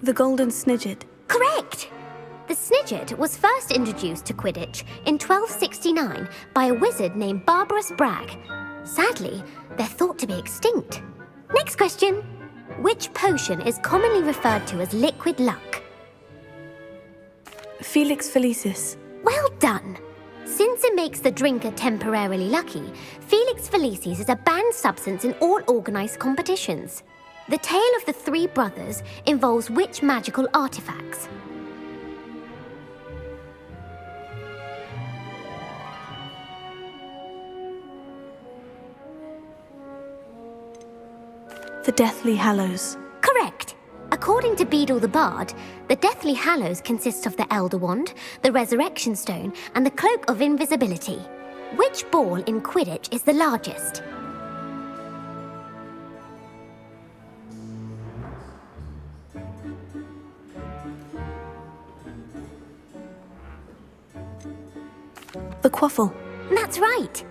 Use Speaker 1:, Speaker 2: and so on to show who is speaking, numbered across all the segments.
Speaker 1: The golden snidget.
Speaker 2: Correct! The snidget was first introduced to Quidditch in 1269 by a wizard named Barbarous Bragg. Sadly, they're thought to be extinct. Next question. Which potion is commonly referred to as liquid luck?
Speaker 1: Felix Felicis.
Speaker 2: Well done! Since it makes the drinker temporarily lucky, Felix Felicis is a banned substance in all organised competitions. The tale of the three brothers involves which magical artifacts?
Speaker 1: The Deathly Hallows.
Speaker 2: Correct! According to Beedle the Bard, the Deathly Hallows consists of the Elder Wand, the Resurrection Stone, and the Cloak of Invisibility. Which ball in Quidditch is the largest?
Speaker 1: The Quaffle.
Speaker 2: That's right!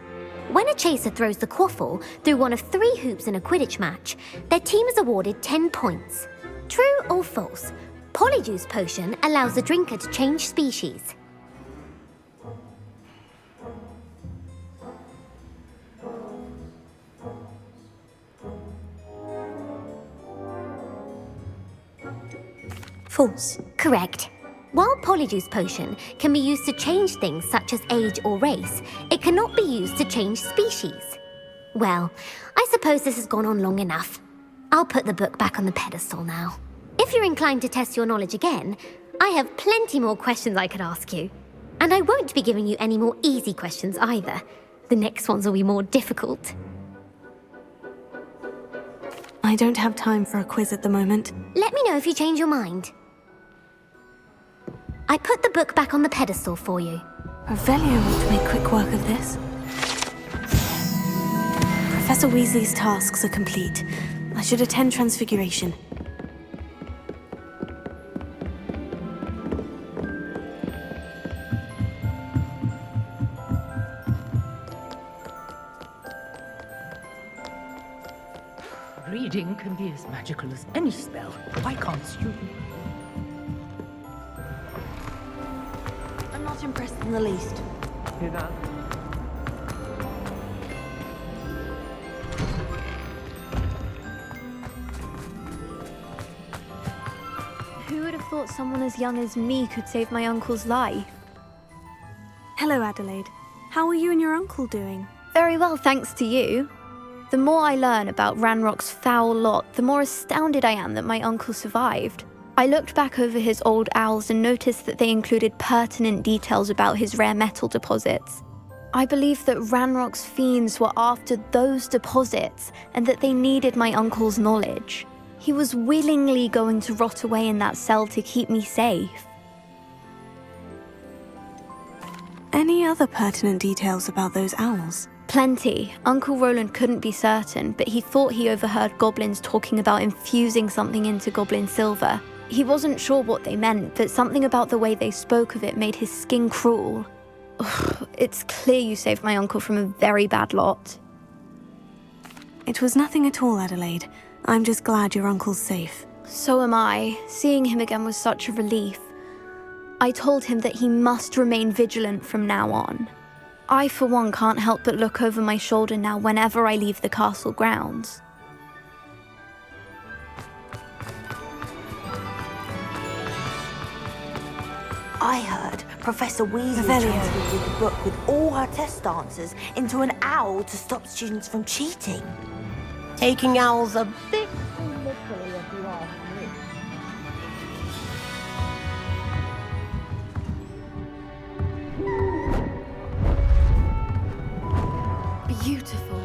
Speaker 2: When a chaser throws the quaffle through one of 3 hoops in a Quidditch match, their team is awarded 10 points. True or false? Polyjuice Potion allows the drinker to change species.
Speaker 1: False.
Speaker 2: Correct. While Polyjuice Potion can be used to change things such as age or race, it cannot be used to change species. Well, I suppose this has gone on long enough. I'll put the book back on the pedestal now. If you're inclined to test your knowledge again, I have plenty more questions I could ask you. And I won't be giving you any more easy questions either. The next ones will be more difficult.
Speaker 1: I don't have time for a quiz at the moment.
Speaker 2: Let me know if you change your mind. I put the book back on the pedestal for you.
Speaker 1: Revelio ought to make quick work of this. Professor Weasley's tasks are complete. I should attend Transfiguration.
Speaker 3: Reading can be as magical as any spell. Why can't you?
Speaker 4: I'm not impressed in the least.
Speaker 3: Hear that?
Speaker 5: Who would have thought someone as young as me could save my uncle's life?
Speaker 1: Hello, Adelaide. How are you and your uncle doing?
Speaker 5: Very well, thanks to you. The more I learn about Ranrock's foul lot, the more astounded I am that my uncle survived. I looked back over his old owls and noticed that they included pertinent details about his rare metal deposits. I believe that Ranrock's fiends were after those deposits and that they needed my uncle's knowledge. He was willingly going to rot away in that cell to keep me safe.
Speaker 1: Any other pertinent details about those owls?
Speaker 5: Plenty. Uncle Roland couldn't be certain, but he thought he overheard goblins talking about infusing something into goblin silver. He wasn't sure what they meant, but something about the way they spoke of it made his skin crawl. Ugh, it's clear you saved my uncle from a very bad lot.
Speaker 1: It was nothing at all, Adelaide. I'm just glad your uncle's safe.
Speaker 5: So am I. Seeing him again was such a relief. I told him that he must remain vigilant from now on. I, for one, can't help but look over my shoulder now whenever I leave the castle grounds.
Speaker 4: I heard Professor Weasley
Speaker 1: Revelio.
Speaker 4: translated the book with all her test answers into an owl to stop students from cheating.
Speaker 6: Taking owls a bit too literally, if you ask me.
Speaker 5: Beautiful.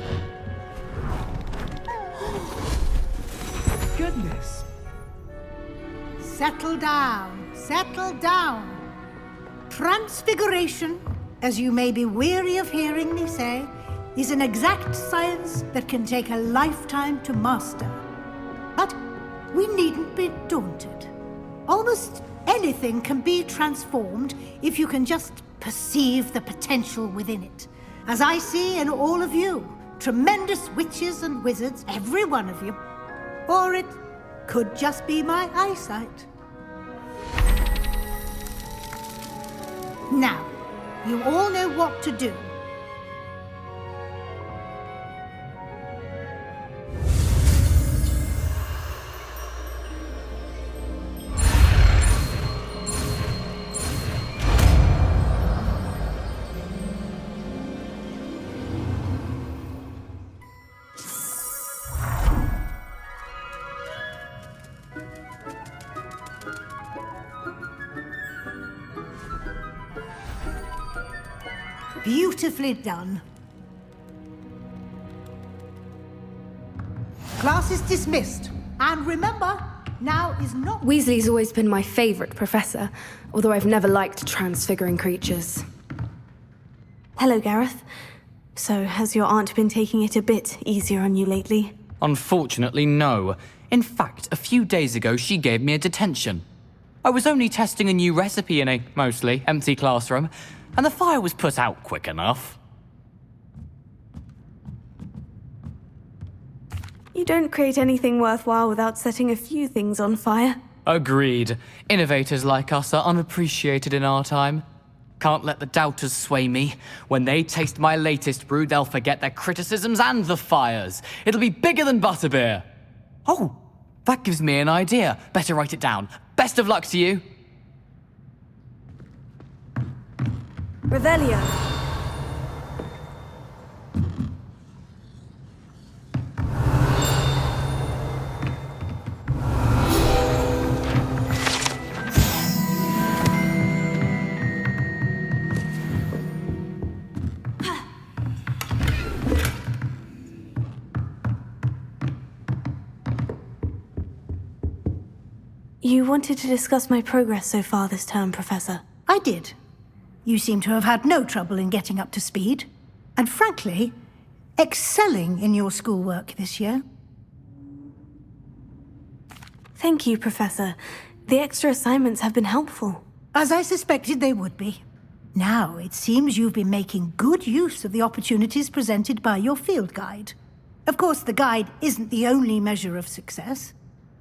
Speaker 3: Goodness.
Speaker 7: Settle down, settle down. Transfiguration, as you may be weary of hearing me say, is an exact science that can take a lifetime to master. But we needn't be daunted. Almost anything can be transformed if you can just perceive the potential within it. As I see in all of you, tremendous witches and wizards, every one of you. Or it could just be my eyesight. Now, you all know what to do. Beautifully done. Class is dismissed. And remember, now is not...
Speaker 8: Weasley's always been my favourite professor, although I've never liked transfiguring creatures.
Speaker 1: Hello, Gareth. So, has your aunt been taking it a bit easier on you lately?
Speaker 9: Unfortunately, no. In fact, a few days ago, she gave me a detention. I was only testing a new recipe in a mostly empty classroom, and the fire was put out quick enough.
Speaker 1: You don't create anything worthwhile without setting a few things on fire.
Speaker 9: Agreed. Innovators like us are unappreciated in our time. Can't let the doubters sway me. When they taste my latest brew, they'll forget their criticisms and the fires. It'll be bigger than butterbeer. Oh, that gives me an idea. Better write it down. Best of luck to you.
Speaker 1: Revelio. You wanted to discuss my progress so far this term, Professor.
Speaker 7: I did. You seem to have had no trouble in getting up to speed. And frankly, excelling in your schoolwork this year.
Speaker 1: Thank you, Professor. The extra assignments have been helpful.
Speaker 7: As I suspected they would be. Now, it seems you've been making good use of the opportunities presented by your field guide. Of course, the guide isn't the only measure of success.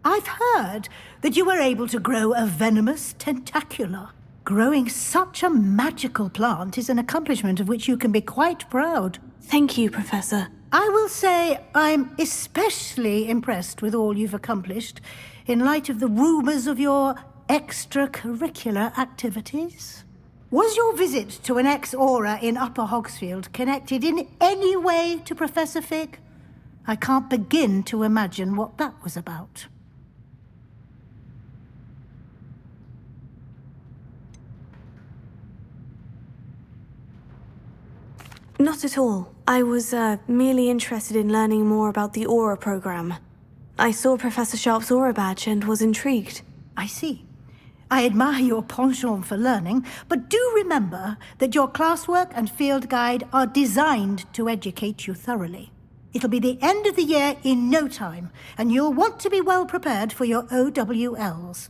Speaker 7: I've heard that you were able to grow a venomous tentacula. Growing such a magical plant is an accomplishment of which you can be quite proud.
Speaker 1: Thank you, Professor.
Speaker 7: I will say I'm especially impressed with all you've accomplished in light of the rumors of your extracurricular activities. Was your visit to an ex-aura in Upper Hogsfield connected in any way to Professor Fig? I can't begin to imagine what that was about.
Speaker 1: Not at all. I was merely interested in learning more about the Aura program. I saw Professor Sharp's Aura badge and was intrigued.
Speaker 7: I see. I admire your penchant for learning, but do remember that your classwork and field guide are designed to educate you thoroughly. It'll be the end of the year in no time, and you'll want to be well prepared for your OWLs.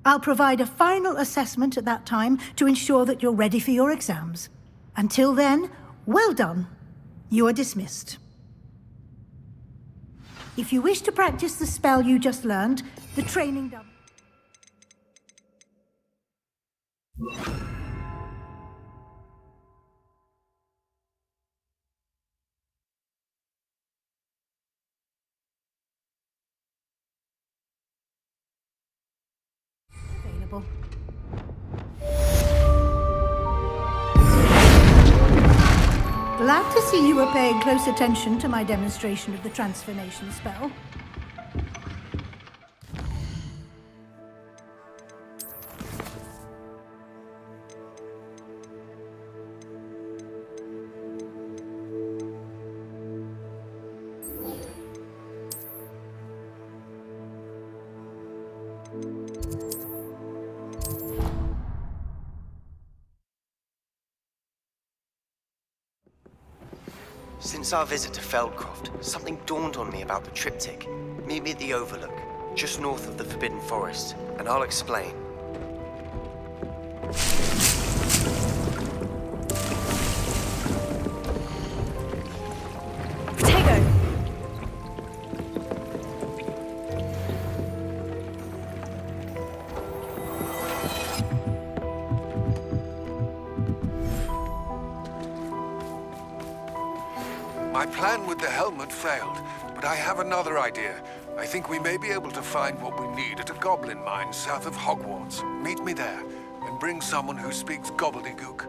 Speaker 7: I'll provide a final assessment at that time to ensure that you're ready for your exams. Until then, well done. You are dismissed. If you wish to practice the spell you just learned, the training done. Available. Glad to see you were paying close attention to my demonstration of the transformation spell.
Speaker 10: Since our visit to Feldcroft, something dawned on me about the triptych. Meet me at the Overlook, just north of the Forbidden Forest, and I'll explain.
Speaker 1: Potato!
Speaker 11: My plan with the helmet failed, but I have another idea. I think we may be able to find what we need at a goblin mine south of Hogwarts. Meet me there, and bring someone who speaks gobbledygook.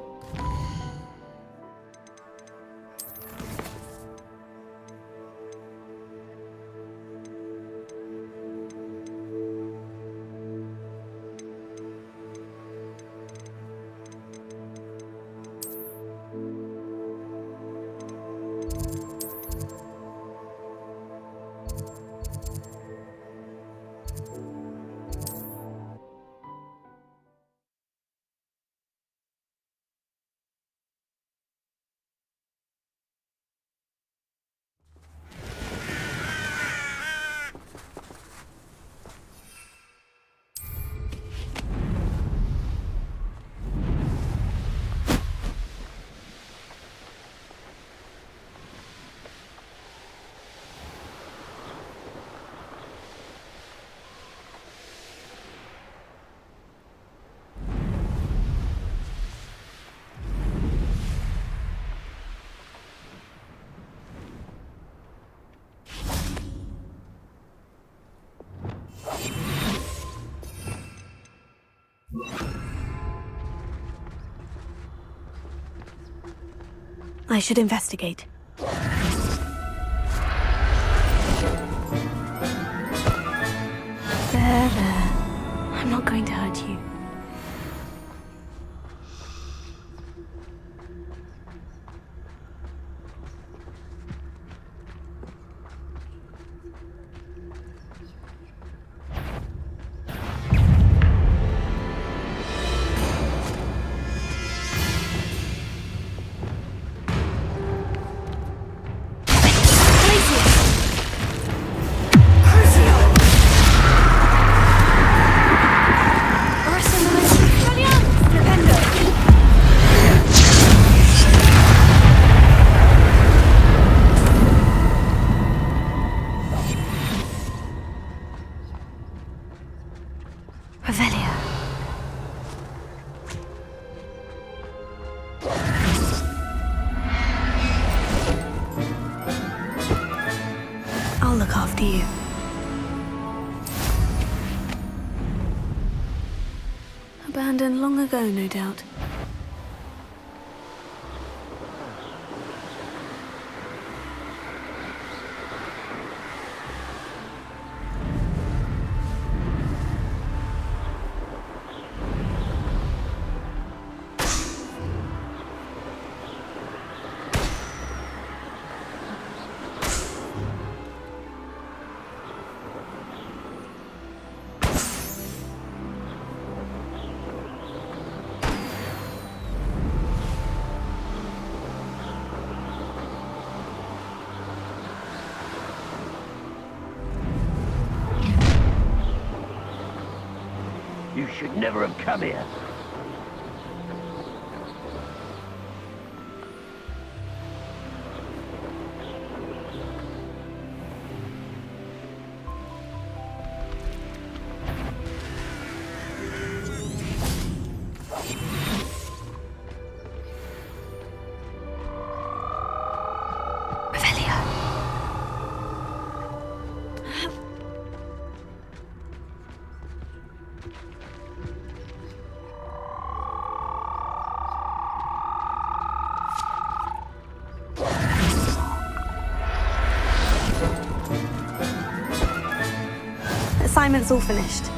Speaker 1: I should investigate. There. I'm not going to hurt you. I'll look after you. Abandoned long ago, no doubt.
Speaker 6: You should never have come here.
Speaker 1: Assignment's all finished.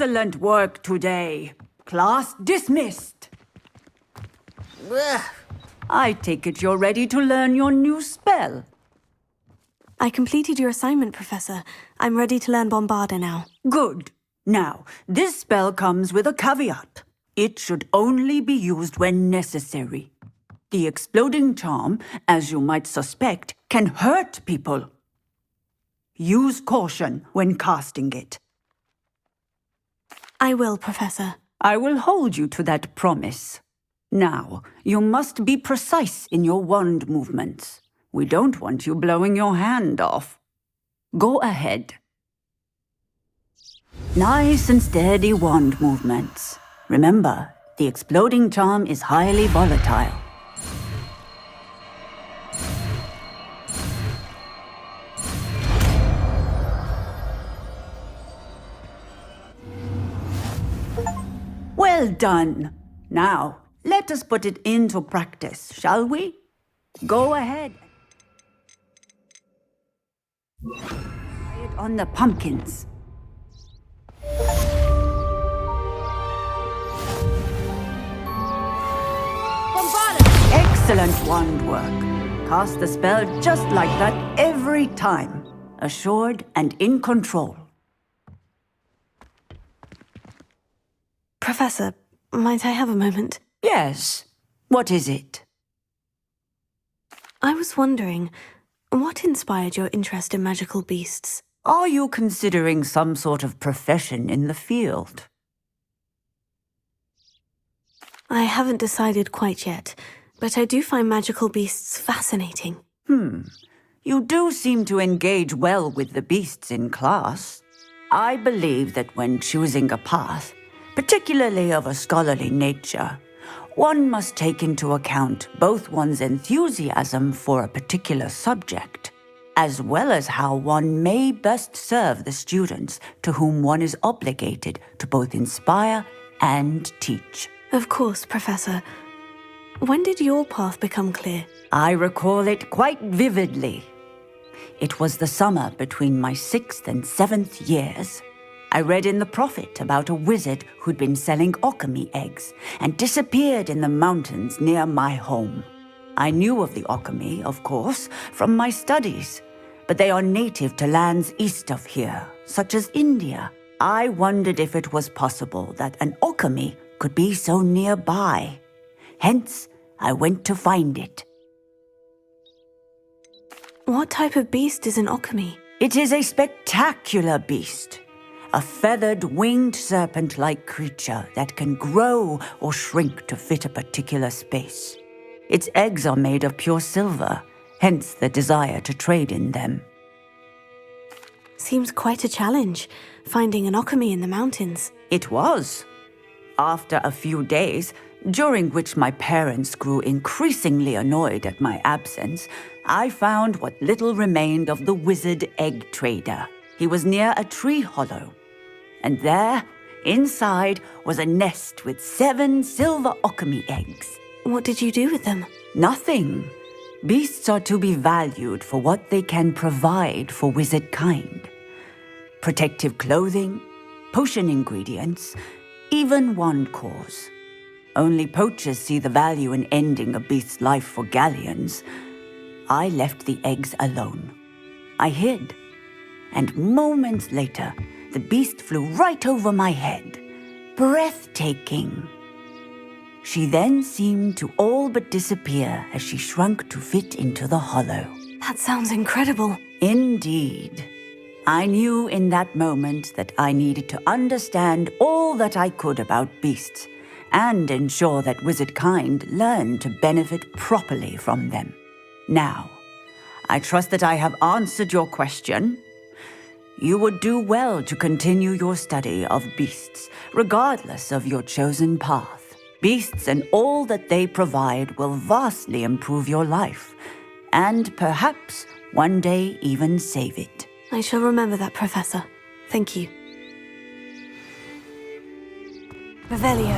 Speaker 12: Excellent work today. Class dismissed. I take it you're ready to learn your new spell.
Speaker 1: I completed your assignment, Professor. I'm ready to learn Bombarda now.
Speaker 12: Good. Now, this spell comes with a caveat. It should only be used when necessary. The exploding charm, as you might suspect, can hurt people. Use caution when casting it.
Speaker 1: I will, Professor.
Speaker 12: I will hold you to that promise. Now, you must be precise in your wand movements. We don't want you blowing your hand off. Go ahead. Nice and steady wand movements. Remember, the exploding charm is highly volatile. Well done. Now, let us put it into practice, shall we? Go ahead. Try it on the pumpkins. Excellent wand work. Cast the spell just like that every time. Assured and in control.
Speaker 1: Professor, might I have a moment?
Speaker 12: Yes. What is it?
Speaker 1: I was wondering, what inspired your interest in magical beasts?
Speaker 12: Are you considering some sort of profession in the field?
Speaker 1: I haven't decided quite yet, but I do find magical beasts fascinating.
Speaker 12: You do seem to engage well with the beasts in class. I believe that when choosing a path, particularly of a scholarly nature, one must take into account both one's enthusiasm for a particular subject, as well as how one may best serve the students to whom one is obligated to both inspire and teach.
Speaker 1: Of course, Professor. When did your path become clear?
Speaker 12: I recall it quite vividly. It was the summer between my 6th and 7th years. I read in the Prophet about a wizard who'd been selling okami eggs and disappeared in the mountains near my home. I knew of the okami, of course, from my studies, but they are native to lands east of here, such as India. I wondered if it was possible that an okami could be so nearby. Hence, I went to find it.
Speaker 1: What type of beast is an okami?
Speaker 12: It is a spectacular beast. A feathered, winged serpent-like creature that can grow or shrink to fit a particular space. Its eggs are made of pure silver, hence the desire to trade in them.
Speaker 1: Seems quite a challenge, finding an okami in the mountains.
Speaker 12: It was. After a few days, during which my parents grew increasingly annoyed at my absence, I found what little remained of the wizard egg trader. He was near a tree hollow. And there, inside, was a nest with 7 silver okami eggs.
Speaker 1: What did you do with them?
Speaker 12: Nothing. Beasts are to be valued for what they can provide for wizard kind. Protective clothing, potion ingredients, even wand cores. Only poachers see the value in ending a beast's life for galleons. I left the eggs alone. I hid, and moments later, the beast flew right over my head. Breathtaking. She then seemed to all but disappear as she shrunk to fit into the hollow.
Speaker 1: That sounds incredible.
Speaker 12: Indeed. I knew in that moment that I needed to understand all that I could about beasts and ensure that wizard kind learned to benefit properly from them. Now, I trust that I have answered your question. You would do well to continue your study of beasts, regardless of your chosen path. Beasts and all that they provide will vastly improve your life, and perhaps one day even save it.
Speaker 1: I shall remember that, Professor. Thank you. Revelio.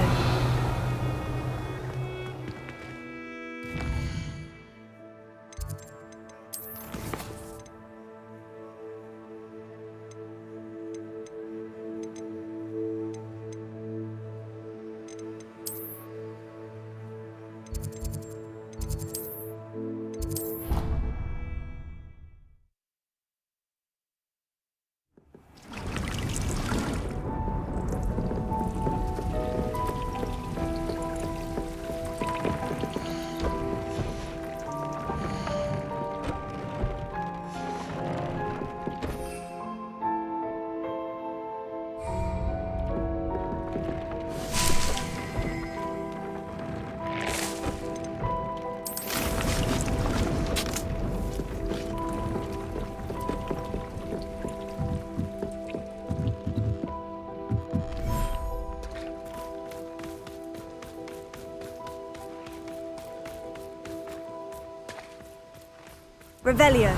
Speaker 1: Revelio.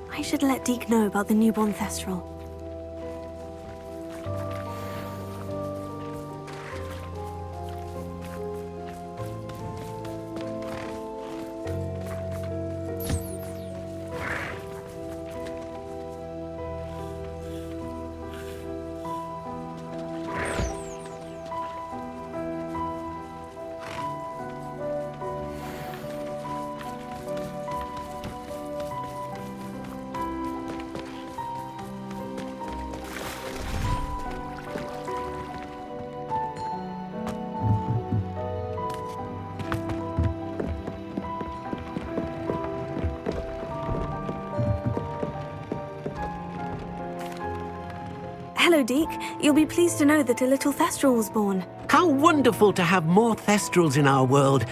Speaker 1: I should let Deke know about the newborn Thestral. Hello, Deke. You'll be pleased to know that a little Thestral was born.
Speaker 6: How wonderful to have more Thestrals in our world.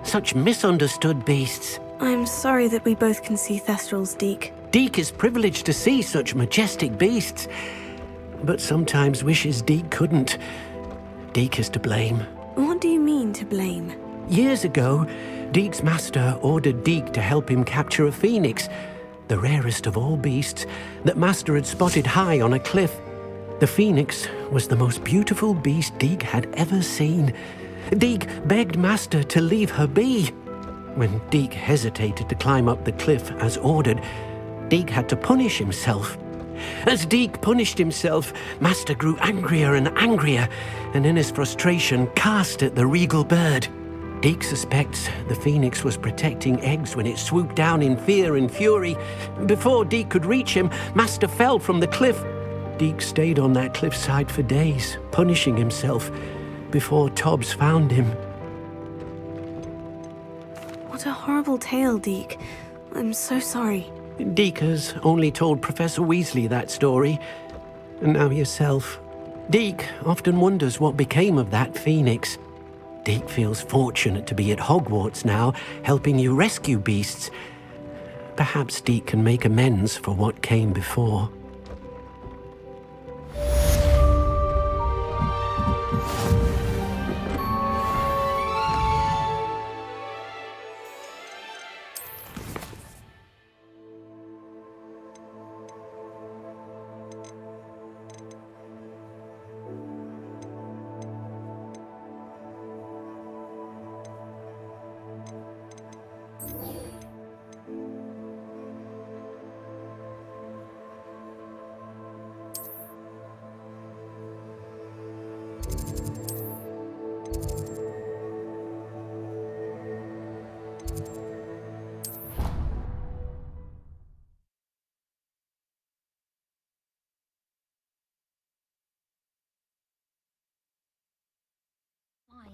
Speaker 6: Such misunderstood beasts.
Speaker 1: I'm sorry that we both can see Thestrals, Deke.
Speaker 6: Deke is privileged to see such majestic beasts, but sometimes wishes Deke couldn't. Deke is to blame.
Speaker 1: What do you mean, to blame?
Speaker 6: Years ago, Deke's master ordered Deke to help him capture a phoenix, the rarest of all beasts, that master had spotted high on a cliff. The phoenix was the most beautiful beast Deke had ever seen. Deke begged master to leave her be. When Deke hesitated to climb up the cliff as ordered, Deke had to punish himself. As Deke punished himself, master grew angrier and angrier, and in his frustration cast at the regal bird. Deke suspects the phoenix was protecting eggs when it swooped down in fear and fury. Before Deke could reach him, master fell from the cliff. Deke stayed on that cliffside for days, punishing himself, before Tobbs found him.
Speaker 1: What a horrible tale, Deke. I'm so sorry.
Speaker 6: Deke has only told Professor Weasley that story, and now yourself. Deke often wonders what became of that phoenix. Deke feels fortunate to be at Hogwarts now, helping you rescue beasts. Perhaps Deke can make amends for what came before.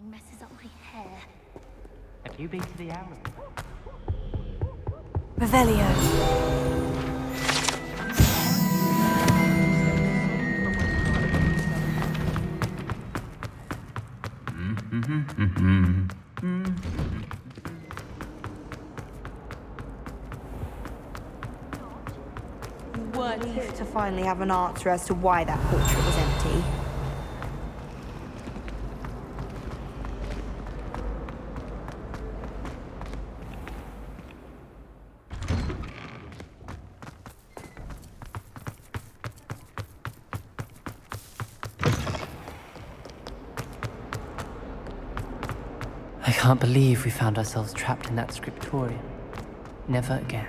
Speaker 2: Messes up my hair.
Speaker 9: Have you been to the owl?
Speaker 1: Revelio.
Speaker 4: You weren't relieved to finally have an answer as to why that portrait was empty.
Speaker 9: I can't believe we found ourselves trapped in that scriptorium. Never again.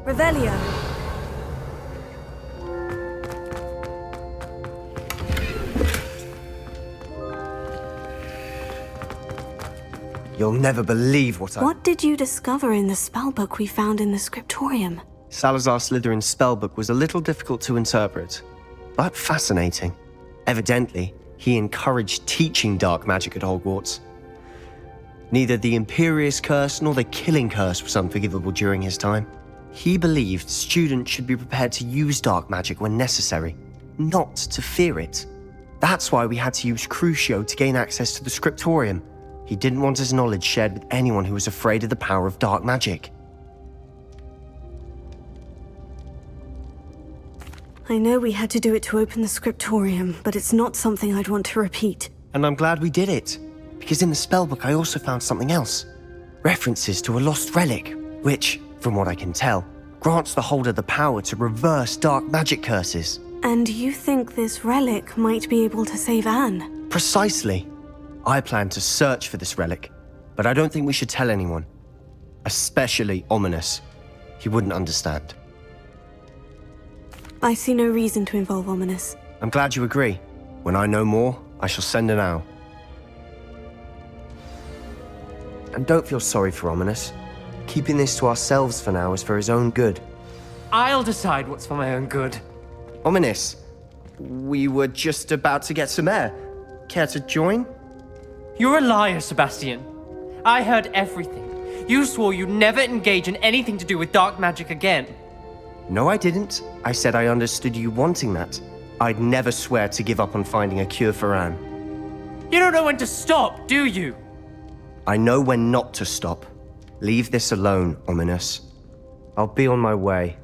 Speaker 1: Revelio.
Speaker 10: You'll never believe what I...
Speaker 1: What did you discover in the spellbook we found in the scriptorium?
Speaker 10: Salazar Slytherin's spellbook was a little difficult to interpret, but fascinating. Evidently, he encouraged teaching dark magic at Hogwarts. Neither the Imperious Curse nor the Killing Curse was unforgivable during his time. He believed students should be prepared to use dark magic when necessary, not to fear it. That's why we had to use Crucio to gain access to the scriptorium. He didn't want his knowledge shared with anyone who was afraid of the power of dark magic.
Speaker 1: I know we had to do it to open the scriptorium, but it's not something I'd want to repeat.
Speaker 10: And I'm glad we did it, because in the spellbook I also found something else. References to a lost relic, which, from what I can tell, grants the holder the power to reverse dark magic curses.
Speaker 1: And you think this relic might be able to save Anne?
Speaker 10: Precisely. I plan to search for this relic, but I don't think we should tell anyone. Especially Ominous. He wouldn't understand.
Speaker 1: I see no reason to involve Ominous.
Speaker 10: I'm glad you agree. When I know more, I shall send an owl. And don't feel sorry for Ominous. Keeping this to ourselves for now is for his own good.
Speaker 13: I'll decide what's for my own good.
Speaker 10: Ominous, we were just about to get some air. Care to join?
Speaker 13: You're a liar, Sebastian. I heard everything. You swore you'd never engage in anything to do with dark magic again.
Speaker 10: No, I didn't. I said I understood you wanting that. I'd never swear to give up on finding a cure for Anne.
Speaker 13: You don't know when to stop, do you?
Speaker 10: I know when not to stop. Leave this alone, Ominous. I'll be on my way.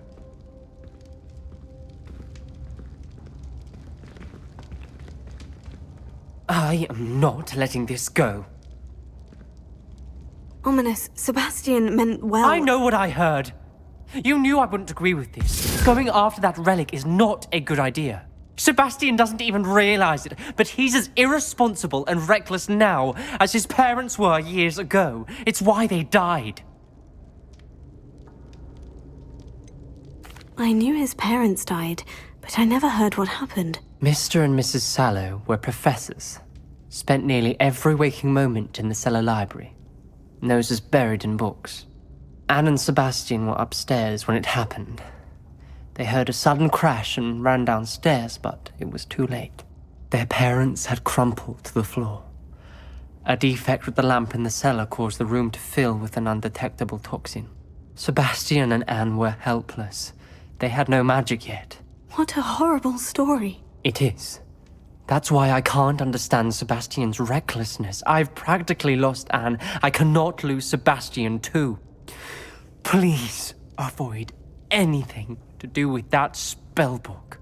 Speaker 13: I am not letting this go.
Speaker 1: Ominous, Sebastian meant well.
Speaker 13: I know what I heard. You knew I wouldn't agree with this. Going after that relic is not a good idea. Sebastian doesn't even realize it, but he's as irresponsible and reckless now as his parents were years ago. It's why they died.
Speaker 1: I knew his parents died, but I never heard what happened.
Speaker 13: Mr. and Mrs. Sallow were professors. Spent nearly every waking moment in the cellar library. Noses buried in books. Anne and Sebastian were upstairs when it happened. They heard a sudden crash and ran downstairs, but it was too late. Their parents had crumpled to the floor. A defect with the lamp in the cellar caused the room to fill with an undetectable toxin. Sebastian and Anne were helpless. They had no magic yet.
Speaker 1: What a horrible story.
Speaker 13: It is. That's why I can't understand Sebastian's recklessness. I've practically lost Anne. I cannot lose Sebastian too. Please avoid anything to do with that spellbook.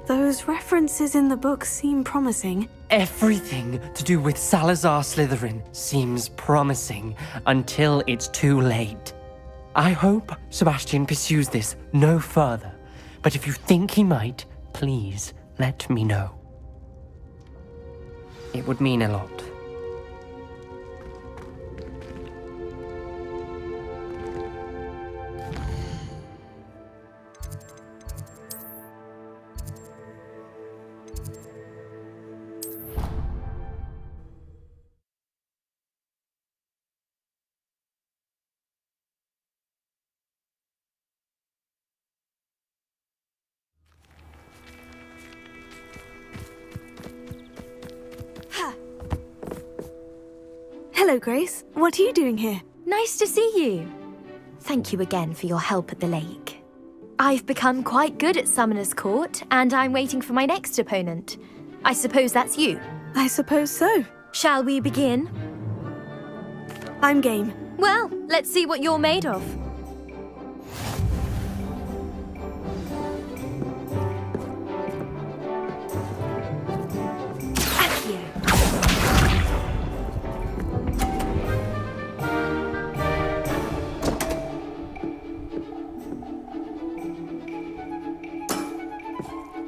Speaker 1: Those references in the book seem promising.
Speaker 13: Everything to do with Salazar Slytherin seems promising until it's too late. I hope Sebastian pursues this no further, but if you think he might, please let me know. It would mean a lot.
Speaker 1: Hello, Grace. What are you doing here?
Speaker 14: Nice to see you. Thank you again for your help at the lake. I've become quite good at Summoner's Court, and I'm waiting for my next opponent. I suppose that's you.
Speaker 1: I suppose so.
Speaker 14: Shall we begin?
Speaker 1: I'm game.
Speaker 14: Well, let's see what you're made of.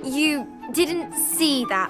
Speaker 14: You didn't see that.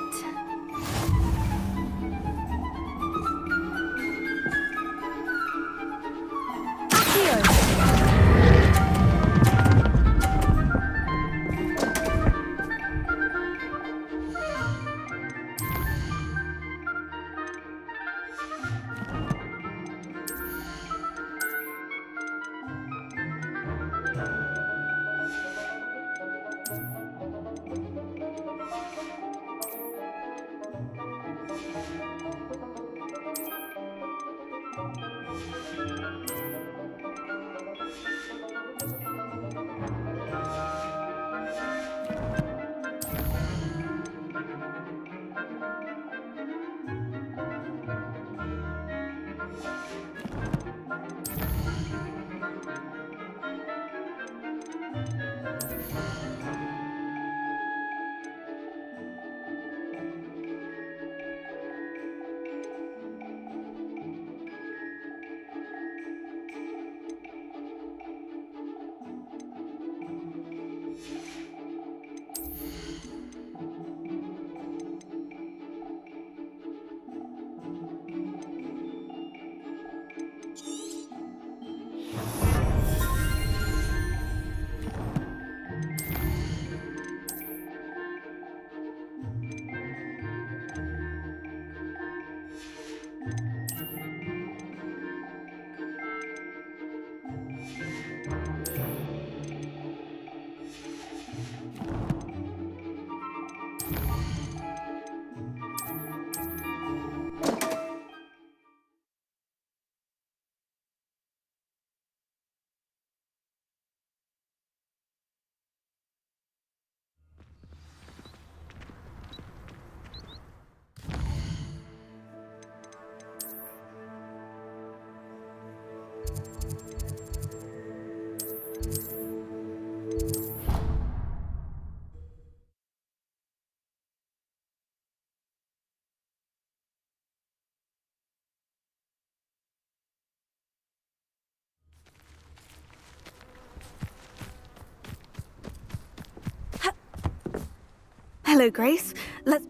Speaker 1: Hello, Grace. Let's...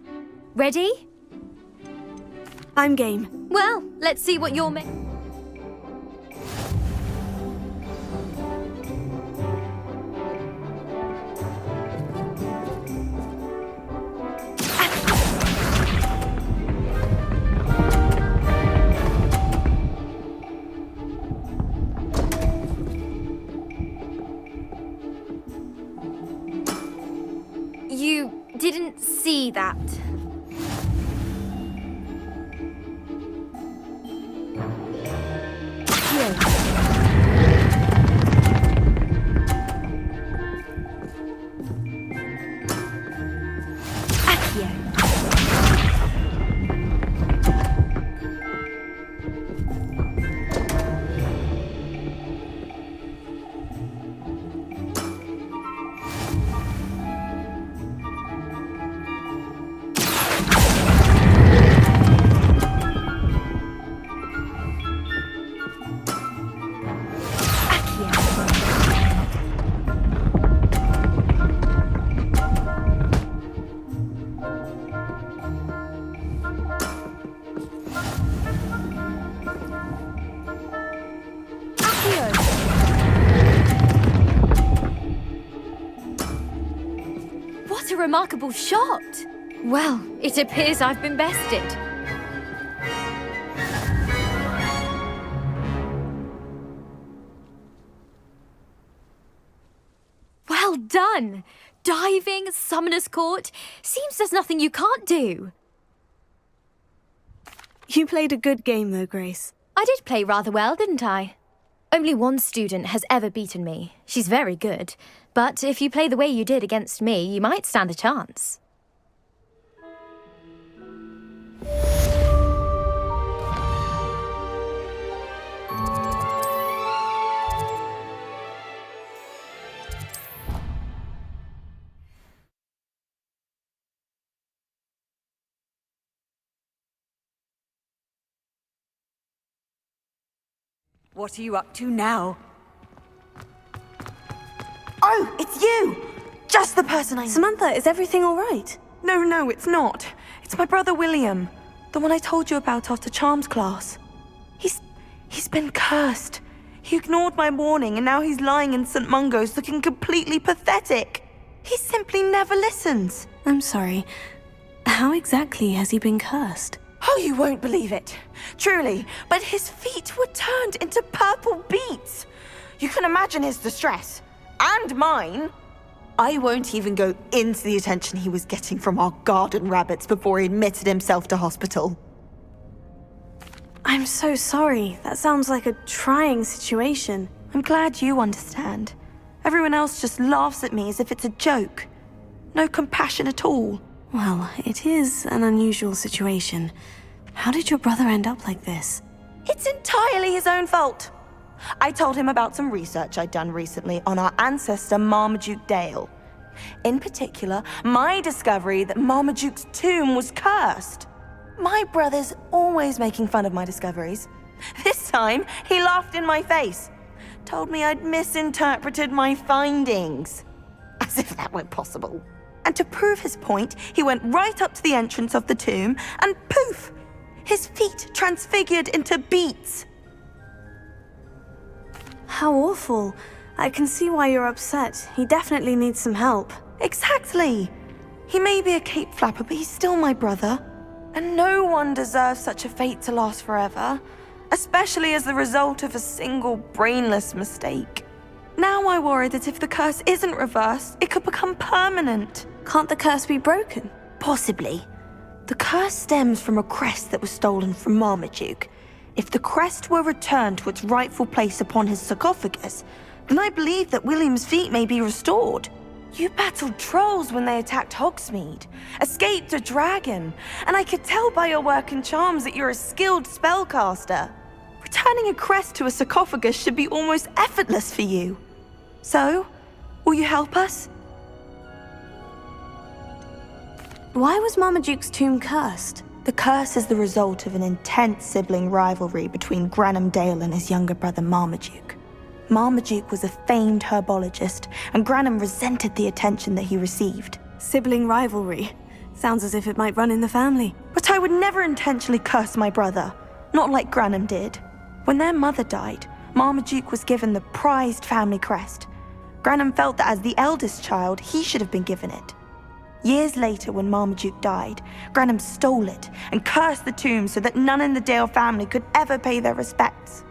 Speaker 14: Ready?
Speaker 1: I'm game.
Speaker 14: Well, let's see what you're You didn't see that. What a remarkable shot! Well, it appears I've been bested. Well done! Diving, Summoner's Court. Seems there's nothing you can't do.
Speaker 1: You played a good game, though, Grace.
Speaker 14: I did play rather well, didn't I? Only one student has ever beaten me. She's very good. But if you play the way you did against me, you might stand a chance.
Speaker 4: What are you up to now? Oh, it's you! Just the person I...
Speaker 1: Samantha, is everything all right?
Speaker 15: No, it's not. It's my brother William. The one I told you about after Charms class. He's been cursed. He ignored my warning and now he's lying in St. Mungo's looking completely pathetic. He simply never listens.
Speaker 1: I'm sorry. How exactly has he been cursed?
Speaker 15: Oh, you won't believe it. Truly, but his feet were turned into purple beets. You can imagine his distress. And mine. I won't even go into the attention he was getting from our garden rabbits before he admitted himself to hospital.
Speaker 1: I'm so sorry. That sounds like a trying situation.
Speaker 15: I'm glad you understand. Everyone else just laughs at me as if it's a joke. No compassion at all.
Speaker 1: Well, it is an unusual situation. How did your brother end up like this?
Speaker 15: It's entirely his own fault. I told him about some research I'd done recently on our ancestor Marmaduke Dale. In particular, my discovery that Marmaduke's tomb was cursed. My brother's always making fun of my discoveries. This time, he laughed in my face. Told me I'd misinterpreted my findings. As if that were possible. And to prove his point, he went right up to the entrance of the tomb and poof! His feet transfigured into beets.
Speaker 1: How awful. I can see why you're upset. He definitely needs some help.
Speaker 15: Exactly. He may be a cape flapper, but he's still my brother. And no one deserves such a fate to last forever, especially as the result of a single brainless mistake. Now I worry that if the curse isn't reversed, it could become permanent.
Speaker 1: Can't the curse be broken?
Speaker 15: Possibly. The curse stems from a crest that was stolen from Marmaduke. If the crest were returned to its rightful place upon his sarcophagus, then I believe that William's feet may be restored. You battled trolls when they attacked Hogsmeade, escaped a dragon, and I could tell by your work in charms that you're a skilled spellcaster. Returning a crest to a sarcophagus should be almost effortless for you. So, will you help us?
Speaker 1: Why was Marmaduke's tomb cursed?
Speaker 15: The curse is the result of an intense sibling rivalry between Granham Dale and his younger brother Marmaduke. Marmaduke was a famed herbologist, and Granham resented the attention that he received.
Speaker 1: Sibling rivalry. Sounds as if it might run in the family.
Speaker 15: But I would never intentionally curse my brother. Not like Granham did. When their mother died, Marmaduke was given the prized family crest. Granham felt that as the eldest child, he should have been given it. Years later, when Marmaduke died, Granham stole it and cursed the tomb so that none in the Dale family could ever pay their respects.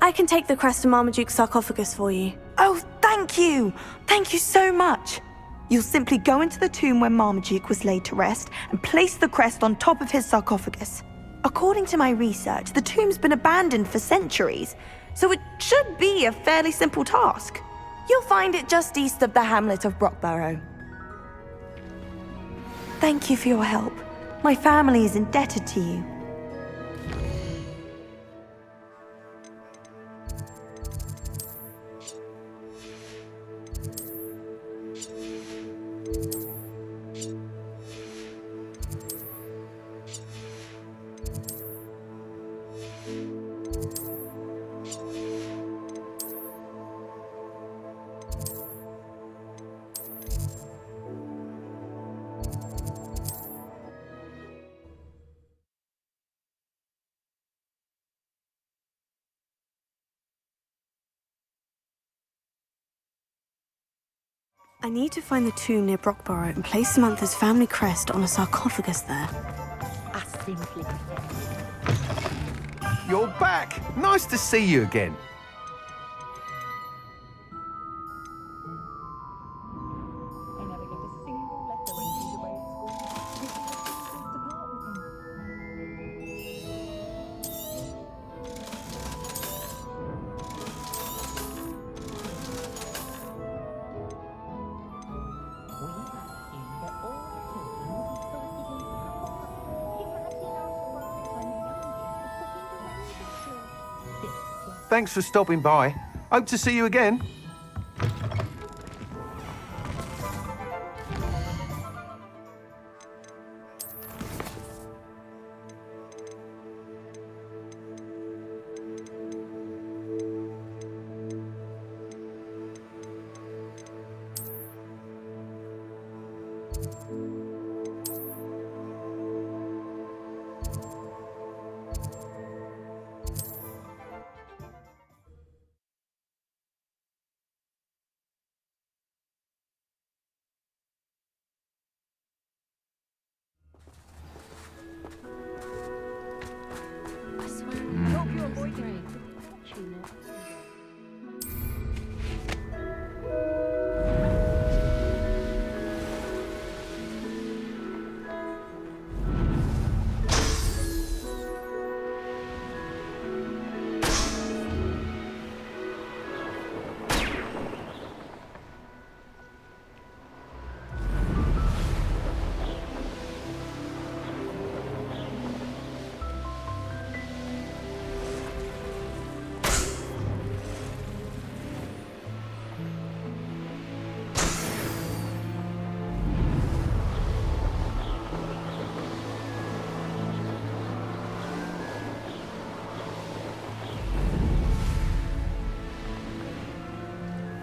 Speaker 1: I can take the crest to Marmaduke's sarcophagus for you.
Speaker 15: Oh, thank you! Thank you so much! You'll simply go into the tomb where Marmaduke was laid to rest and place the crest on top of his sarcophagus. According to my research, the tomb's been abandoned for centuries, so it should be a fairly simple task. You'll find it just east of the hamlet of Brockborough. Thank you for your help. My family is indebted to you.
Speaker 1: I need to find the tomb near Brockborough and place Samantha's family crest on a sarcophagus there.
Speaker 16: You're back! Nice to see you again. Thanks for stopping by. Hope to see you again.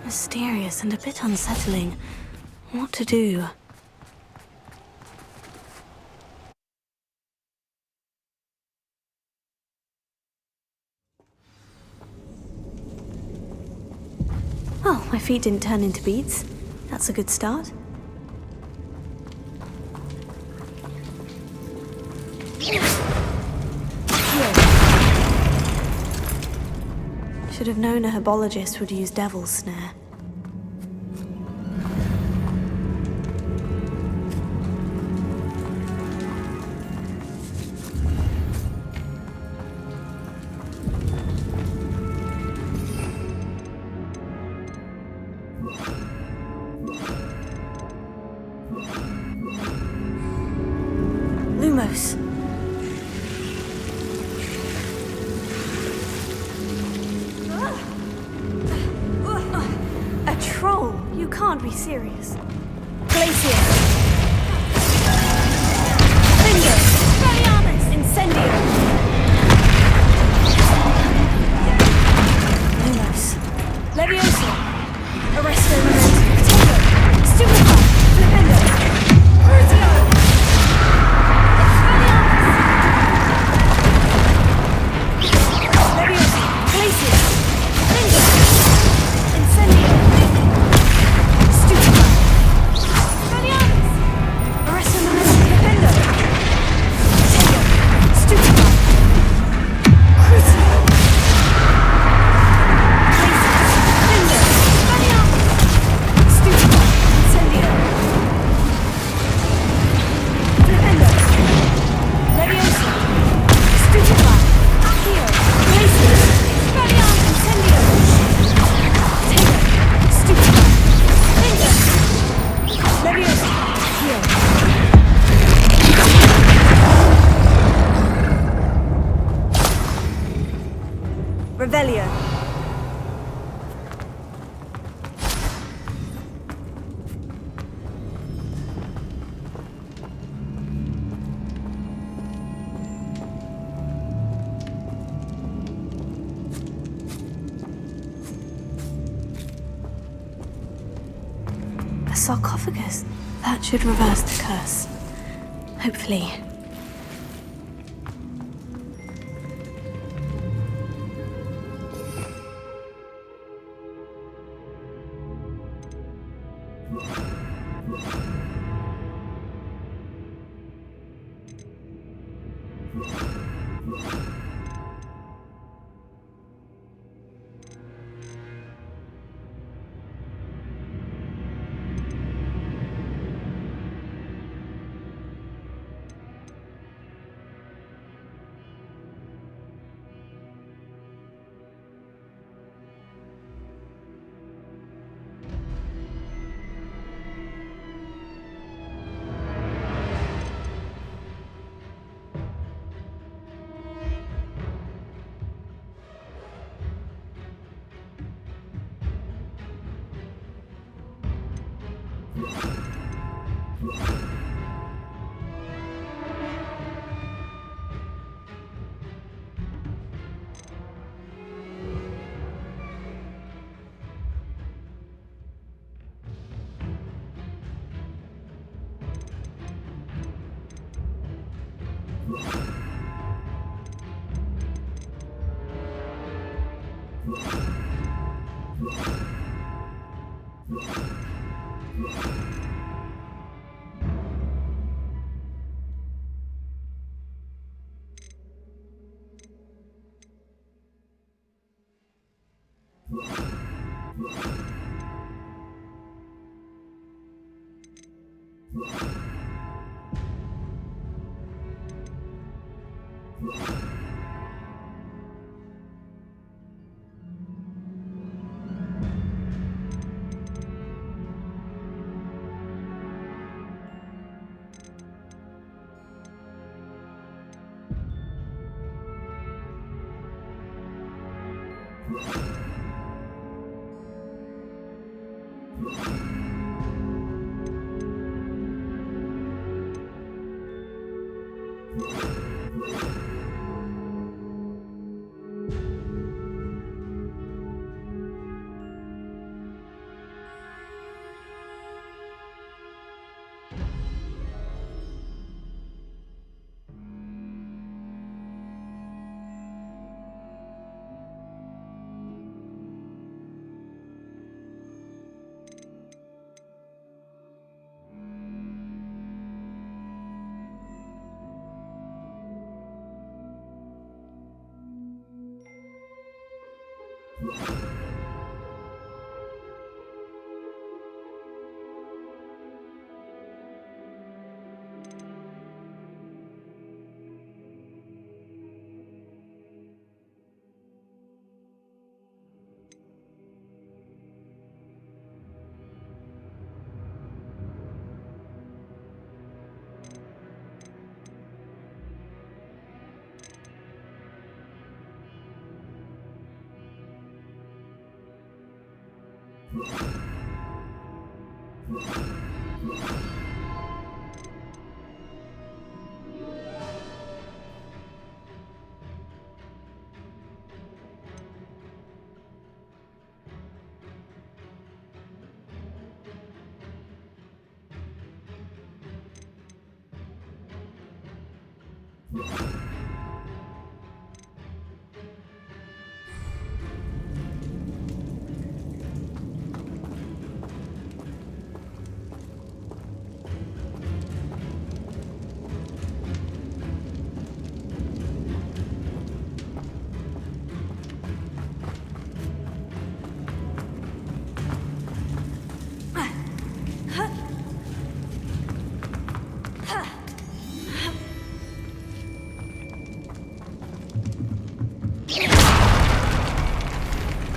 Speaker 1: Mysterious and a bit unsettling. What to do? Oh, my feet didn't turn into beads. That's a good start. Should have known a herbologist would use devil's snare. Lumos. A troll? You can't be serious. Glacier. Bingo. Expelliarmus. Incendio. Lumos. Leviosa. Arresto Memento. Potato. Stupid. sarcophagus. That should reverse the curse. Hopefully.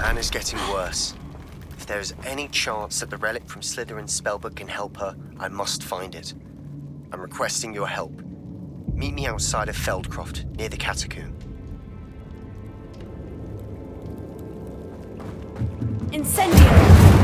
Speaker 10: Anna's getting worse. If there is any chance that the relic from Slytherin's spellbook can help her, I must find it. I'm requesting your help. Meet me outside of Feldcroft, near the catacomb.
Speaker 1: Incendio!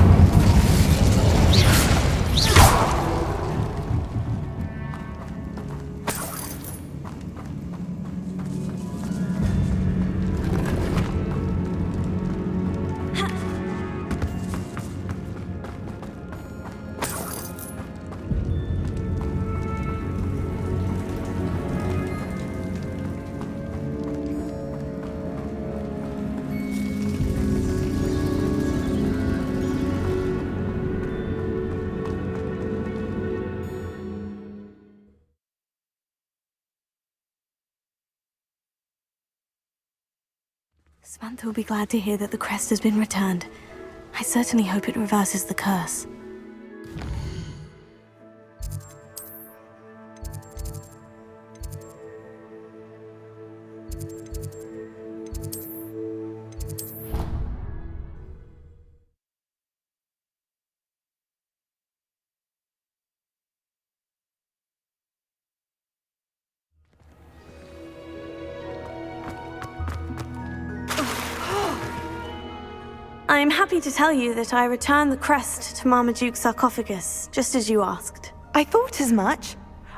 Speaker 1: Samantha will be glad to hear that the crest has been returned. I certainly hope it reverses the curse. I'm happy to tell you that I returned the crest to Marmaduke's sarcophagus, just as you asked.
Speaker 15: I thought as much.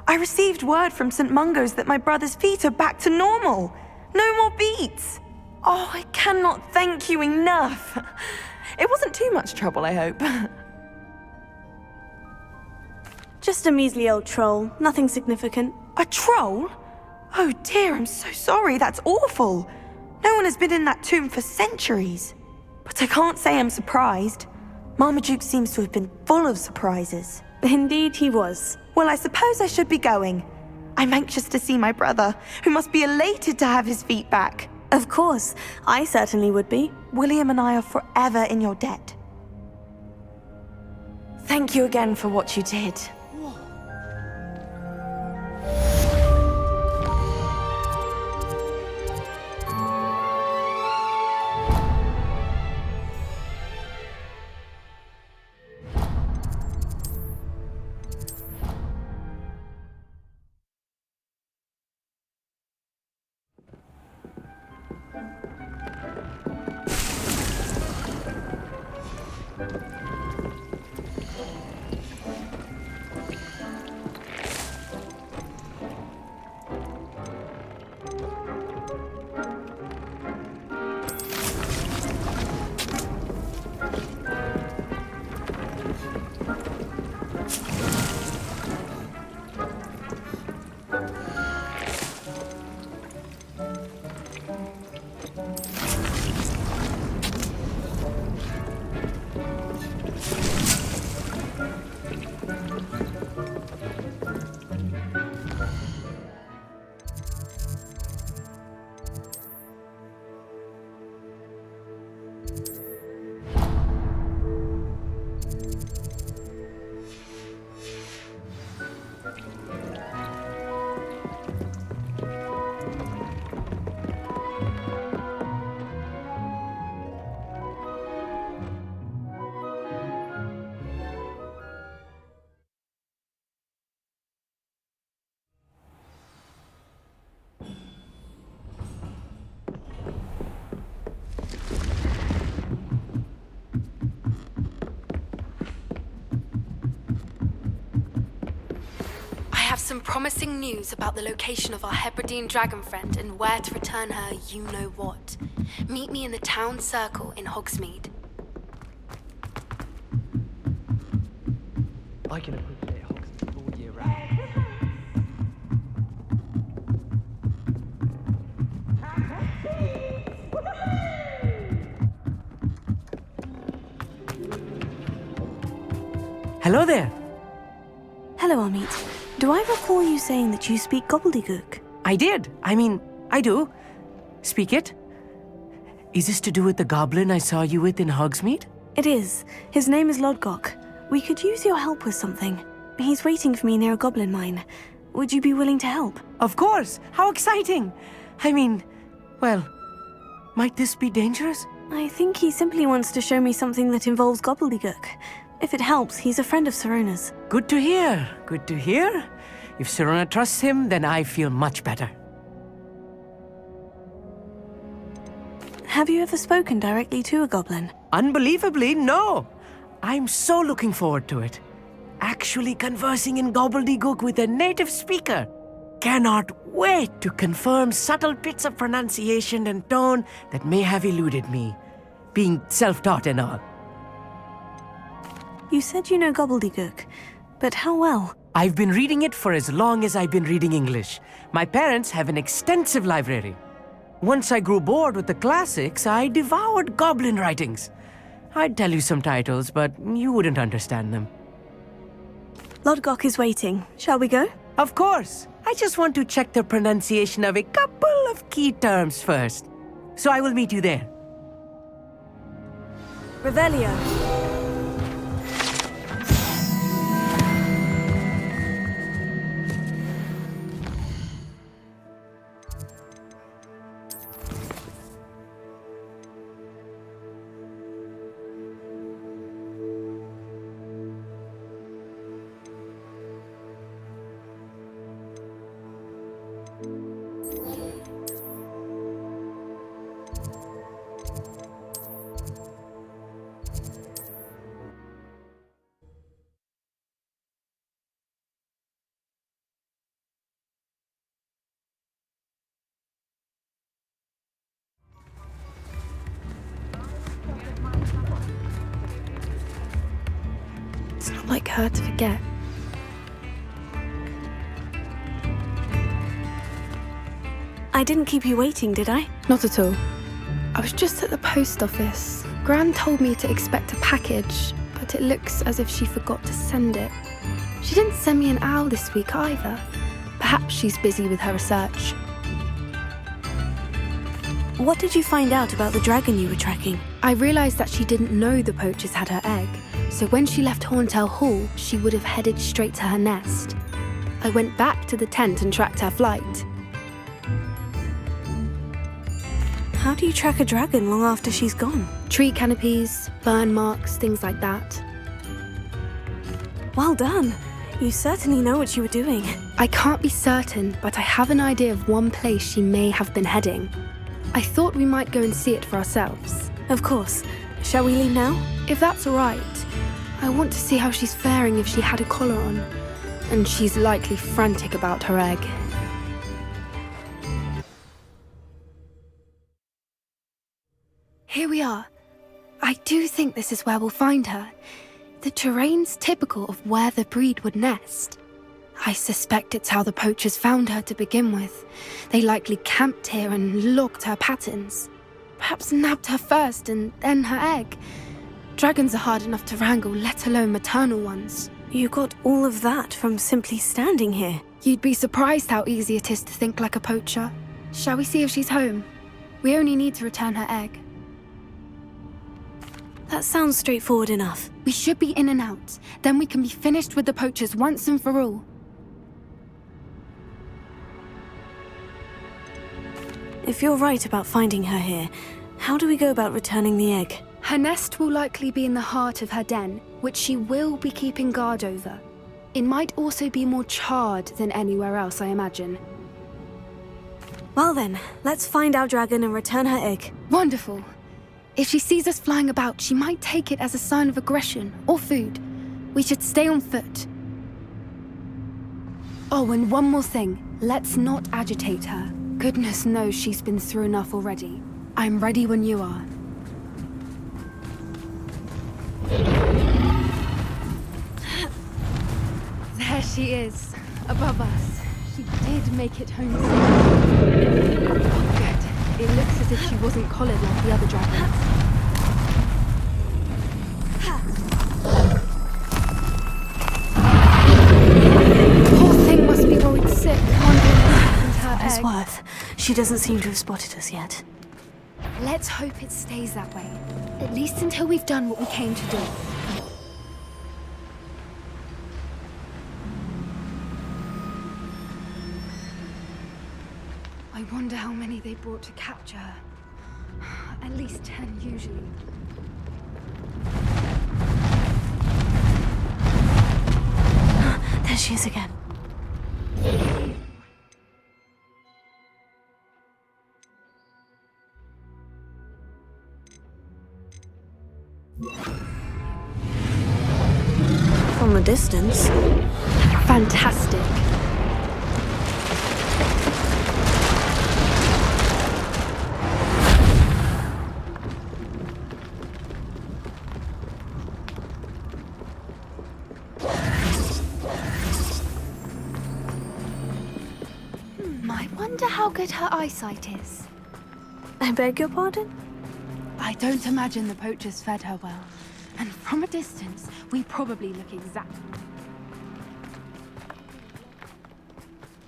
Speaker 15: I received word from St. Mungo's that my brother's feet are back to normal. No more beats. Oh, I cannot thank you enough. It wasn't too much trouble, I hope.
Speaker 1: Just a measly old troll, nothing significant.
Speaker 15: A troll? Oh dear, I'm so sorry, that's awful. No one has been in that tomb for centuries. But I can't say I'm surprised. Marmaduke seems to have been full of surprises.
Speaker 1: Indeed he was.
Speaker 15: Well, I suppose I should be going. I'm anxious to see my brother, who must be elated to have his feet back.
Speaker 1: Of course, I certainly would be.
Speaker 15: William and I are forever in your debt. Thank you again for what you did.
Speaker 8: Some promising news about the location of our Hebridean dragon friend and where to return her you-know-what. Meet me in the town circle in Hogsmeade.
Speaker 17: I can appreciate Hogsmeade all year round.
Speaker 18: Hello there.
Speaker 1: Hello, Amit. Do I recall you saying that you speak gobbledygook?
Speaker 18: I did. I do. Speak it. Is this to do with the goblin I saw you with in Hogsmeade?
Speaker 1: It is. His name is Lodgok. We could use your help with something. He's waiting for me near a goblin mine. Would you be willing to help?
Speaker 18: Of course. How exciting. Well, might this be dangerous?
Speaker 1: I think he simply wants to show me something that involves gobbledygook. If it helps, he's a friend of Sirona's.
Speaker 18: Good to hear. Good to hear. If Sirona trusts him, then I feel much better.
Speaker 1: Have you ever spoken directly to a goblin?
Speaker 18: Unbelievably, no. I'm so looking forward to it. Actually conversing in gobbledygook with a native speaker. Cannot wait to confirm subtle bits of pronunciation and tone that may have eluded me, being self-taught and all.
Speaker 1: You said you know gobbledygook, but how well?
Speaker 18: I've been reading it for as long as I've been reading English. My parents have an extensive library. Once I grew bored with the classics, I devoured goblin writings. I'd tell you some titles, but you wouldn't understand them.
Speaker 1: Lodgok is waiting. Shall we go?
Speaker 18: Of course. I just want to check the pronunciation of a couple of key terms first. so I will meet you there.
Speaker 1: Revelio.
Speaker 5: It's not like her to forget.
Speaker 1: I didn't keep you waiting, did I?
Speaker 5: Not at all. I was just at the post office. Gran told me to expect a package, but it looks as if she forgot to send it. She didn't send me an owl this week either. Perhaps she's busy with her research.
Speaker 1: What did you find out about the dragon you were tracking?
Speaker 5: I realised that she didn't know the poachers had her egg, so when she left Horntail Hall, she would have headed straight to her nest. I went back to the tent and tracked her flight.
Speaker 1: How do you track a dragon long after she's gone?
Speaker 5: Tree canopies, burn marks, things like that.
Speaker 1: Well done. You certainly know what you were doing.
Speaker 5: I can't be certain, but I have an idea of one place she may have been heading. I thought we might go and see it for ourselves.
Speaker 1: Of course. Shall we leave now?
Speaker 5: If that's all right. I want to see how she's faring if she had a collar on. And she's likely frantic about her egg. Here we are. I do think this is where we'll find her. The terrain's typical of where the breed would nest. I suspect it's how the poachers found her to begin with. They likely camped here and logged her patterns. Perhaps nabbed her first and then her egg. Dragons are hard enough to wrangle, let alone maternal ones.
Speaker 1: You got all of that from simply standing here.
Speaker 5: You'd be surprised how easy it is to think like a poacher. Shall we see if she's home? We only need to return her egg.
Speaker 1: That sounds straightforward enough.
Speaker 5: We should be in and out. Then we can be finished with the poachers once and for all.
Speaker 1: If you're right about finding her here, how do we go about returning the egg?
Speaker 5: Her nest will likely be in the heart of her den, which she will be keeping guard over. It might also be more charred than anywhere else, I imagine.
Speaker 1: Well then, let's find our dragon and return her egg.
Speaker 5: Wonderful. If she sees us flying about, she might take it as a sign of aggression or food. We should stay on foot. Oh, and one more thing. Let's not agitate her. Goodness knows she's been through enough already. I'm ready when you are. There she is, above us. She did make it home safe. Good. It looks as if she wasn't collared like the other dragons. Poor thing must be worried sick, wondering what happened to her egg.
Speaker 1: Worth. She doesn't seem to have spotted us yet.
Speaker 5: Let's hope it stays that way. At least until we've done what we came to do. I wonder how many they brought to capture her. At least 10 usually.
Speaker 1: There she is again. From a distance.
Speaker 5: Fantastic. I wonder how good her eyesight is.
Speaker 1: I beg your pardon?
Speaker 5: I don't imagine the poachers fed her well. And from a distance, we probably look exactly...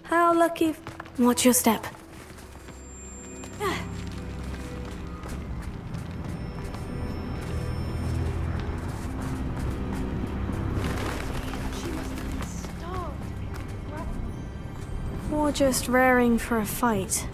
Speaker 1: How lucky... Watch your step. Or just raring for a fight?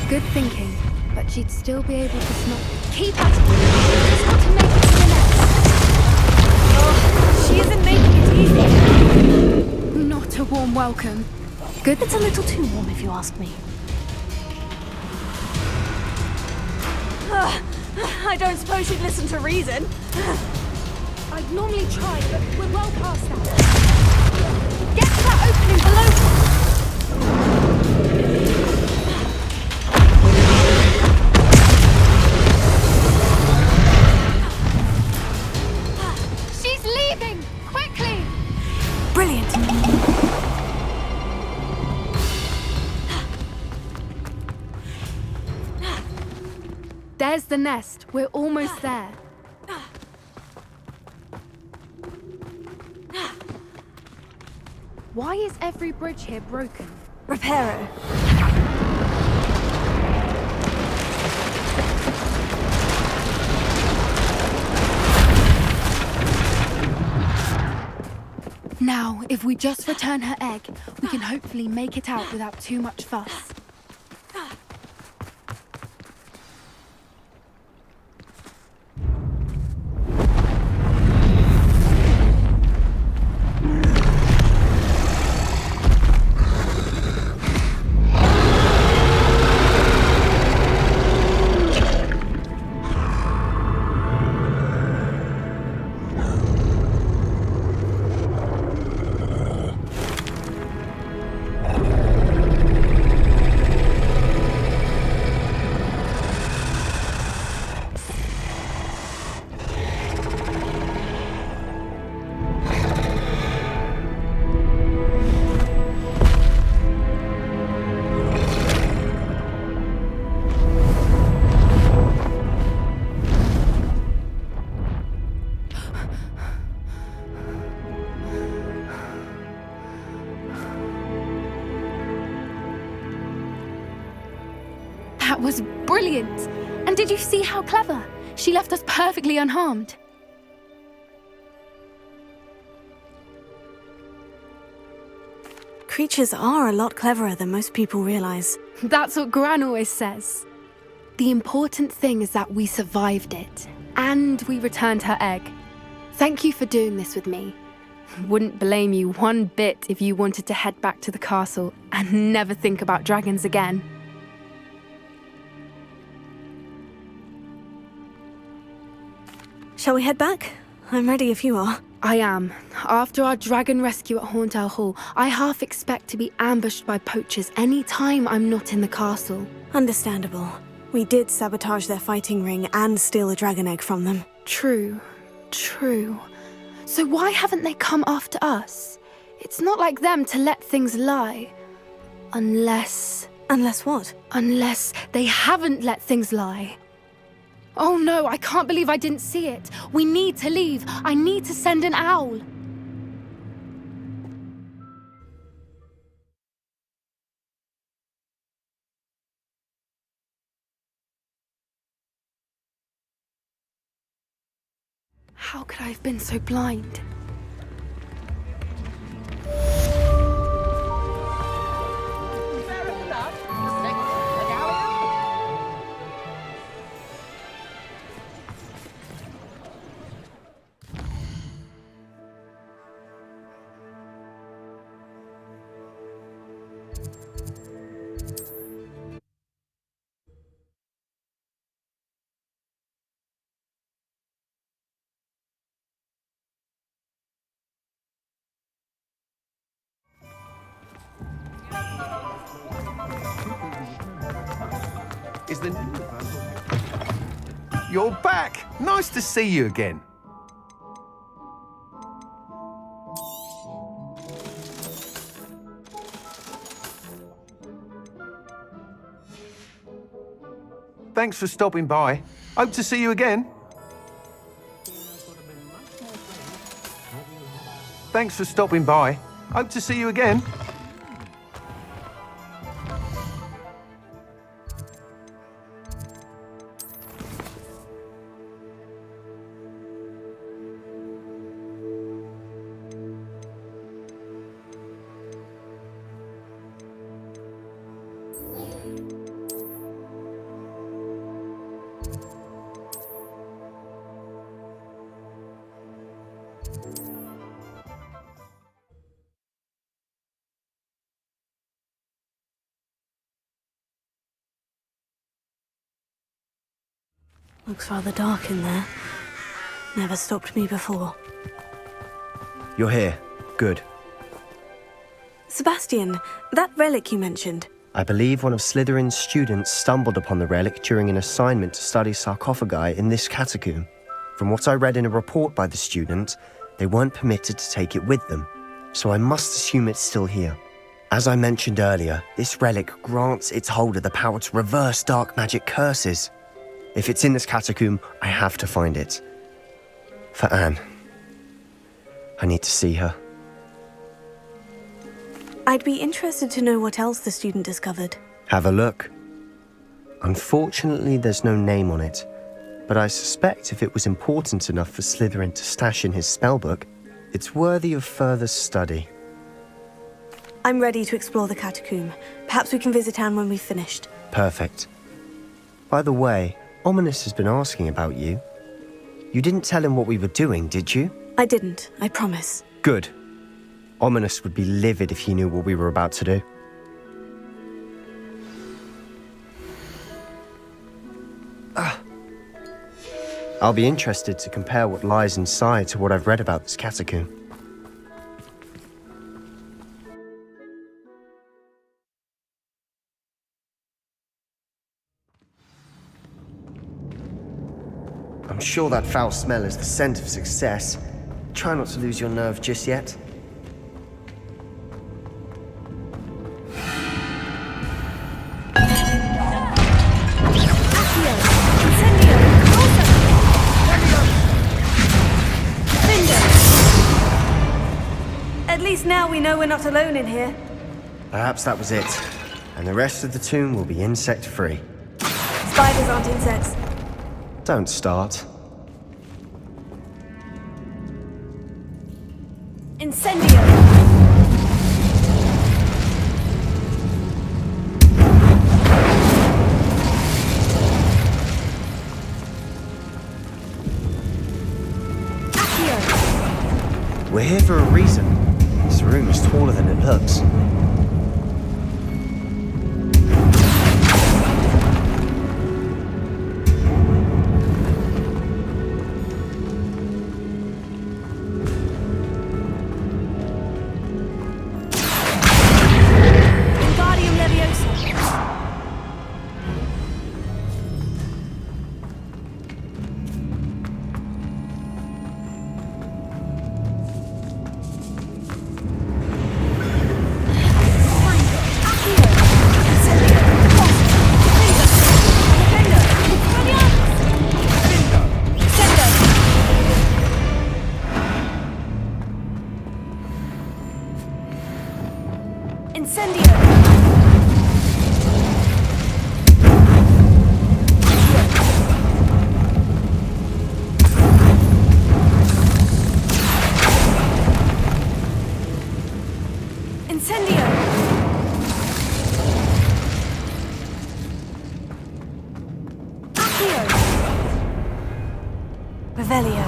Speaker 5: Good thinking, but she'd still be able to smell. Keep at it! Just got to make it to the nest.
Speaker 1: Oh, she isn't making it easy.
Speaker 5: Not a warm welcome.
Speaker 1: Good, it's a little too warm if you ask me. I don't suppose she'd listen to reason.
Speaker 5: I'd normally try, but we're well past that. Get to that opening below! She's leaving! Quickly!
Speaker 1: Brilliant!
Speaker 5: There's the nest. We're almost there. Why is every bridge here broken?
Speaker 1: Reparo.
Speaker 5: Now, if we just return her egg, we can hopefully make it out without too much fuss. That was brilliant! And did you see how clever? She left us perfectly unharmed.
Speaker 1: Creatures are a lot cleverer than most people realize.
Speaker 5: That's what Gran always says. The important thing is that we survived it, and we returned her egg. Thank you for doing this with me. Wouldn't blame you one bit if you wanted to head back to the castle and never think about dragons again.
Speaker 1: Shall we head back? I'm ready if you are.
Speaker 5: I am. After our dragon rescue at Hauntel Hall, I half expect to be ambushed by poachers any time I'm not in the castle.
Speaker 1: Understandable. We did sabotage their fighting ring and steal a dragon egg from them.
Speaker 5: True. So why haven't they come after us? It's not like them to let things lie. Unless...
Speaker 1: Unless what?
Speaker 5: Unless they haven't let things lie. Oh no, I can't believe I didn't see it. We need to leave. I need to send an owl. How could I have been so blind?
Speaker 16: is the universal... You're back! Nice to see you again. Thanks for stopping by. Hope to see you again. Thanks for stopping by. Hope to see you again.
Speaker 1: Looks rather dark in there. Never stopped me before.
Speaker 10: You're here. Good.
Speaker 1: Sebastian, that relic you mentioned.
Speaker 10: I believe one of Slytherin's students stumbled upon the relic during an assignment to study sarcophagi in this catacomb. From what I read in a report by the student, they weren't permitted to take it with them, so I must assume it's still here. As I mentioned earlier, this relic grants its holder the power to reverse dark magic curses. If it's in this catacomb, I have to find it. For Anne. I need to see her.
Speaker 1: I'd be interested to know what else the student discovered.
Speaker 10: Have a look. Unfortunately, there's no name on it, but I suspect if it was important enough for Slytherin to stash in his spellbook, it's worthy of further study.
Speaker 1: I'm ready to explore the catacomb. Perhaps we can visit Anne when we've finished.
Speaker 10: Perfect. By the way, Ominous has been asking about you. You didn't tell him what we were doing, did you?
Speaker 1: I didn't, I promise.
Speaker 10: Good. Ominous would be livid if he knew what we were about to do. I'll be interested to compare what lies inside to what I've read about this catacomb. I'm sure that foul smell is the scent of success. Try not to lose your nerve just yet.
Speaker 1: At least now we know we're not alone in here.
Speaker 10: Perhaps that was it, and the rest of the tomb will be insect-free.
Speaker 1: Spiders aren't insects.
Speaker 10: Don't start.
Speaker 1: Incendio!
Speaker 10: We're here for a reason. This room is taller than it looks.
Speaker 1: Wingardium Leviosa. Revelio.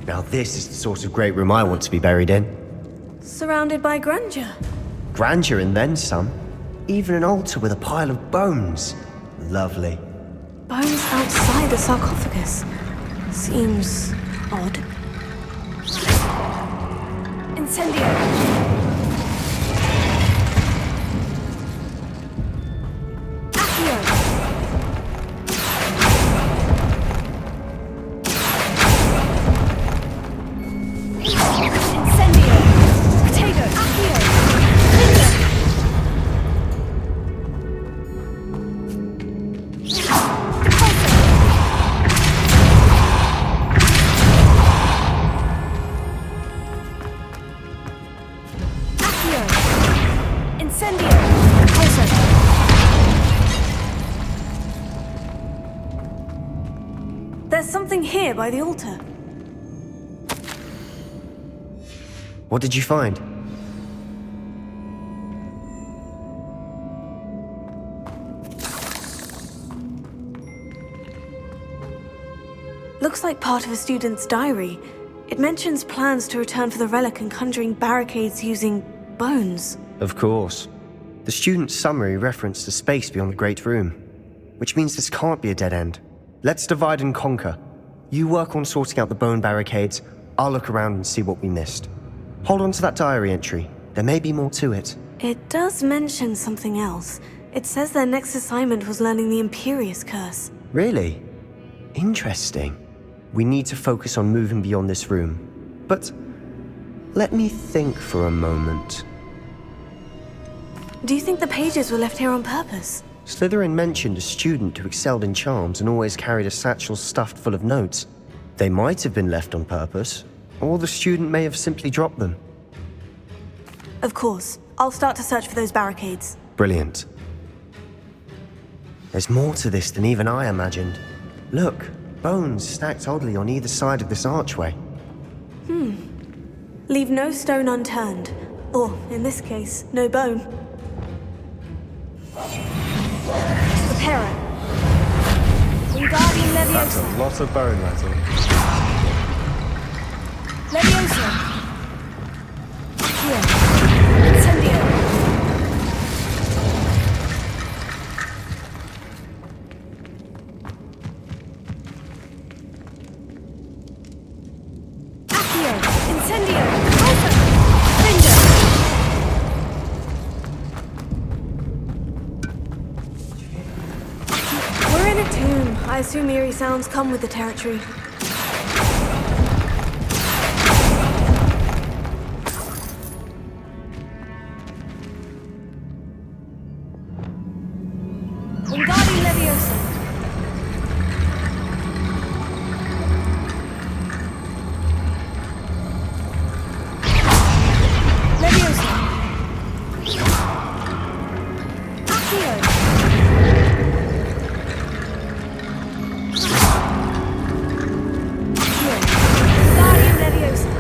Speaker 10: Now this is the sort of great room I want to be buried in.
Speaker 1: Surrounded by grandeur.
Speaker 10: Grandeur and then some. Even an altar with a pile of bones. Lovely.
Speaker 1: Bones outside the sarcophagus. Seems odd.
Speaker 8: Incendio!
Speaker 1: There's something here by the altar.
Speaker 10: What did you find?
Speaker 1: Looks like part of a student's diary. It mentions plans to return for the relic and conjuring barricades using bones.
Speaker 10: Of course. The student's summary referenced a space beyond the Great Room, which means this can't be a dead end. Let's divide and conquer. You work on sorting out the bone barricades, I'll look around and see what we missed. Hold on to that diary entry. There may be more to it.
Speaker 1: It does mention something else. It says their next assignment was learning the Imperious Curse.
Speaker 10: Really? Interesting. We need to focus on moving beyond this room. But let me think for a moment.
Speaker 1: Do you think the pages were left here on purpose?
Speaker 10: Slytherin mentioned a student who excelled in charms and always carried a satchel stuffed full of notes. They might have been left on purpose, or the student may have simply dropped them.
Speaker 1: Of course. I'll start to search for those barricades.
Speaker 10: Brilliant. There's more to this than even I imagined. Look, bones stacked oddly on either side of this archway.
Speaker 1: Leave no stone unturned. Or, in this case, no bone. Prepare it. Wingardium
Speaker 10: That's
Speaker 1: Leviosa.
Speaker 10: a lot of bone metal.
Speaker 1: Leviosa. Here. Incendio. Accio. Incendio. Alpha. Finger. We're in a tomb. I assume eerie sounds come with the territory. Wingardium Leviosa. Leviosa. Accio. Accio. Wingardium Leviosa.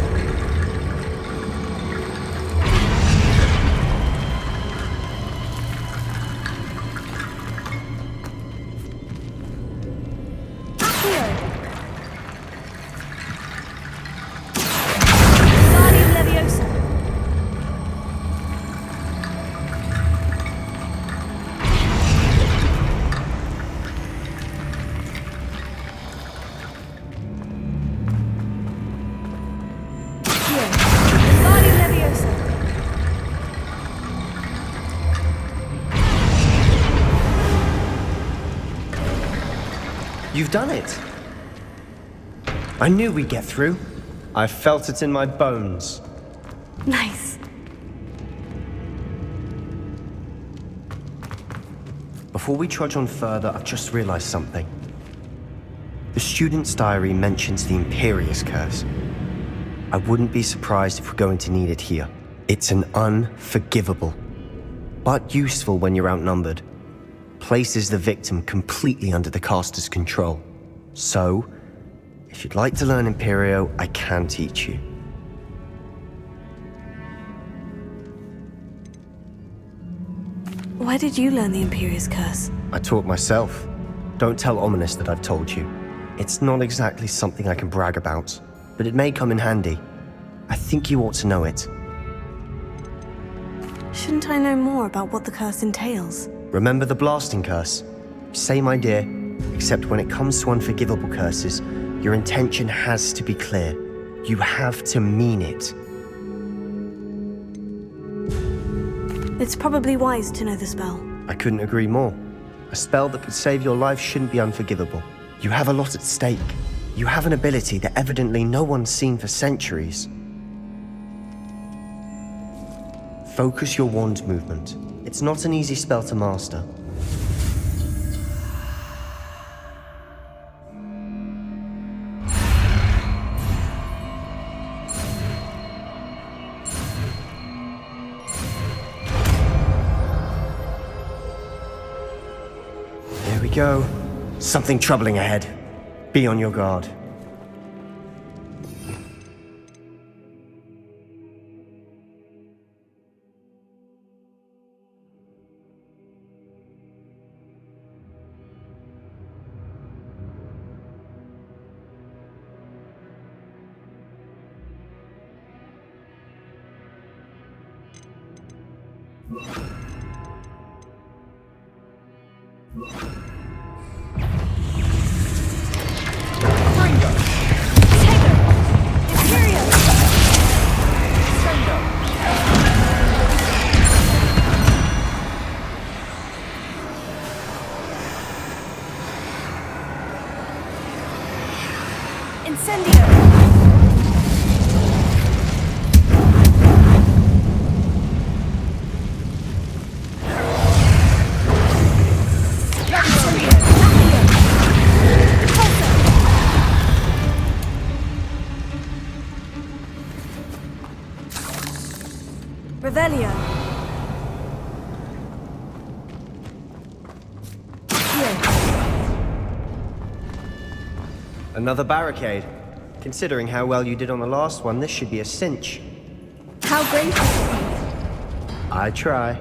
Speaker 1: Accio. Wingardium Leviosa. Accio. Wingardium Leviosa.
Speaker 10: You've done it. I knew we'd get through. I felt it in my bones.
Speaker 1: Nice.
Speaker 10: Before we trudge on further, I've just realized something. The student's diary mentions the Imperious Curse. I wouldn't be surprised if we're going to need it here. It's an unforgivable, but useful when you're outnumbered. Places the victim completely under the caster's control. So, if you'd like to learn Imperio, I can teach you.
Speaker 1: Where did you learn the Imperious Curse?
Speaker 10: I taught myself. Don't tell Ominous that I've told you. It's not exactly something I can brag about, but it may come in handy. I think you ought to know it.
Speaker 1: Shouldn't I know more about what the curse entails?
Speaker 10: Remember the blasting curse? Same idea, except when it comes to unforgivable curses, Your intention has to be clear. You have to mean it.
Speaker 1: It's probably wise to know the spell.
Speaker 10: I couldn't agree more. A spell that could save your life shouldn't be unforgivable. You have a lot at stake. You have an ability that evidently no one's seen for centuries. Focus your wand movement. It's not an easy spell to master. There we go. Something troubling ahead. Be on your guard.
Speaker 1: Revelio.
Speaker 10: Another barricade. Considering how well you did on the last one, this should be a cinch.
Speaker 5: How great.
Speaker 10: I try.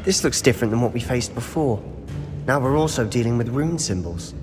Speaker 10: This looks different than what we faced before. Now we're also dealing with rune symbols.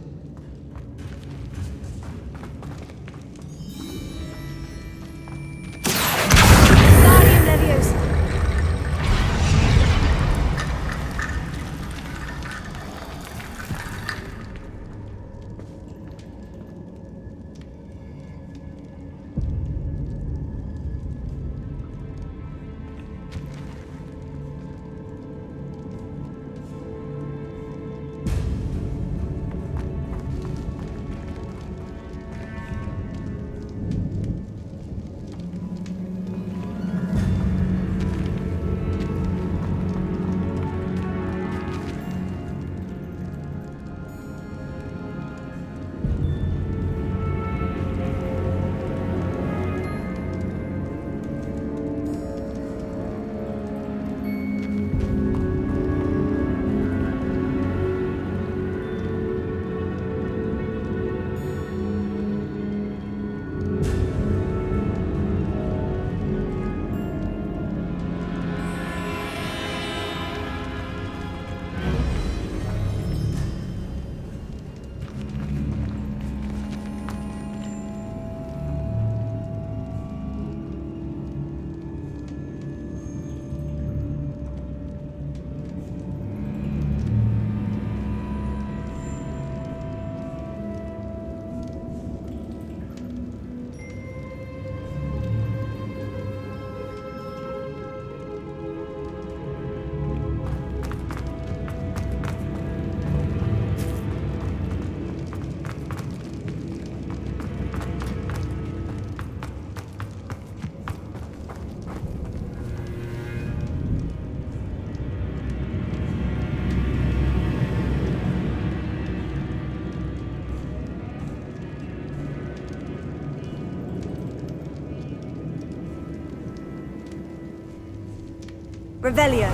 Speaker 1: Revelio.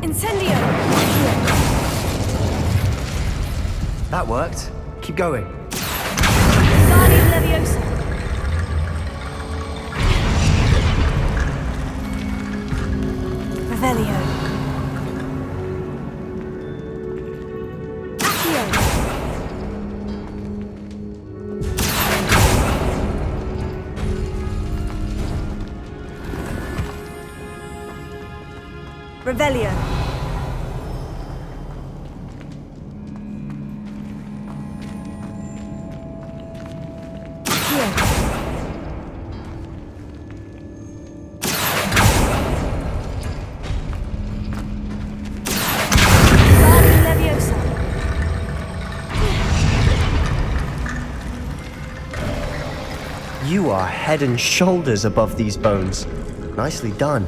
Speaker 1: Incendio!
Speaker 10: That worked. Keep going.
Speaker 1: Guardian Leviosa. Revelio. Revelio.
Speaker 10: You are head and shoulders above these bones. Nicely done.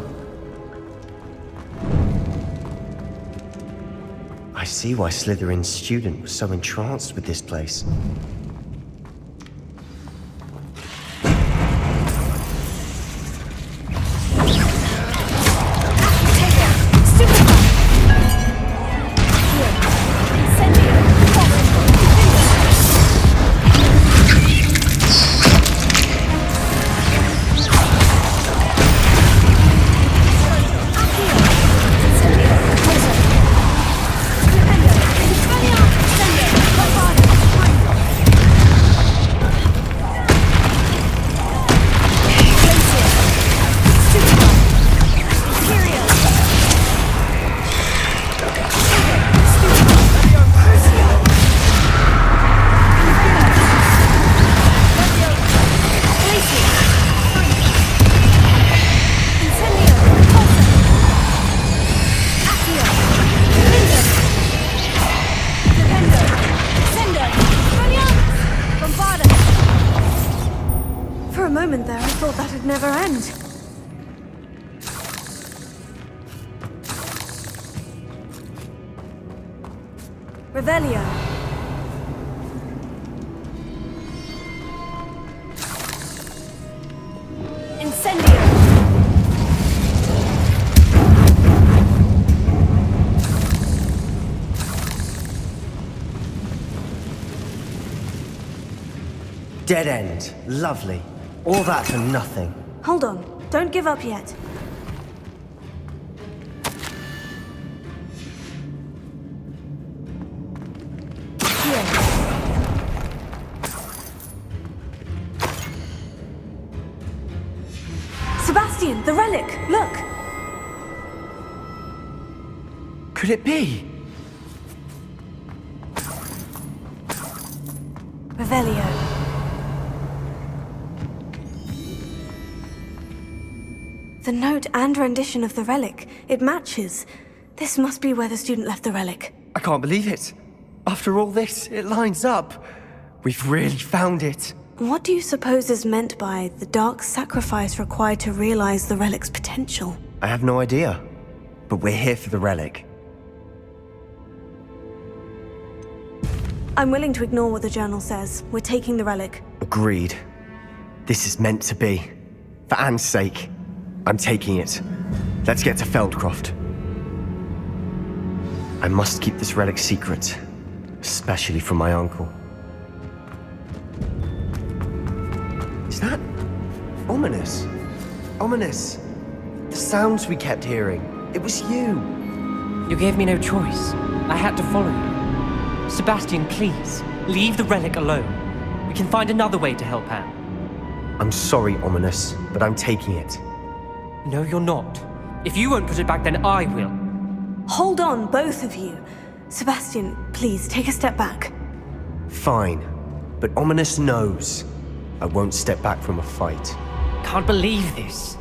Speaker 10: I see why Slytherin's student was so entranced with this place.
Speaker 1: There, I thought that'd never end. Revelio. Incendio.
Speaker 10: Dead end. Lovely. All that for nothing.
Speaker 1: Hold on. Don't give up yet. Sebastian, the relic! Look!
Speaker 10: Could it be?
Speaker 1: Revelio. The note and rendition of the relic. It matches. This must be where the student left the relic.
Speaker 10: I can't believe it. After all this, it lines up. We've really found it.
Speaker 1: What do you suppose is meant by the dark sacrifice required to realize the relic's potential?
Speaker 10: I have no idea. But we're here for the relic.
Speaker 1: I'm willing to ignore what the journal says. We're taking the relic.
Speaker 10: Agreed. This is meant to be. For Anne's sake. I'm taking it. Let's get to Feldcroft. I must keep this relic secret. Especially from my uncle. Is that ominous? Ominous. The sounds we kept hearing. It was you.
Speaker 13: You gave me no choice. I had to follow you. Sebastian, please, leave the relic alone. We can find another way to help Anne.
Speaker 10: I'm sorry, Ominous, but I'm taking it.
Speaker 13: No, you're not. If you won't put it back, then I will.
Speaker 1: Hold on, both of you. Sebastian, please, take a step back.
Speaker 10: Fine. But Ominous knows. I won't step back from a fight.
Speaker 13: Can't believe this.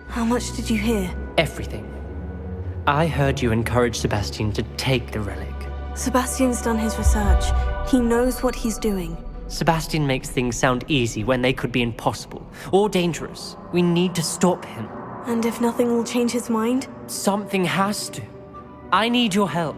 Speaker 1: How much did you hear?
Speaker 13: Everything. I heard you encourage Sebastian to take the relic.
Speaker 1: Sebastian's done his research. He knows what he's doing.
Speaker 13: Sebastian makes things sound easy when they could be impossible or dangerous. We need to stop him.
Speaker 1: And if nothing will change his mind?
Speaker 13: Something has to. I need your help.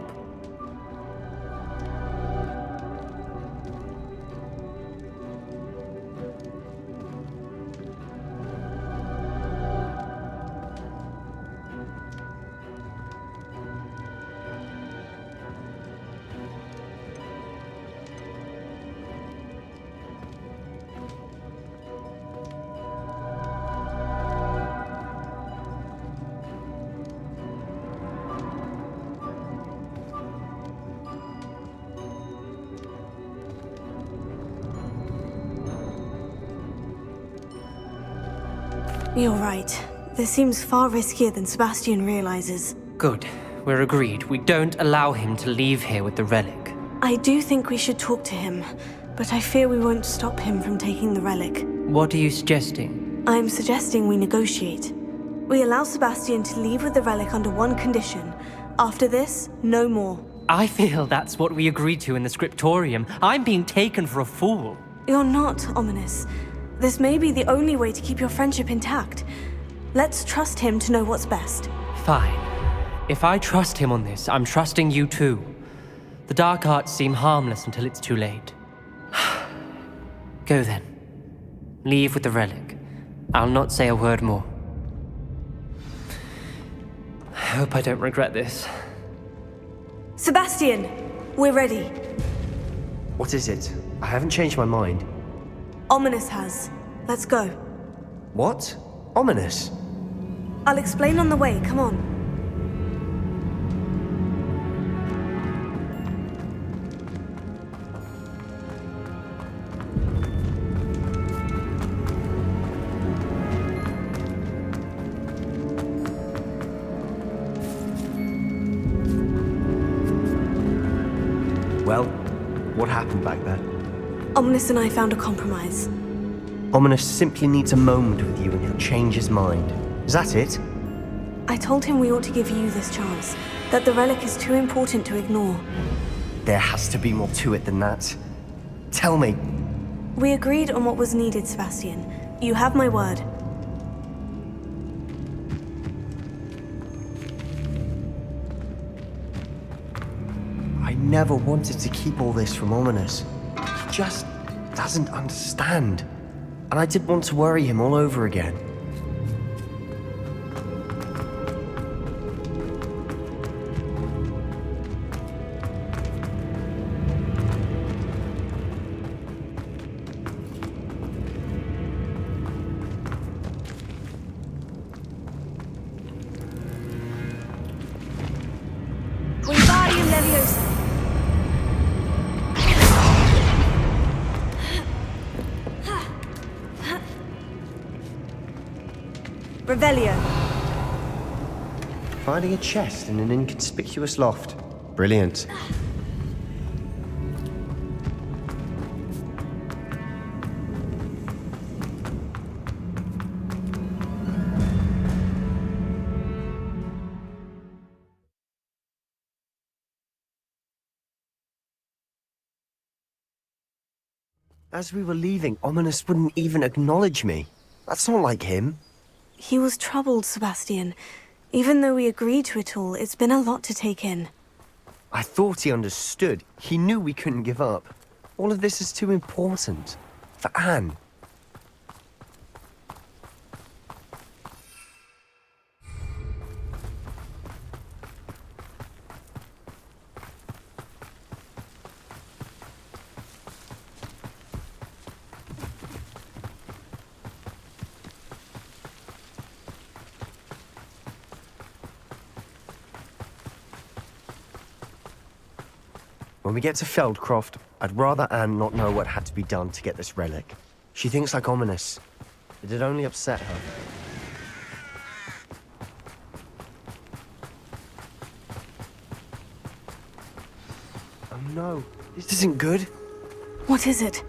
Speaker 1: You're right. This seems far riskier than Sebastian realizes.
Speaker 13: Good. We're agreed. We don't allow him to leave here with the relic.
Speaker 1: I do think we should talk to him, but I fear we won't stop him from taking the relic.
Speaker 13: What are you suggesting?
Speaker 1: I'm suggesting we negotiate. We allow Sebastian to leave with the relic under one condition. After this, no more.
Speaker 13: I feel that's what we agreed to in the scriptorium. I'm being taken for a fool.
Speaker 1: You're not, Ominous. This may be the only way to keep your friendship intact. Let's trust him to know what's best.
Speaker 13: Fine. If I trust him on this, I'm trusting you too. The dark arts seem harmless until it's too late. Go then. Leave with the relic. I'll not say a word more. I hope I don't regret this.
Speaker 1: Sebastian! We're ready.
Speaker 10: What is it? I haven't changed my mind.
Speaker 1: Ominous has. Let's go.
Speaker 10: What? Ominous?
Speaker 1: I'll explain on the way, come on.
Speaker 10: Well, what happened back there?
Speaker 1: Ominous and I found a compromise.
Speaker 10: Ominous simply needs a moment with you and he'll change his mind. Is that it?
Speaker 1: I told him we ought to give you this chance, that the relic is too important to ignore.
Speaker 10: There has to be more to it than that. Tell me.
Speaker 1: We agreed on what was needed, Sebastian. You have my word.
Speaker 10: I never wanted to keep all this from Ominous. He just doesn't understand. And I didn't want to worry him all over again.
Speaker 1: Wingardium Leviosa. Revelio.
Speaker 10: Finding a chest in an inconspicuous loft. Brilliant. As we were leaving, Ominous wouldn't even acknowledge me. That's not like him.
Speaker 1: He was troubled, Sebastian. Even though we agreed to it all, it's been a lot to take in.
Speaker 10: I thought he understood. He knew we couldn't give up. All of this is too important. For Anne. When we get to Feldcroft, I'd rather Anne not know what had to be done to get this relic. She thinks like Ominous. It'd only upset her. Oh no, this isn't good.
Speaker 1: What is it?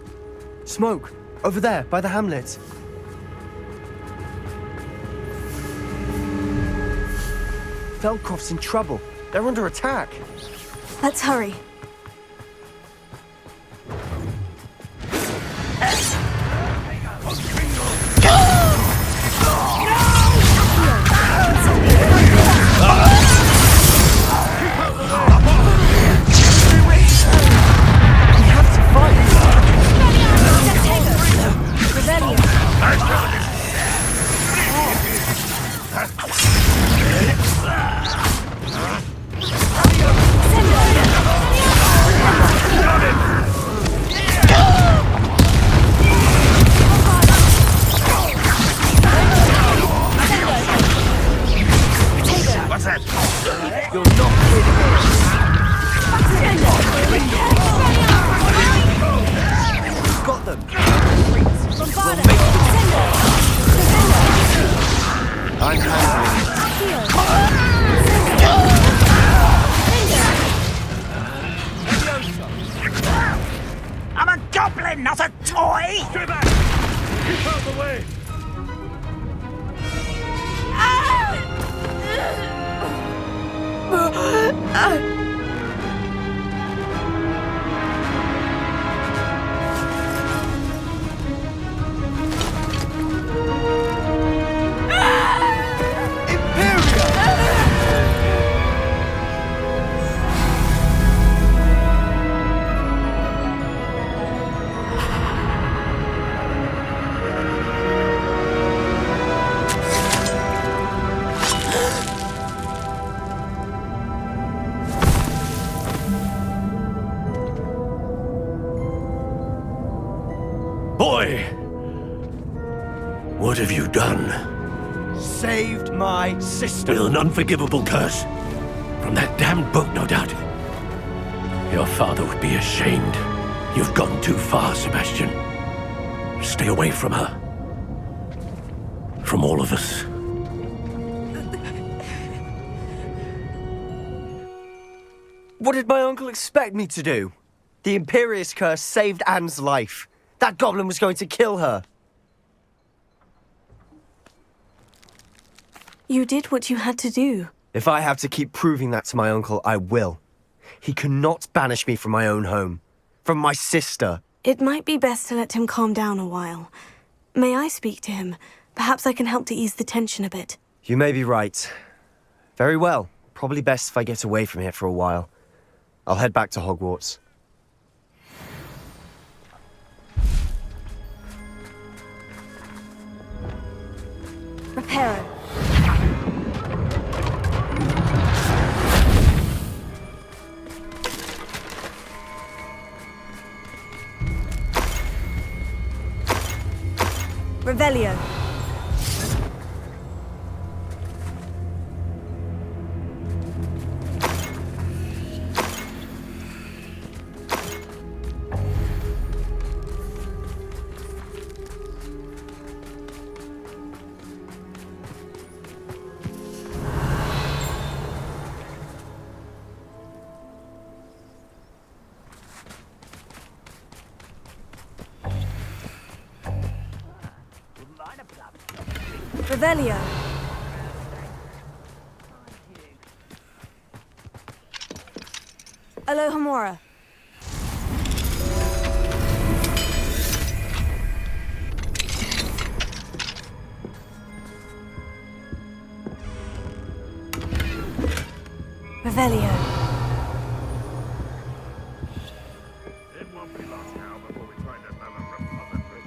Speaker 10: Smoke! Over there, by the hamlet. Feldcroft's in trouble. They're under attack.
Speaker 1: Let's hurry.
Speaker 19: Send
Speaker 10: I'm handling it.
Speaker 18: I'm a goblin, not a toy!
Speaker 19: Stay back! Keep out of the way!
Speaker 6: Boy! What have you done?
Speaker 18: Saved my sister.
Speaker 6: With an unforgivable curse. From that damned book, no doubt. Your father would be ashamed. You've gone too far, Sebastian. Stay away from her. From all of us.
Speaker 10: What did my uncle expect me to do? The Imperious curse saved Anne's life. That goblin was going to kill her.
Speaker 1: You did what you had to do.
Speaker 10: If I have to keep proving that to my uncle, I will. He cannot banish me from my own home. From my sister.
Speaker 1: It might be best to let him calm down a while. May I speak to him? Perhaps I can help to ease the tension a bit.
Speaker 10: You may be right. Very well. Probably best if I get away from here for a while. I'll head back to Hogwarts.
Speaker 1: Reparo. Revelio. Revelio. Alohomora. Revelio.
Speaker 19: It won't be long now before we find another repository.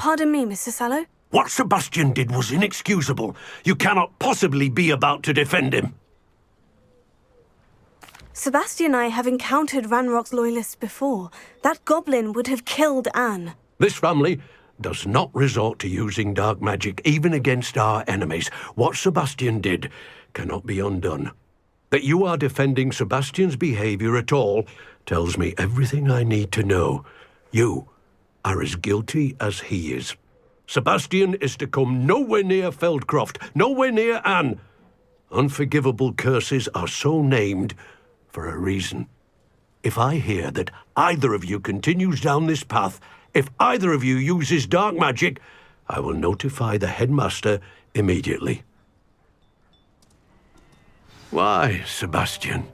Speaker 1: Pardon me, Mr. Sallow?
Speaker 6: What Sebastian did was inexcusable. You cannot possibly be about to defend him.
Speaker 1: Sebastian and I have encountered Ranrock's loyalists before. That goblin would have killed Anne.
Speaker 6: This family does not resort to using dark magic even against our enemies. What Sebastian did cannot be undone. That you are defending Sebastian's behavior at all tells me everything I need to know. You are as guilty as he is. Sebastian is to come nowhere near Feldcroft, nowhere near Anne. Unforgivable curses are so named for a reason. If I hear that either of you continues down this path, if either of you uses dark magic, I will notify the headmaster immediately. Why, Sebastian?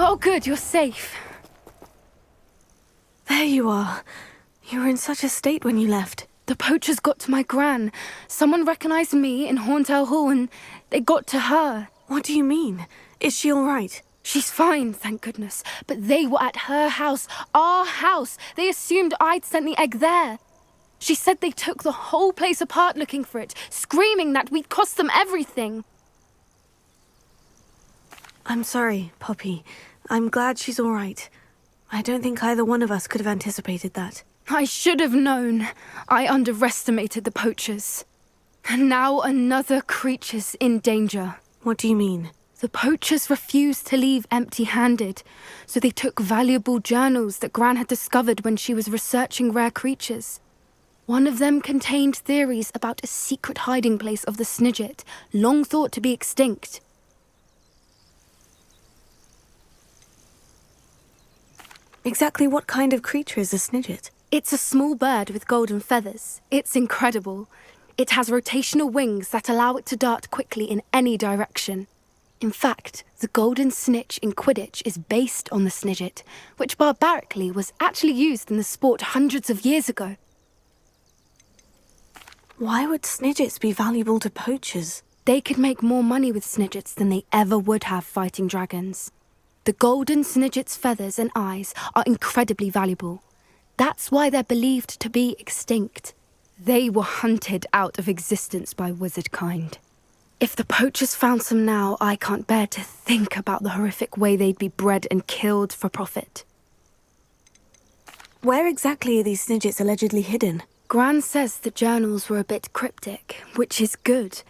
Speaker 8: Oh, good, you're safe.
Speaker 1: There you are. You were in such a state when you left.
Speaker 8: The poachers got to my gran. Someone recognized me in Horntail Hall and they got to her.
Speaker 1: What do you mean? Is she all right?
Speaker 8: She's fine, thank goodness. But they were at her house, our house. They assumed I'd sent the egg there. She said they took the whole place apart looking for it, screaming that we'd cost them everything.
Speaker 1: I'm sorry, Poppy. I'm glad she's all right. I don't think either one of us could have anticipated that.
Speaker 8: I should have known. I underestimated the poachers. And now another creature's in danger.
Speaker 1: What do you mean?
Speaker 8: The poachers refused to leave empty-handed, so they took valuable journals that Gran had discovered when she was researching rare creatures. One of them contained theories about a secret hiding place of the Snidget, long thought to be extinct.
Speaker 1: Exactly what kind of creature is a Snidget?
Speaker 8: It's a small bird with golden feathers. It's incredible. It has rotational wings that allow it to dart quickly in any direction. In fact, the golden snitch in Quidditch is based on the Snidget, which barbarically was actually used in the sport hundreds of years ago.
Speaker 1: Why would Snidgets be valuable to poachers?
Speaker 8: They could make more money with Snidgets than they ever would have fighting dragons. The golden Snidget's feathers and eyes are incredibly valuable. That's why they're believed to be extinct. They were hunted out of existence by wizard kind. If the poachers found some now, I can't bear to think about the horrific way they'd be bred and killed for profit.
Speaker 1: Where exactly are these Snidgets allegedly hidden?
Speaker 8: Gran says the journals were a bit cryptic, which is good.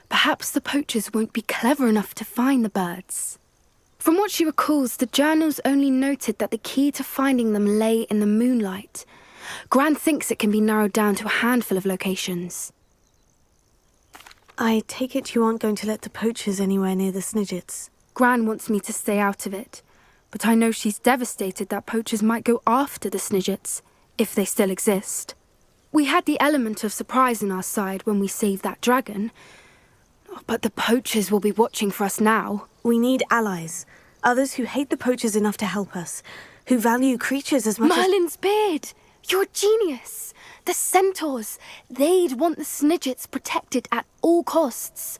Speaker 8: Perhaps the poachers won't be clever enough to find the birds. From what she recalls, the journals only noted that the key to finding them lay in the moonlight. Gran thinks it can be narrowed down to a handful of locations.
Speaker 1: I take it you aren't going to let the poachers anywhere near the Snidgets.
Speaker 8: Gran wants me to stay out of it, but I know she's devastated that poachers might go after the Snidgets, if they still exist. We had the element of surprise on our side when we saved that dragon, but the poachers will be watching for us now.
Speaker 1: We need allies. Others who hate the poachers enough to help us, who value creatures as much
Speaker 8: Merlin's beard! You're a genius! The centaurs! They'd want the Snidgets protected at all costs.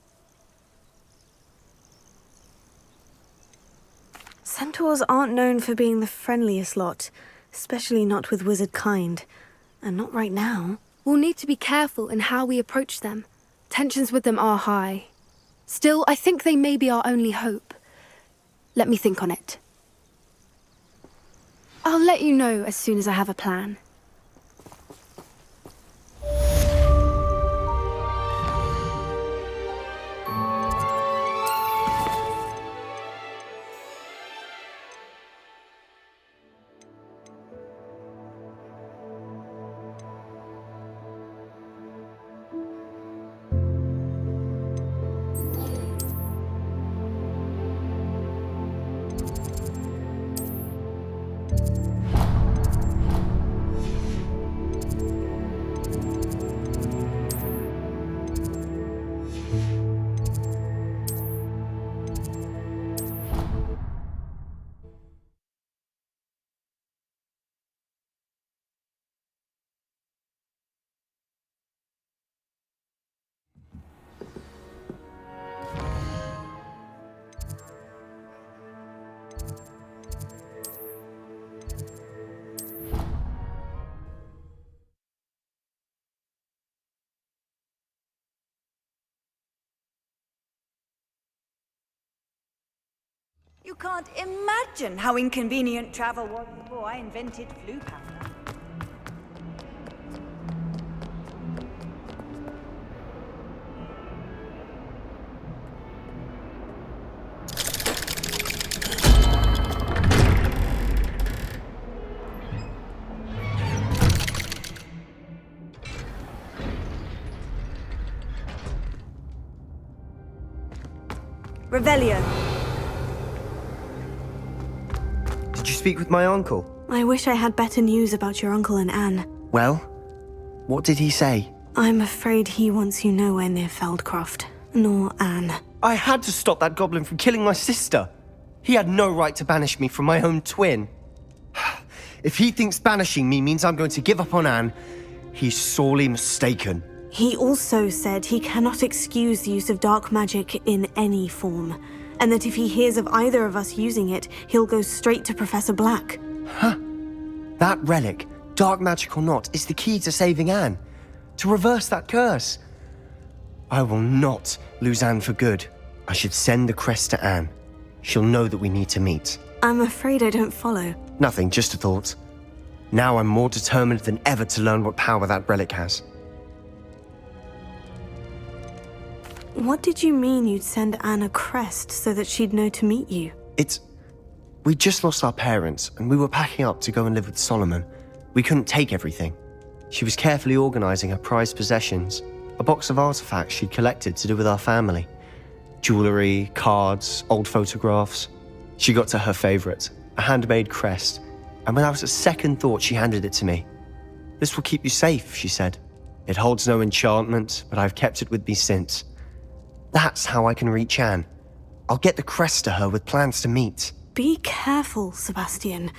Speaker 1: Centaurs aren't known for being the friendliest lot, especially not with wizard kind. And not right now.
Speaker 8: We'll need to be careful in how we approach them. Tensions with them are high. Still, I think they may be our only hope. Let me think on it. I'll let you know as soon as I have a plan.
Speaker 12: You can't imagine how inconvenient travel was before I invented flu powder.
Speaker 4: Revelio.
Speaker 10: Did you speak with my uncle?
Speaker 1: I wish I had better news about your uncle and Anne.
Speaker 10: Well, what did he say?
Speaker 1: I'm afraid he wants you nowhere near Feldcroft, nor Anne.
Speaker 10: I had to stop that goblin from killing my sister. He had no right to banish me from my own twin. If he thinks banishing me means I'm going to give up on Anne, he's sorely mistaken.
Speaker 1: He also said he cannot excuse the use of dark magic in any form, and that if he hears of either of us using it, he'll go straight to Professor Black.
Speaker 10: Huh? That relic, dark magic or not, is the key to saving Anne. To reverse that curse. I will not lose Anne for good. I should send the crest to Anne. She'll know that we need to meet.
Speaker 1: I'm afraid I don't follow.
Speaker 10: Nothing, just a thought. Now I'm more determined than ever to learn what power that relic has.
Speaker 1: What did you mean you'd send Anne a crest so that she'd know to meet you?
Speaker 10: We just lost our parents, and we were packing up to go and live with Solomon. We couldn't take everything. She was carefully organizing her prized possessions, a box of artifacts she'd collected to do with our family. Jewelry, cards, old photographs. She got to her favorite, a handmade crest, and without a second thought she handed it to me. "This will keep you safe," she said. "It holds no enchantment, but I've kept it with me since. That's how I can reach Anne. I'll get the crest to her with plans to meet."
Speaker 1: Be careful, Sebastian.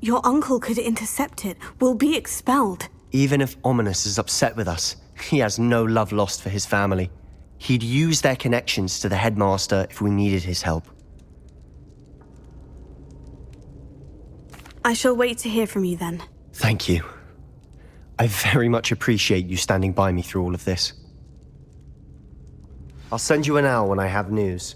Speaker 1: Your uncle could intercept it. We'll be expelled.
Speaker 10: Even if Ominous is upset with us, he has no love lost for his family. He'd use their connections to the headmaster if we needed his help.
Speaker 1: I shall wait to hear from you then.
Speaker 10: Thank you. I very much appreciate you standing by me through all of this. I'll send you an owl when I have news.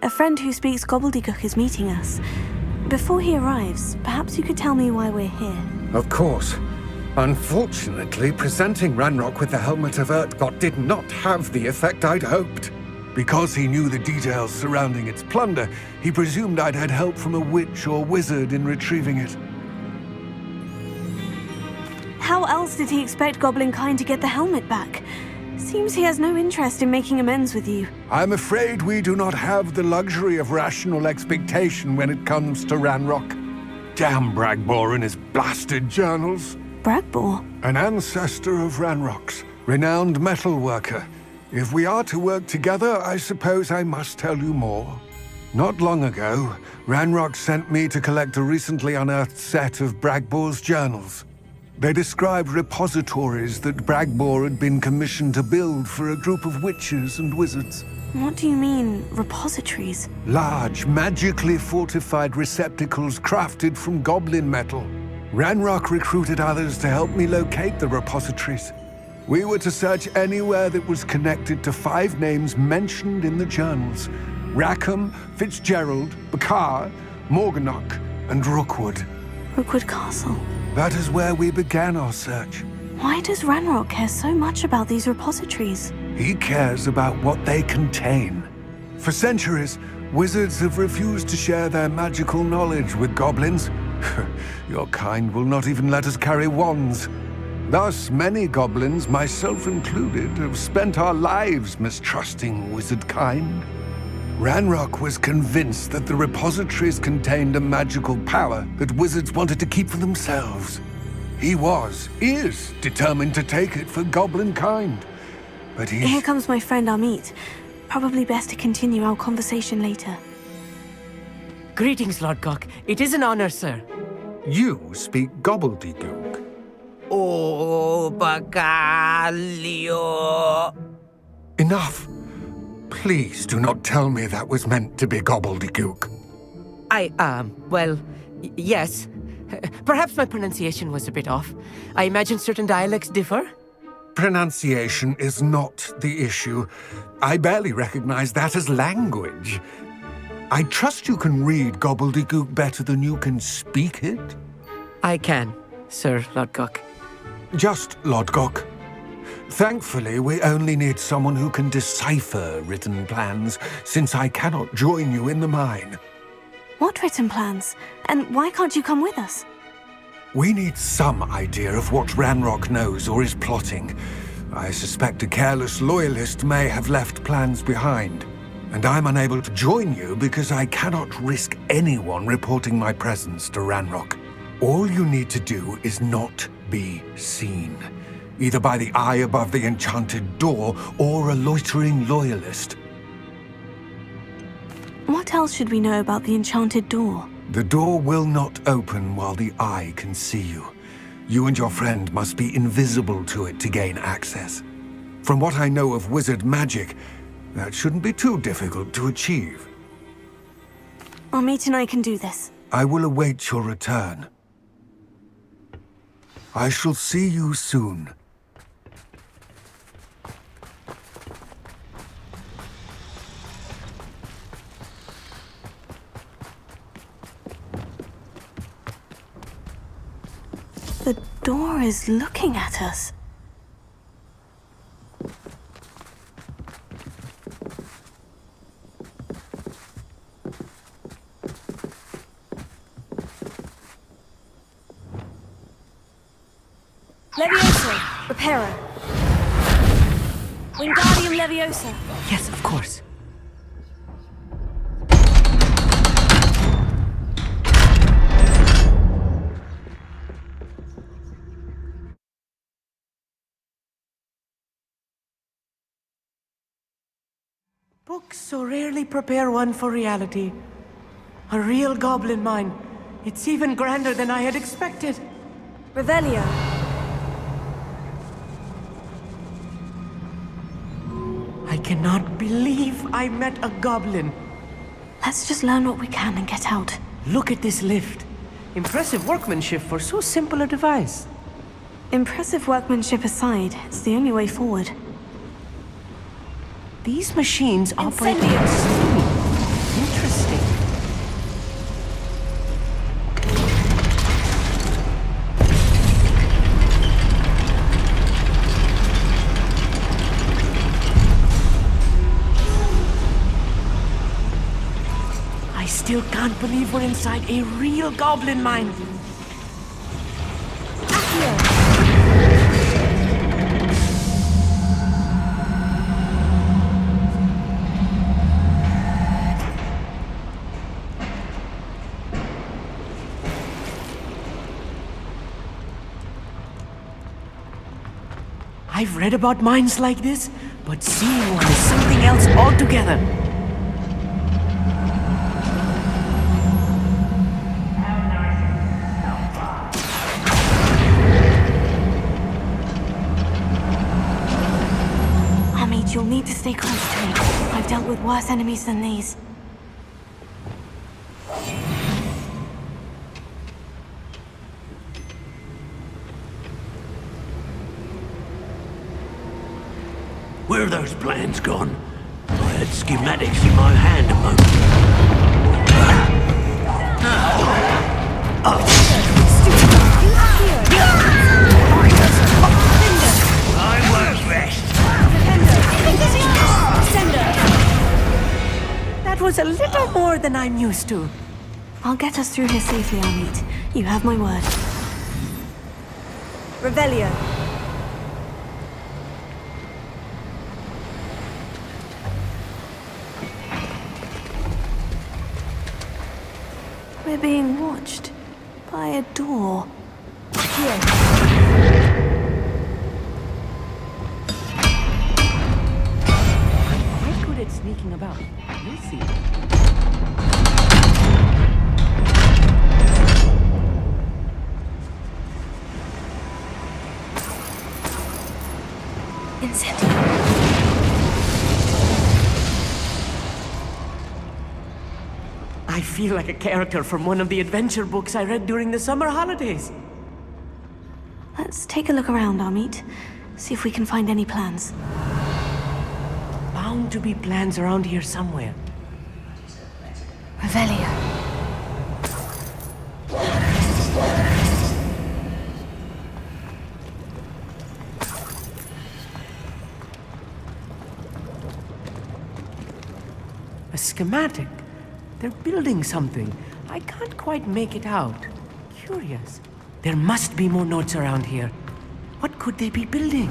Speaker 1: A friend who speaks gobbledygook is meeting us. Before he arrives, perhaps you could tell me why we're here.
Speaker 11: Of course. Unfortunately, presenting Ranrock with the Helmet of Urtkot did not have the effect I'd hoped. Because he knew the details surrounding its plunder, he presumed I'd had help from a witch or wizard in retrieving it.
Speaker 1: How else did he expect Goblinkind to get the helmet back? Seems he has no interest in making amends with you.
Speaker 11: I'm afraid we do not have the luxury of rational expectation when it comes to Ranrock. Damn Bragbor and his blasted journals.
Speaker 1: Bragbor?
Speaker 11: An ancestor of Ranrock's, renowned metal worker. If we are to work together, I suppose I must tell you more. Not long ago, Ranrock sent me to collect a recently unearthed set of Bragbor's journals. They described repositories that Bragbor had been commissioned to build for a group of witches and wizards.
Speaker 1: What do you mean, repositories?
Speaker 11: Large, magically fortified receptacles crafted from goblin metal. Ranrock recruited others to help me locate the repositories. We were to search anywhere that was connected to 5 names mentioned in the journals: Rackham, Fitzgerald, Bakar, Morganach, and Rookwood.
Speaker 1: Rookwood Castle.
Speaker 11: That is where we began our search.
Speaker 1: Why does Ranrock care so much about these repositories?
Speaker 11: He cares about what they contain. For centuries, wizards have refused to share their magical knowledge with goblins. Your kind will not even let us carry wands. Thus, many goblins, myself included, have spent our lives mistrusting wizard kind. Ranrock was convinced that the repositories contained a magical power that wizards wanted to keep for themselves. He is determined to take it for goblin kind. But
Speaker 1: Here comes my friend Amit. Probably best to continue our conversation later.
Speaker 18: Greetings, Lord Cock. It is an honor, sir.
Speaker 11: You speak gobbledygook.
Speaker 18: Oh, Bagalio.
Speaker 11: Enough. Please do not tell me that was meant to be gobbledygook.
Speaker 18: Yes. Perhaps my pronunciation was a bit off. I imagine certain dialects differ.
Speaker 11: Pronunciation is not the issue. I barely recognize that as language. I trust you can read gobbledygook better than you can speak it?
Speaker 18: I can, Sir Lodgok.
Speaker 11: Just Lodgok. Thankfully, we only need someone who can decipher written plans, since I cannot join you in the mine.
Speaker 1: What written plans? And why can't you come with us?
Speaker 11: We need some idea of what Ranrock knows or is plotting. I suspect a careless loyalist may have left plans behind. And I'm unable to join you because I cannot risk anyone reporting my presence to Ranrock. All you need to do is not be seen, either by the eye above the enchanted door or a loitering loyalist.
Speaker 1: What else should we know about the enchanted door?
Speaker 11: The door will not open while the eye can see you. You and your friend must be invisible to it to gain access. From what I know of wizard magic, that shouldn't be too difficult to achieve.
Speaker 1: Amit and I can do this.
Speaker 11: I will await your return. I shall see you soon.
Speaker 1: The door is looking at us.
Speaker 20: Leviosa, Reparo. Wingardium Leviosa.
Speaker 18: Yes, of course. Books so rarely prepare one for reality. A real goblin mine. It's even grander than I had expected.
Speaker 20: Revelio.
Speaker 18: I cannot believe I met a goblin.
Speaker 1: Let's just learn what we can and get out.
Speaker 18: Look at this lift. Impressive workmanship for so simple a device.
Speaker 1: Impressive workmanship aside, it's the only way forward.
Speaker 18: These machines operate on steam. Interesting. I still can't believe we're inside a real goblin mine. I've read about mines like this, but seeing one is something else altogether.
Speaker 1: Amit, you'll need to stay close to me. I've dealt with worse enemies than these.
Speaker 6: Where are those plans gone? I had schematics in my hand a moment. I won't rest.
Speaker 18: That was a little more than I'm used to.
Speaker 1: I'll get us through here safely, Amit. You have my word.
Speaker 20: Revelio.
Speaker 1: We're being watched by a door.
Speaker 20: Here.
Speaker 18: Quite good at sneaking about. You'll see.
Speaker 1: Incendio.
Speaker 18: I feel like a character from one of the adventure books I read during the summer holidays.
Speaker 1: Let's take a look around, Amit. See if we can find any plans.
Speaker 18: Bound to be plans around here somewhere.
Speaker 1: Revelio.
Speaker 18: A schematic. They're building something. I can't quite make it out. Curious. There must be more notes around here. What could they be building?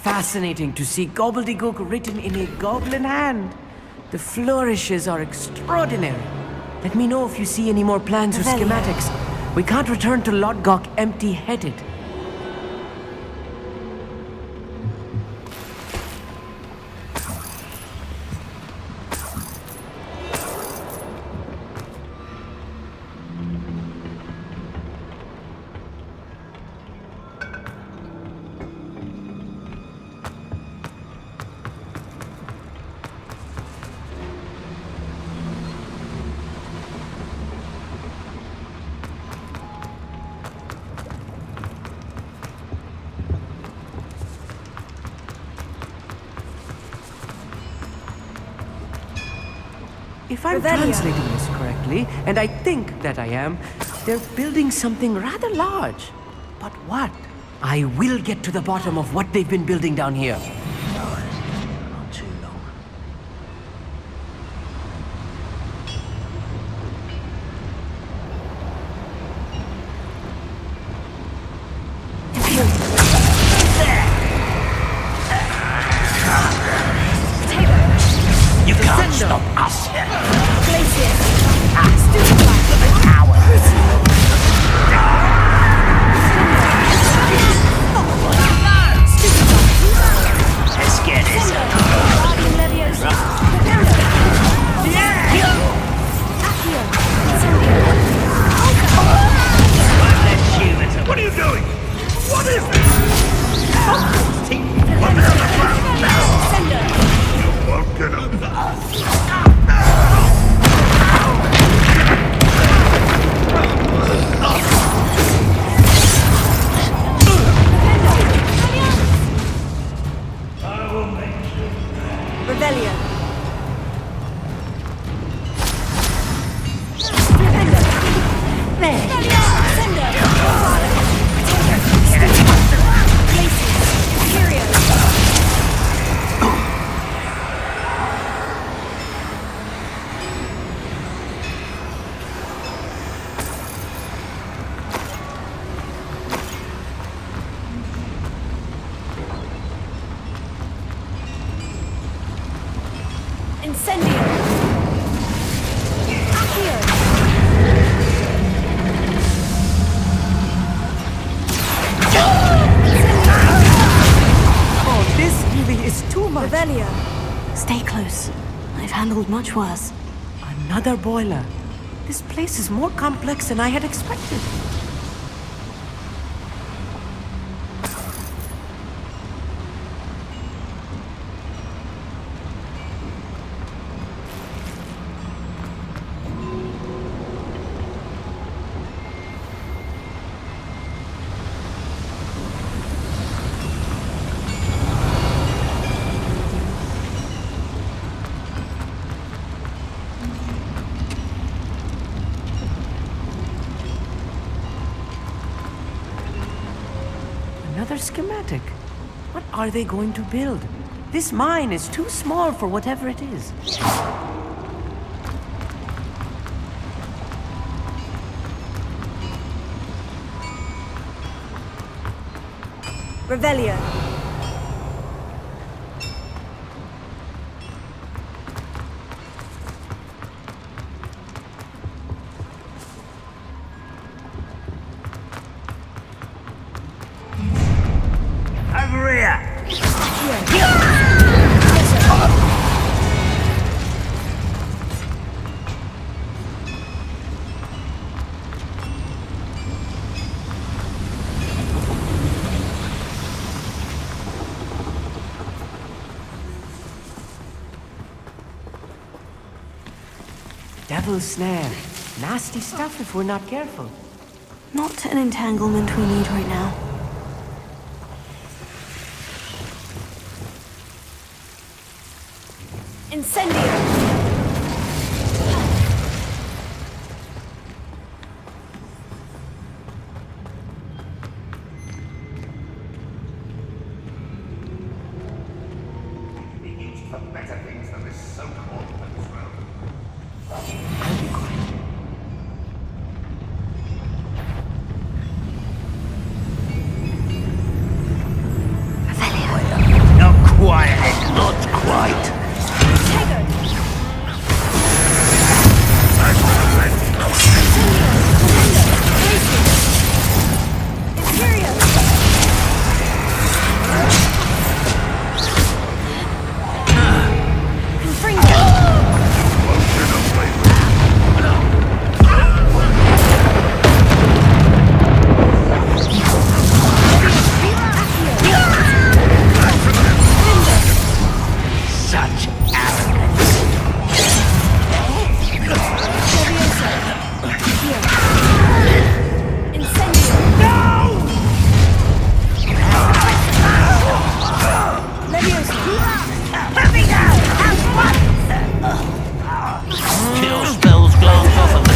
Speaker 18: Fascinating to see gobbledygook written in a goblin hand. The flourishes are extraordinary. Let me know if you see any more plans or schematics. We can't return to Lodgok empty-headed. If I'm translating this correctly, and I think that I am, they're building something rather large. But what? I will get to the bottom of what they've been building down here.
Speaker 6: Not too long.
Speaker 18: You can't stop us.
Speaker 6: Let's get it.
Speaker 1: close. I've handled much worse.
Speaker 18: Another boiler. This place is more complex than I had expected. Another schematic. What are they going to build? This mine is too small for whatever it is.
Speaker 20: Revelio.
Speaker 18: Over here! Devil's snare. Nasty stuff if we're not careful.
Speaker 1: Not an entanglement we need right now.
Speaker 20: Incendio.
Speaker 19: For better things than this so-called Venezuela.
Speaker 18: I'll be quiet.
Speaker 6: Not quite, not quite. Such arrogance. Kill spells glance off of me.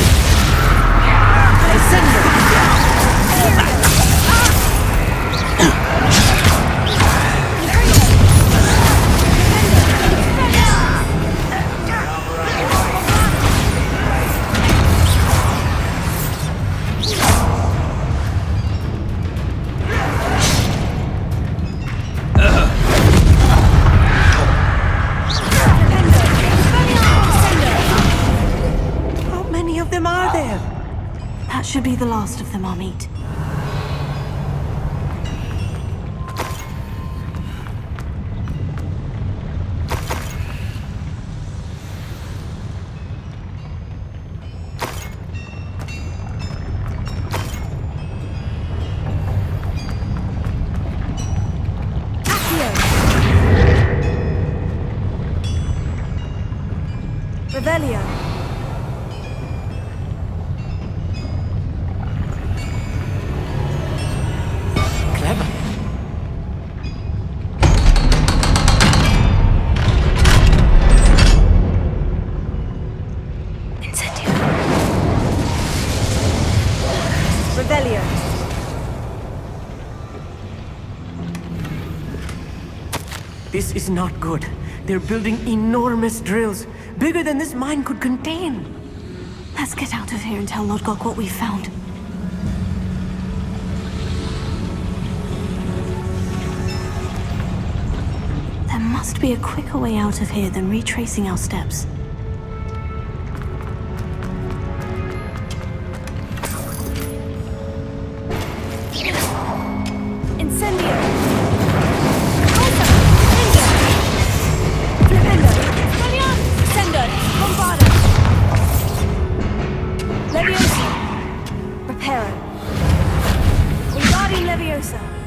Speaker 18: How many of them are there?
Speaker 1: That should be the last of them, Amit.
Speaker 20: Revelio.
Speaker 18: Clever.
Speaker 1: Incendio.
Speaker 20: Revelio.
Speaker 18: This is not good. They're building enormous drills, bigger than this mine could contain.
Speaker 1: Let's get out of here and tell Lodgok what we found. There must be a quicker way out of here than retracing our steps.
Speaker 20: Incendio. Flipendo. Leviosa!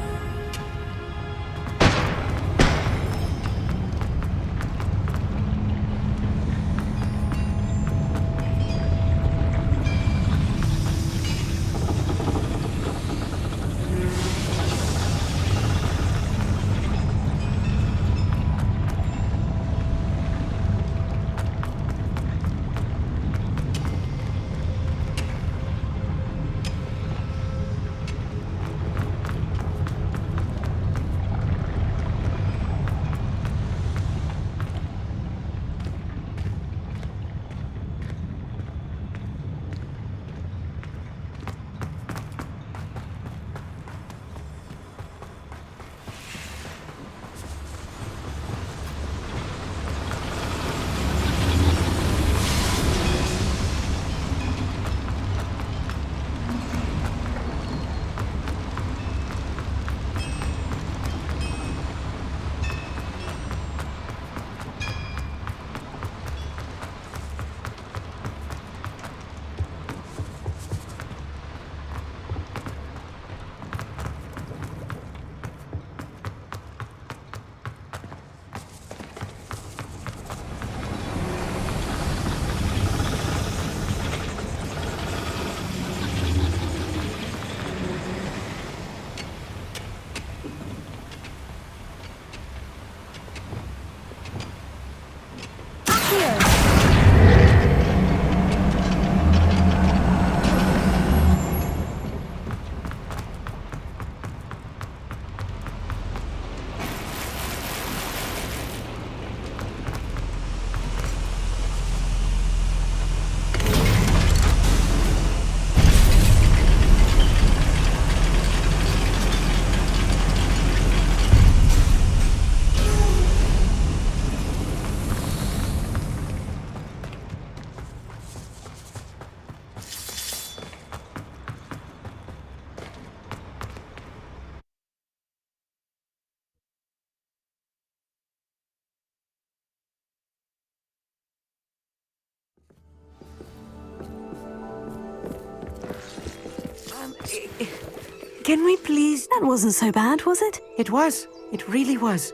Speaker 18: Can we please...
Speaker 1: That wasn't so bad, was it?
Speaker 18: It was. It really was.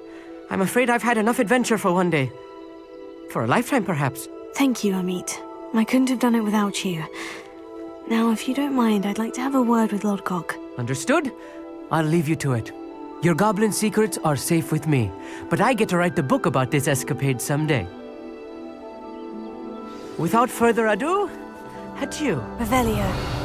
Speaker 18: I'm afraid I've had enough adventure for one day. For a lifetime, perhaps.
Speaker 1: Thank you, Amit. I couldn't have done it without you. Now, if you don't mind, I'd like to have a word with Lodgok.
Speaker 18: Understood? I'll leave you to it. Your goblin secrets are safe with me, but I get to write the book about this escapade someday. Without further ado, adieu.
Speaker 1: Revelio.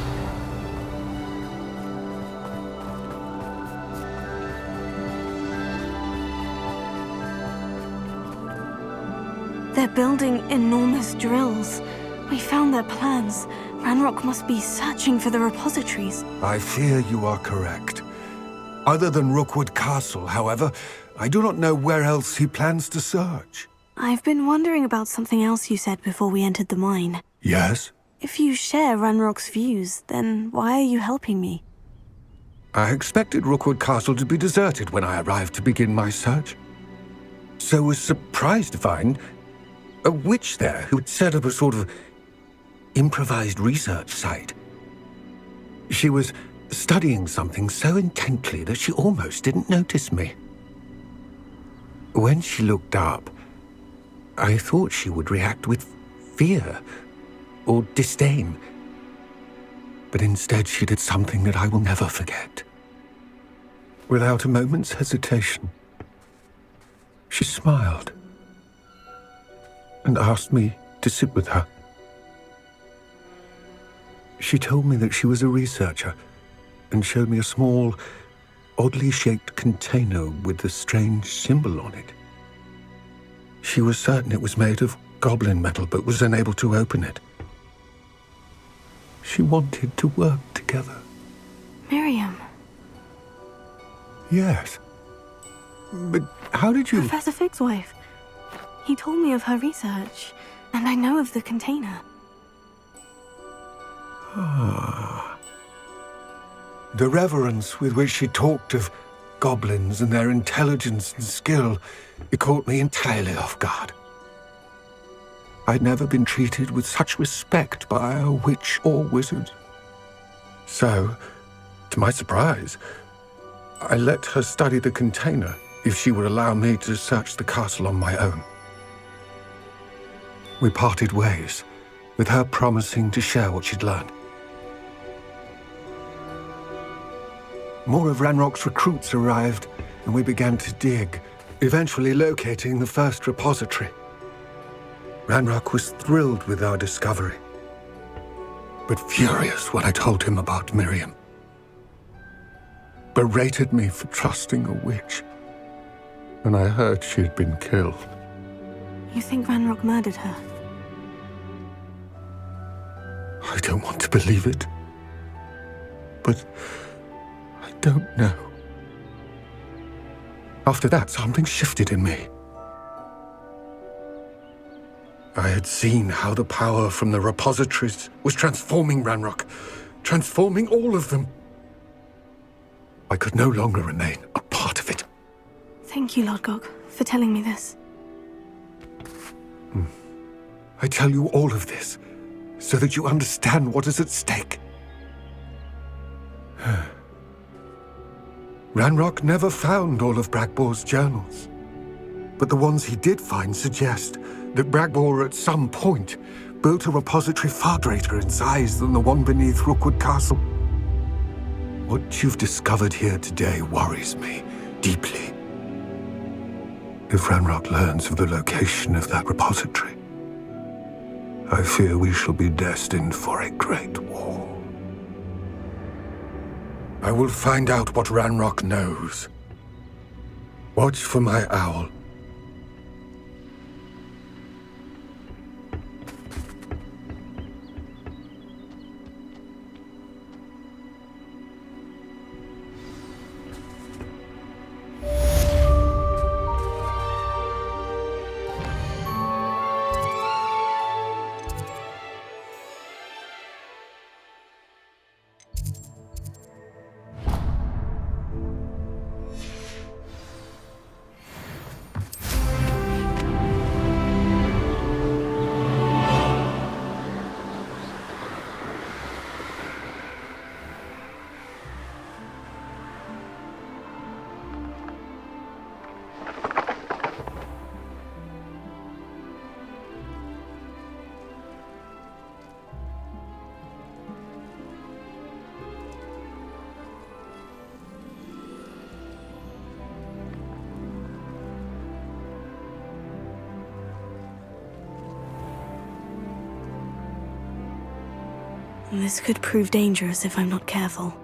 Speaker 1: They're building enormous drills. We found their plans. Ranrock must be searching for the repositories.
Speaker 11: I fear you are correct. Other than Rookwood Castle, however, I do not know where else he plans to search.
Speaker 1: I've been wondering about something else you said before we entered the mine.
Speaker 11: Yes?
Speaker 1: If you share Ranrock's views, then why are you helping me?
Speaker 11: I expected Rookwood Castle to be deserted when I arrived to begin my search. So was surprised to find a witch there who had set up a sort of improvised research site. She was studying something so intently that she almost didn't notice me. When she looked up, I thought she would react with fear or disdain. But instead she did something that I will never forget. Without a moment's hesitation, she smiled and asked me to sit with her. She told me that she was a researcher and showed me a small, oddly shaped container with a strange symbol on it. She was certain it was made of goblin metal, but was unable to open it. She wanted to work together.
Speaker 1: Miriam.
Speaker 11: Yes. But how did you...
Speaker 1: Professor Fig's wife. He told me of her research, and I know of the container.
Speaker 11: Ah. The reverence with which she talked of goblins and their intelligence and skill, it caught me entirely off guard. I'd never been treated with such respect by a witch or wizard. So, to my surprise, I let her study the container if she would allow me to search the castle on my own. We parted ways, with her promising to share what she'd learned. More of Ranrock's recruits arrived, and we began to dig, eventually locating the first repository. Ranrock was thrilled with our discovery, but furious when I told him about Miriam. Berated me for trusting a witch when I heard she had been killed.
Speaker 1: You think Ranrock murdered her?
Speaker 11: I don't want to believe it, but I don't know. After that, something shifted in me. I had seen how the power from the repositories was transforming Ranrock, transforming all of them. I could no longer remain a part of it.
Speaker 1: Thank you, Lord Gog, for telling me this.
Speaker 11: I tell you all of this so that you understand what is at stake. Ranrock never found all of Bragbor's journals, but the ones he did find suggest that Bragbor at some point built a repository far greater in size than the one beneath Rookwood Castle. What you've discovered here today worries me deeply. If Ranrock learns of the location of that repository, I fear we shall be destined for a great war. I will find out what Ranrock knows. Watch for my owl.
Speaker 1: This could prove dangerous if I'm not careful.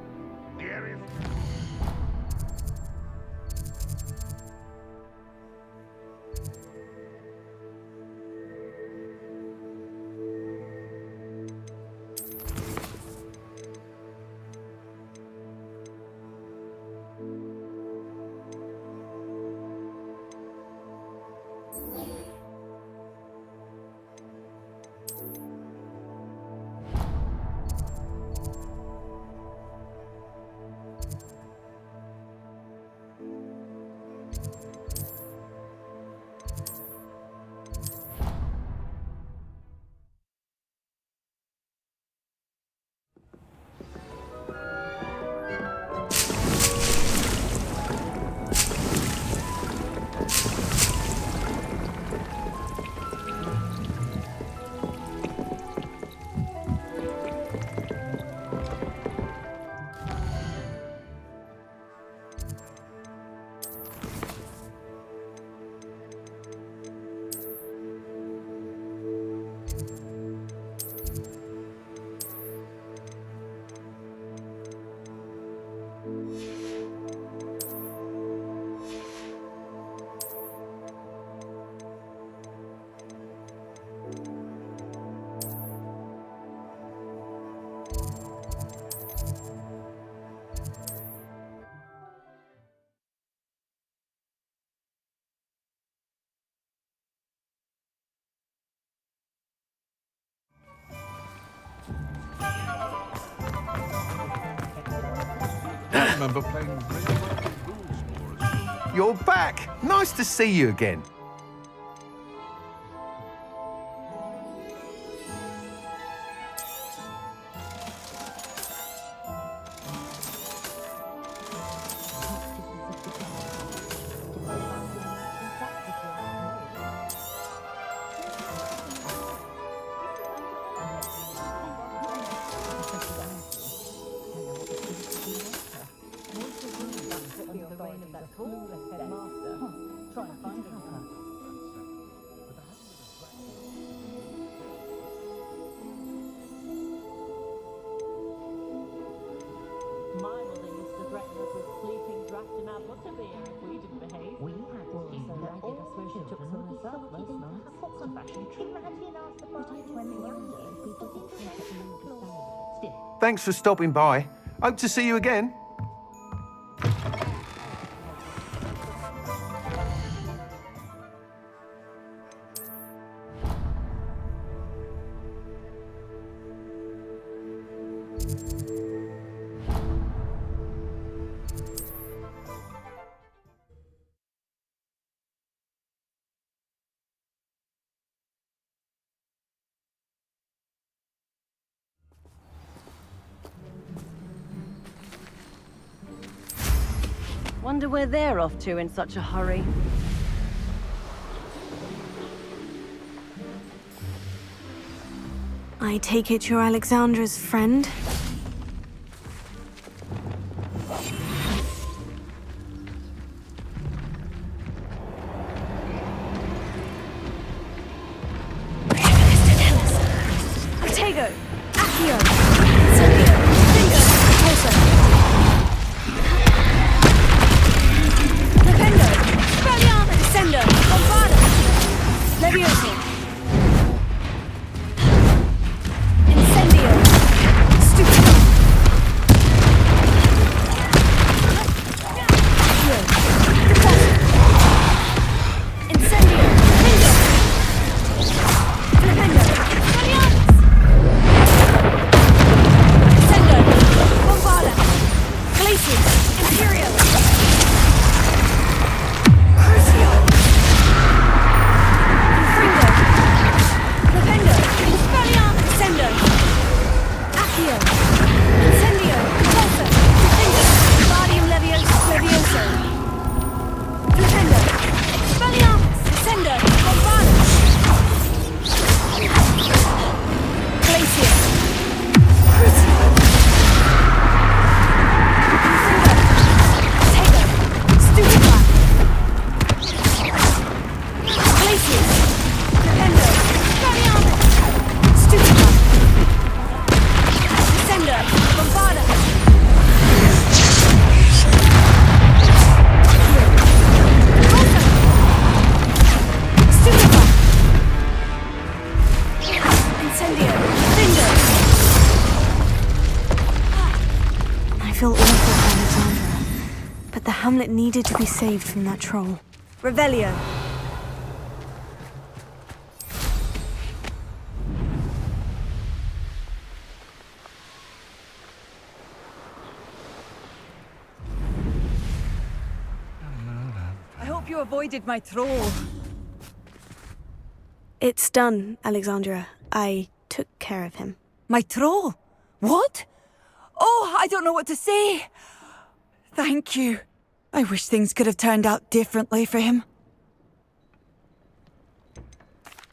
Speaker 16: I remember playing You're back! Nice to see you again. Thanks for stopping by. Hope to see you again.
Speaker 20: Wonder where they're off to in such a hurry.
Speaker 1: I take it you're Alexandra's friend?
Speaker 20: Protego! Accio! Incendio! Finger! Pulsar! Dependo! Spelliarmus! Descendo! Bombada! Levioso! Incendio! Stupido! Accio! Deposit! Incendio! Finger! Dependo! Spelliarmus! Descendo! Bombada! Glacius! Imperial! Crucio! Infringo! Dependo! Spelliarmus! Descendo! Accio! Incendio! Repulsor! Infringo! Guardium Levioso! Dependo! Spelliarmus! Descendo! Bombada! Glacius! Crucio! Tego! Stupefy! Glacius! Dependo! Spelliarmus! Stupefy! Descendo! Bombada! Repulsor! Stupefy! Incendio! Finger!
Speaker 1: I feel awful for Alexandra, but the hamlet needed to be saved from that troll.
Speaker 20: Revelio!
Speaker 21: I hope you avoided my troll.
Speaker 1: It's done, Alexandra. I took care of him.
Speaker 21: My troll? What? Oh, I don't know what to say. Thank you. I wish things could have turned out differently for him.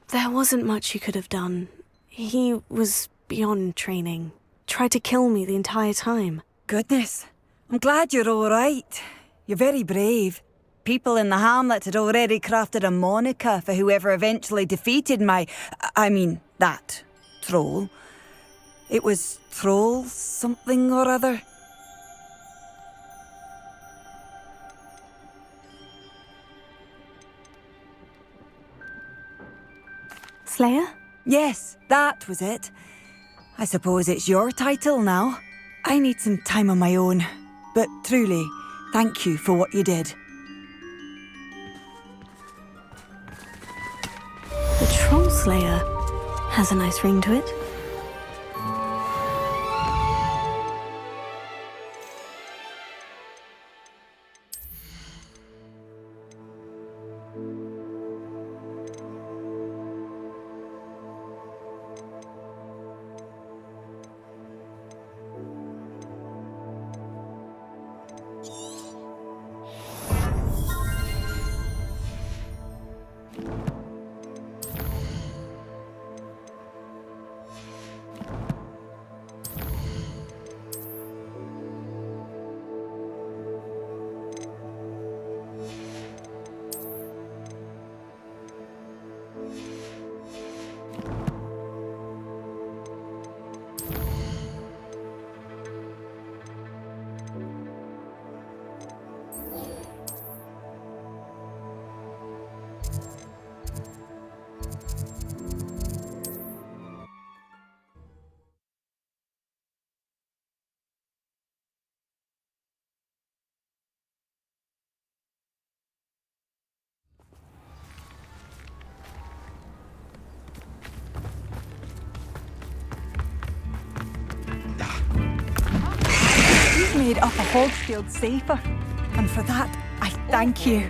Speaker 1: There wasn't much you could have done. He was beyond training. Tried to kill me the entire time.
Speaker 21: Goodness. I'm glad you're all right. You're very brave. People in the hamlet had already crafted a moniker for whoever eventually defeated that troll. It was Troll something or other.
Speaker 1: Slayer?
Speaker 21: Yes, that was it. I suppose it's your title now. I need some time on my own. But truly, thank you for what you did.
Speaker 1: The Troll Slayer has a nice ring to it.
Speaker 21: made Upper Hogsfield safer. And for that, I thank you.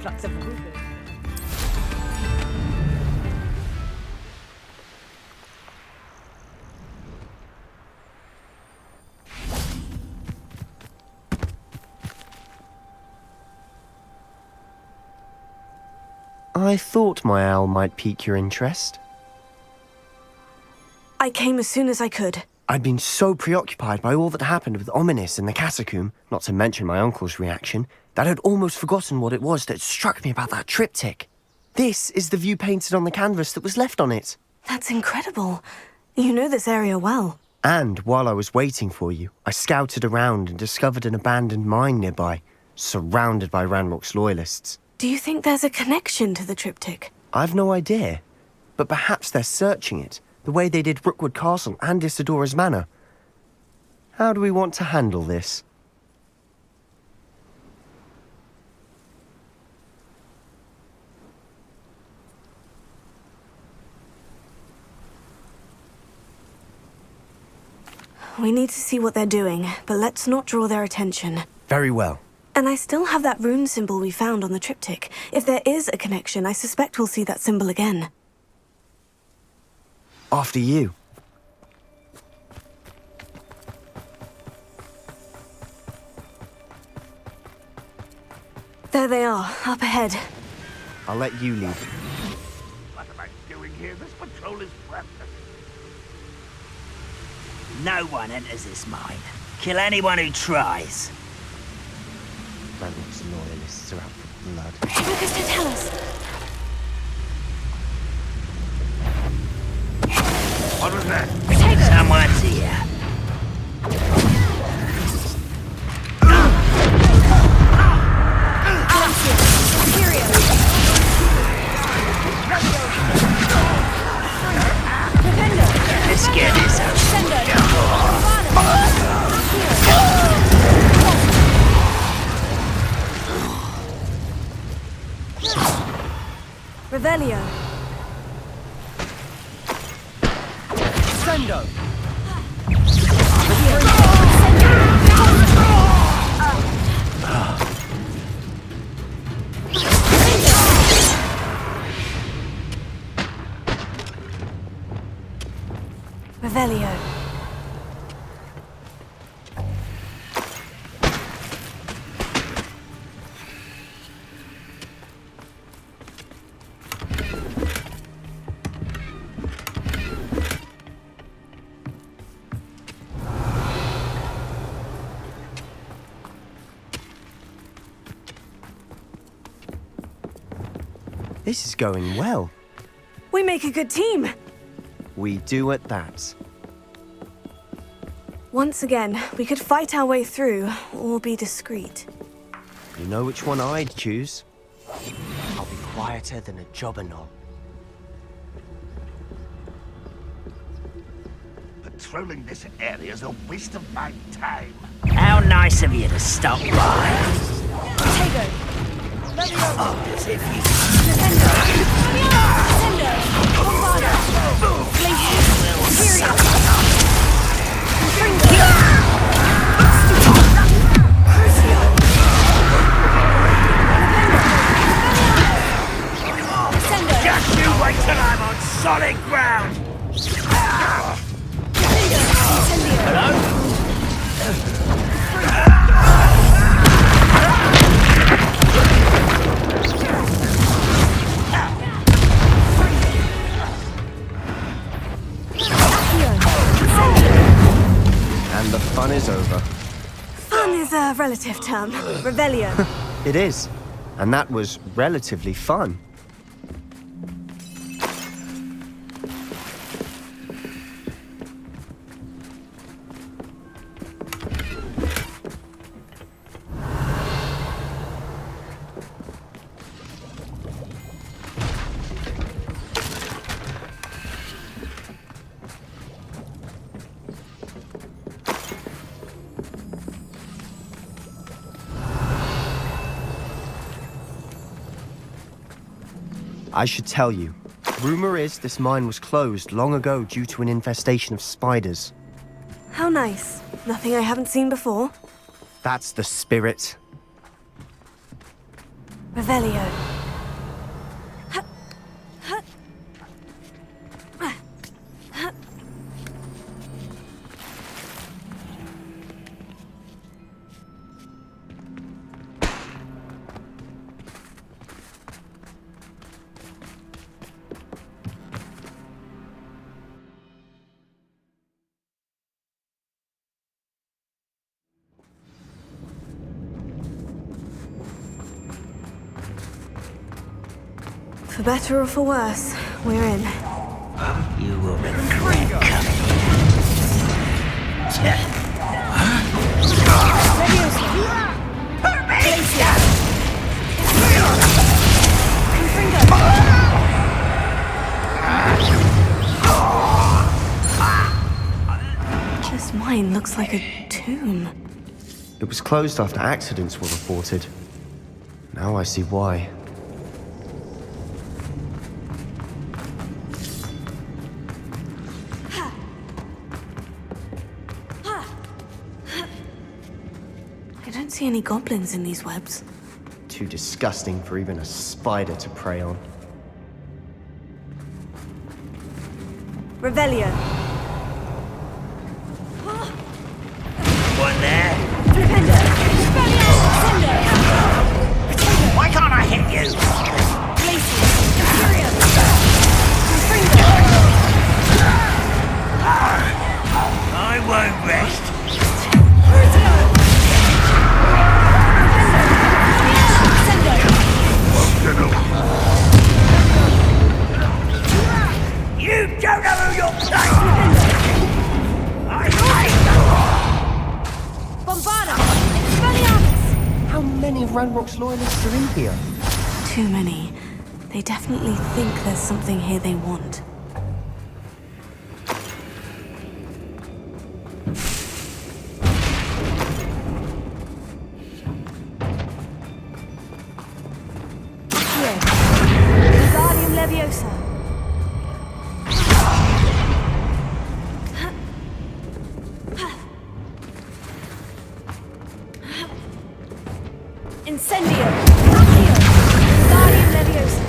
Speaker 10: I thought my owl might pique your interest.
Speaker 1: I came as soon as I could.
Speaker 10: I'd been so preoccupied by all that happened with Ominis in the catacomb, not to mention my uncle's reaction, that I'd almost forgotten what it was that struck me about that triptych. This is the view painted on the canvas that was left on it.
Speaker 1: That's incredible. You know this area well.
Speaker 10: And while I was waiting for you, I scouted around and discovered an abandoned mine nearby, surrounded by Ranrock's loyalists.
Speaker 1: Do you think there's a connection to the triptych?
Speaker 10: I've no idea, but perhaps they're searching it, the way they did Rookwood Castle and Isidora's Manor. How do we want to handle this?
Speaker 1: We need to see what they're doing, but let's not draw their attention.
Speaker 10: Very well.
Speaker 1: And I still have that rune symbol we found on the triptych. If there is a connection, I suspect we'll see that symbol again.
Speaker 10: After you.
Speaker 1: There they are, up ahead.
Speaker 10: I'll let you lead.
Speaker 19: What am I doing here? This patrol is breathless.
Speaker 3: No one enters this mine. Kill anyone who tries.
Speaker 10: Ranrock's loyalists are out for blood.
Speaker 1: Lucas, to tell us.
Speaker 3: What was that? Someone's here. Let's get this out.
Speaker 20: Revelio.
Speaker 18: Sendo!
Speaker 1: Revelio.
Speaker 10: This is going well.
Speaker 1: We make a good team.
Speaker 10: We do at that.
Speaker 1: Once again, we could fight our way through, or be discreet.
Speaker 10: You know which one I'd choose? I'll be quieter than a jobberknoll.
Speaker 19: Patrolling this area is a waste of my time.
Speaker 3: How nice of you to stop by.
Speaker 20: Tego.
Speaker 3: Oh, as if you...
Speaker 20: Defender. Sendo. Bombarda. Glacier.
Speaker 3: Just you wait till I'm on solid ground! Hello?
Speaker 10: And the fun is over.
Speaker 1: Fun is a relative term.
Speaker 20: Revelio.
Speaker 10: It is. And that was relatively fun. I should tell you. Rumor is this mine was closed long ago due to an infestation of spiders.
Speaker 1: How nice. Nothing I haven't seen before.
Speaker 10: That's the spirit.
Speaker 20: Revelio.
Speaker 1: For better or for worse, we're in.
Speaker 3: You will regret coming
Speaker 1: This mine looks like a tomb.
Speaker 10: It was closed after accidents were reported. Now I see why.
Speaker 1: I don't see any goblins in these webs.
Speaker 10: Too disgusting for even a spider to prey on.
Speaker 20: Revelio.
Speaker 3: One there.
Speaker 20: Flipendo. Sendo.
Speaker 3: Why can't I hit you?
Speaker 20: Glacius. Imperium. Confringo.
Speaker 3: I won't rest. You don't know who you're playing! I hate
Speaker 20: Bombarda. Expelliarmus.
Speaker 10: How many Ranrock's loyalists are in here?
Speaker 1: Too many. They definitely think there's something here they want.
Speaker 20: Wingardium Leviosa. Incendio. Accio. Wingardium Leviosa.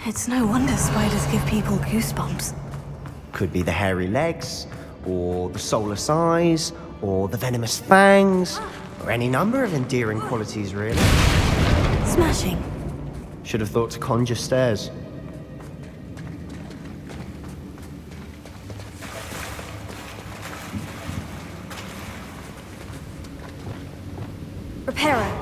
Speaker 1: It's no wonder spiders give people goosebumps.
Speaker 10: Could be the hairy legs, or the soulless eyes, or the venomous fangs, or any number of endearing qualities, really.
Speaker 1: Smashing.
Speaker 10: Should have thought to conjure stairs.
Speaker 20: Repairer.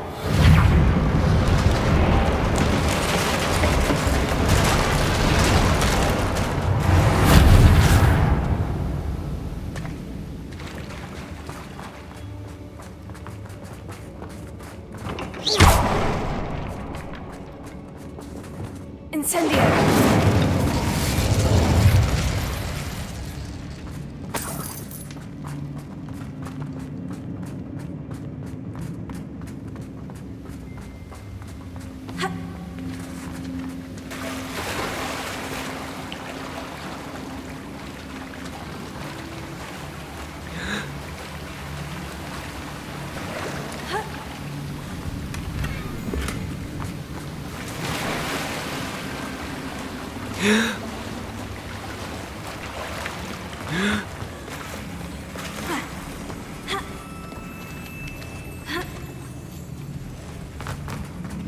Speaker 20: Incendio.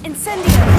Speaker 20: Incendio.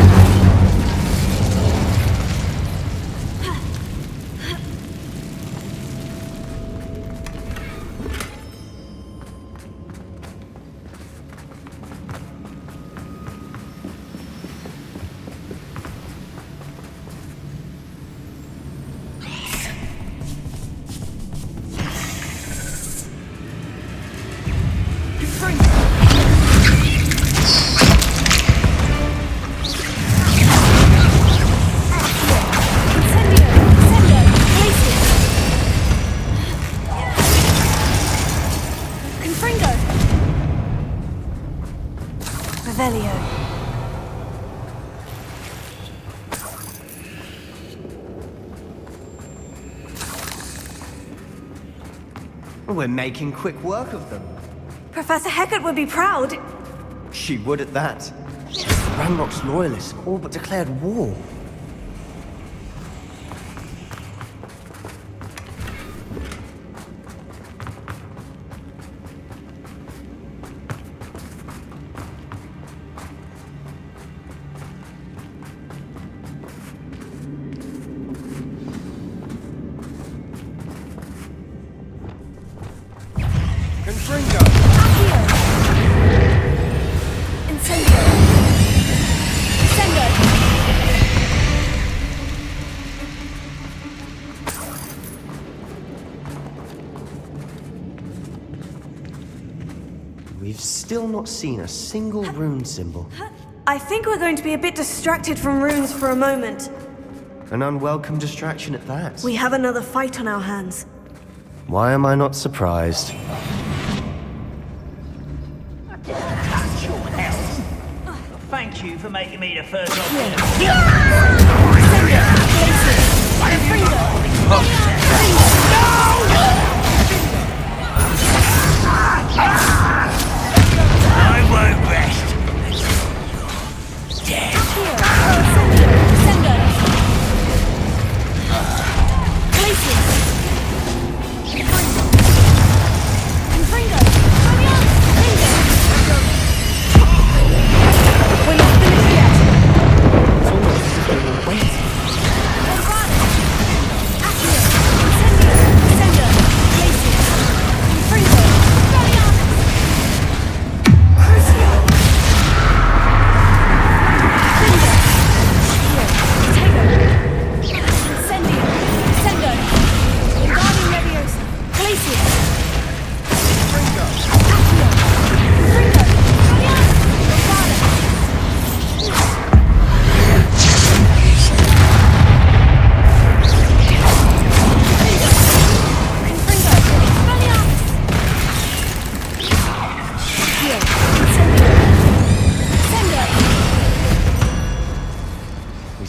Speaker 10: We're making quick work of them.
Speaker 1: Professor Hecat would be proud.
Speaker 10: She would at that. Ranrock's loyalists all but declared war. We've still not seen a single rune symbol.
Speaker 1: I think we're going to be a bit distracted from runes for a moment.
Speaker 10: An unwelcome distraction at that.
Speaker 1: We have another fight on our hands.
Speaker 10: Why am I not surprised?
Speaker 3: Thank you for making me the first I won't rest.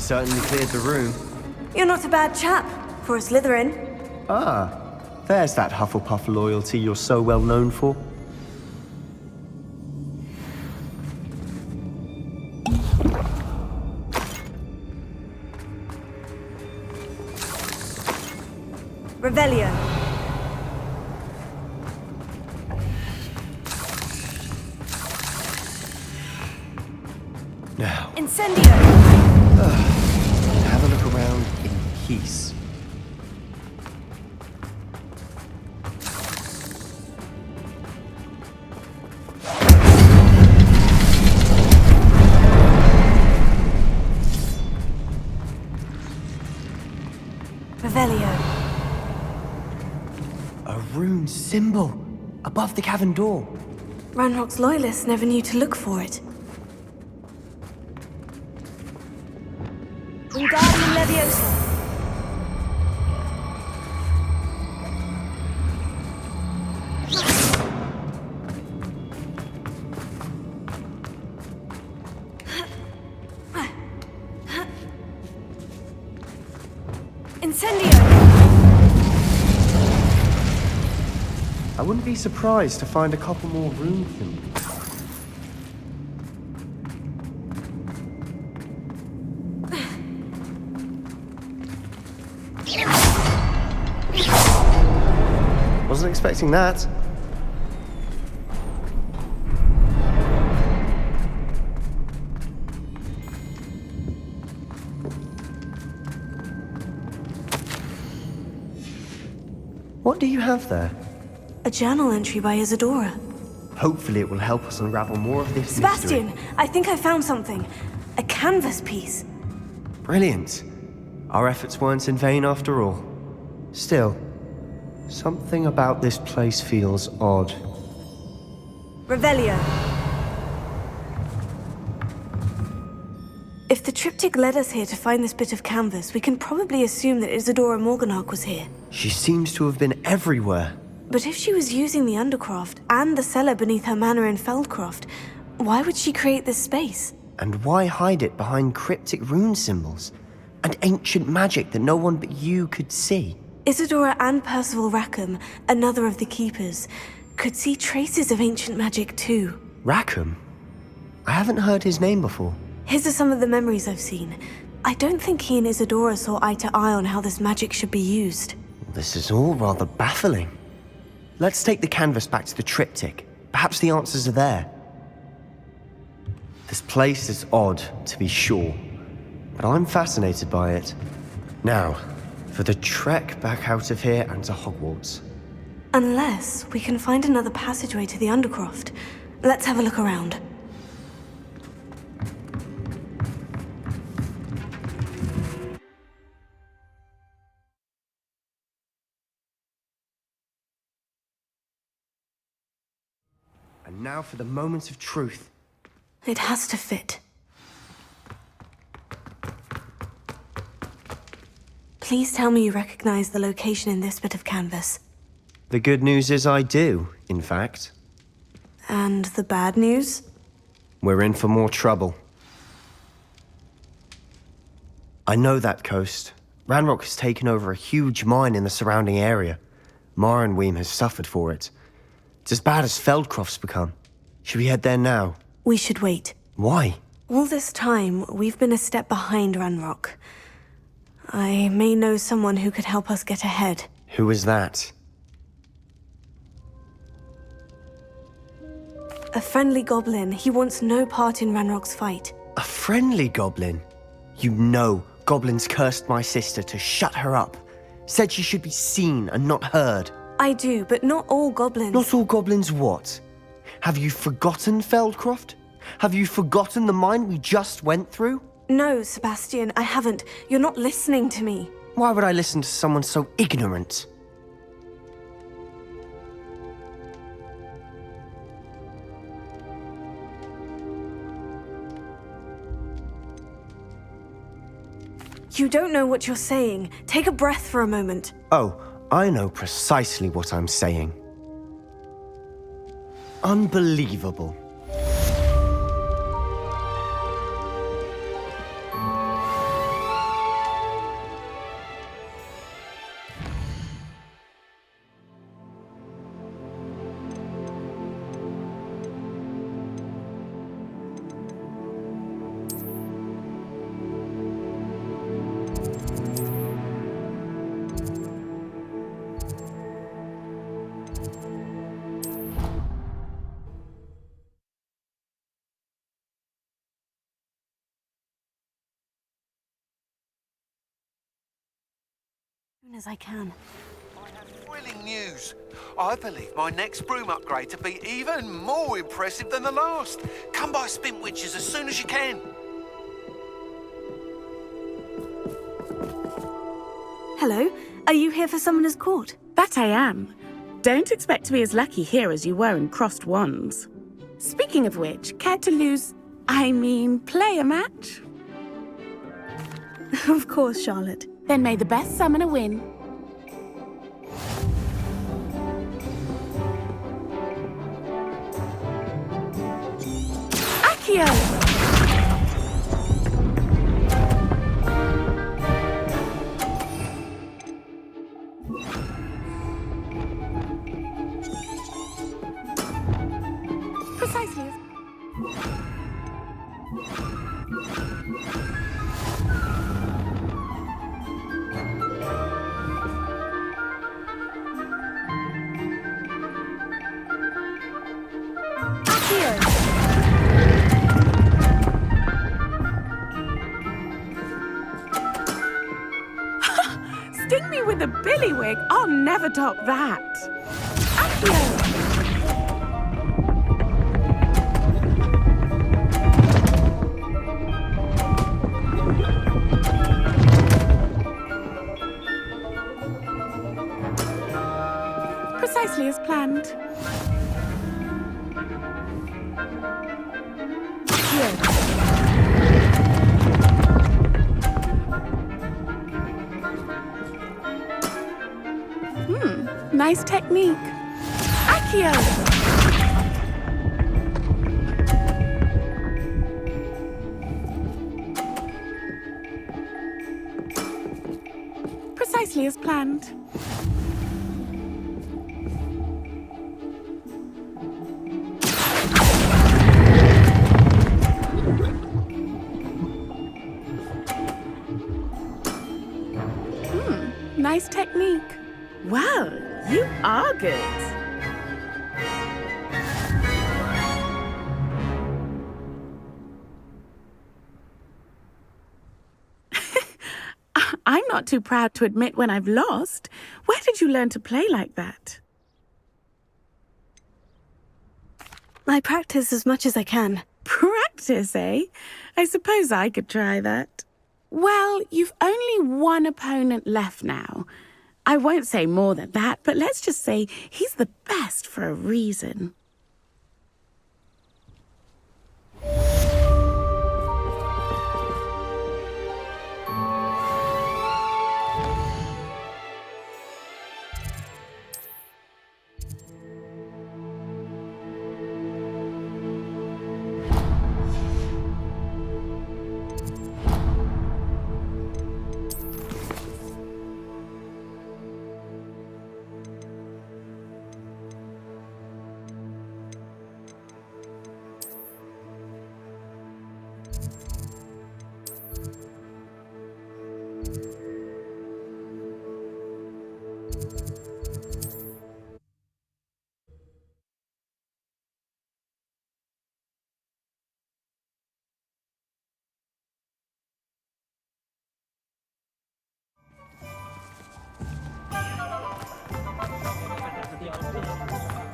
Speaker 10: Certainly cleared the room.
Speaker 1: You're not a bad chap for a Slytherin.
Speaker 10: Ah, there's that Hufflepuff loyalty you're so well known for.
Speaker 20: Incendio!
Speaker 10: Have a look around in peace.
Speaker 1: Revelio.
Speaker 10: A rune symbol above the cavern door.
Speaker 1: Ranrock's loyalists never knew to look for it.
Speaker 20: Wingardium Leviosa! Incendio!
Speaker 10: I wouldn't be surprised to find a couple more rune symbols. Wasn't expecting that. What do you have there?
Speaker 1: A journal entry by Isadora.
Speaker 10: Hopefully it will help us unravel more of this
Speaker 1: Sebastian,
Speaker 10: mystery.
Speaker 1: I think I found something. A canvas piece.
Speaker 10: Brilliant. Our efforts weren't in vain after all. Still, something about this place feels odd.
Speaker 1: Revelio. If the triptych led us here to find this bit of canvas, we can probably assume that Isadora Morganach was here.
Speaker 10: She seems to have been everywhere.
Speaker 1: But if she was using the Undercroft and the cellar beneath her manor in Feldcroft, why would she create this space?
Speaker 10: And why hide it behind cryptic rune symbols and ancient magic that no one but you could see?
Speaker 1: Isadora and Percival Rackham, another of the Keepers, could see traces of ancient magic too.
Speaker 10: Rackham? I haven't heard his name before.
Speaker 1: His are some of the memories I've seen. I don't think he and Isadora saw eye to eye on how this magic should be used.
Speaker 10: This is all rather baffling. Let's take the canvas back to the triptych. Perhaps the answers are there. This place is odd, to be sure, but I'm fascinated by it. Now, for the trek back out of here and to Hogwarts.
Speaker 1: Unless we can find another passageway to the Undercroft. Let's have a look around.
Speaker 10: And now for the moment of truth.
Speaker 1: It has to fit. Please tell me you recognize the location in this bit of canvas.
Speaker 10: The good news is I do, in fact.
Speaker 1: And the bad news?
Speaker 10: We're in for more trouble. I know that coast. Ranrock has taken over a huge mine in the surrounding area. Marrenweem has suffered for it. It's as bad as Feldcroft's become. Should we head there now?
Speaker 1: We should wait.
Speaker 10: Why?
Speaker 1: All this time, we've been a step behind Ranrock. I may know someone who could help us get ahead.
Speaker 10: Who is that?
Speaker 1: A friendly goblin. He wants no part in Ranrock's fight.
Speaker 10: A friendly goblin? You know goblins cursed my sister to shut her up. Said she should be seen and not heard.
Speaker 1: I do, but not all goblins.
Speaker 10: Not all goblins what? Have you forgotten Feldcroft? Have you forgotten the mine we just went through?
Speaker 1: No, Sebastian, I haven't. You're not listening to me.
Speaker 10: Why would I listen to someone so ignorant?
Speaker 1: You don't know what you're saying. Take a breath for a moment.
Speaker 10: Oh, I know precisely what I'm saying. Unbelievable.
Speaker 1: soon as I can.
Speaker 11: Thrilling news. I believe my next broom upgrade to be even more impressive than the last. Come by Spintwitches as soon as you can.
Speaker 1: Hello, are you here for Summoner's Court?
Speaker 7: That I am. Don't expect to be as lucky here as you were in Crossed Wands. Speaking of which, care to play a match?
Speaker 1: Of course, Charlotte.
Speaker 7: Then may the best summoner win. Accio! Precisely. Sting me with a billywig. I'll never top that. Accio! Precisely as planned. Nice technique. Accio! Precisely as planned. Nice technique. Well, you are good. I'm not too proud to admit when I've lost. Where did you learn to play like that?
Speaker 1: I practice as much as I can.
Speaker 7: Practice, eh? I suppose I could try that. Well, you've only one opponent left now. I won't say more than that, but let's just say he's the best for a reason.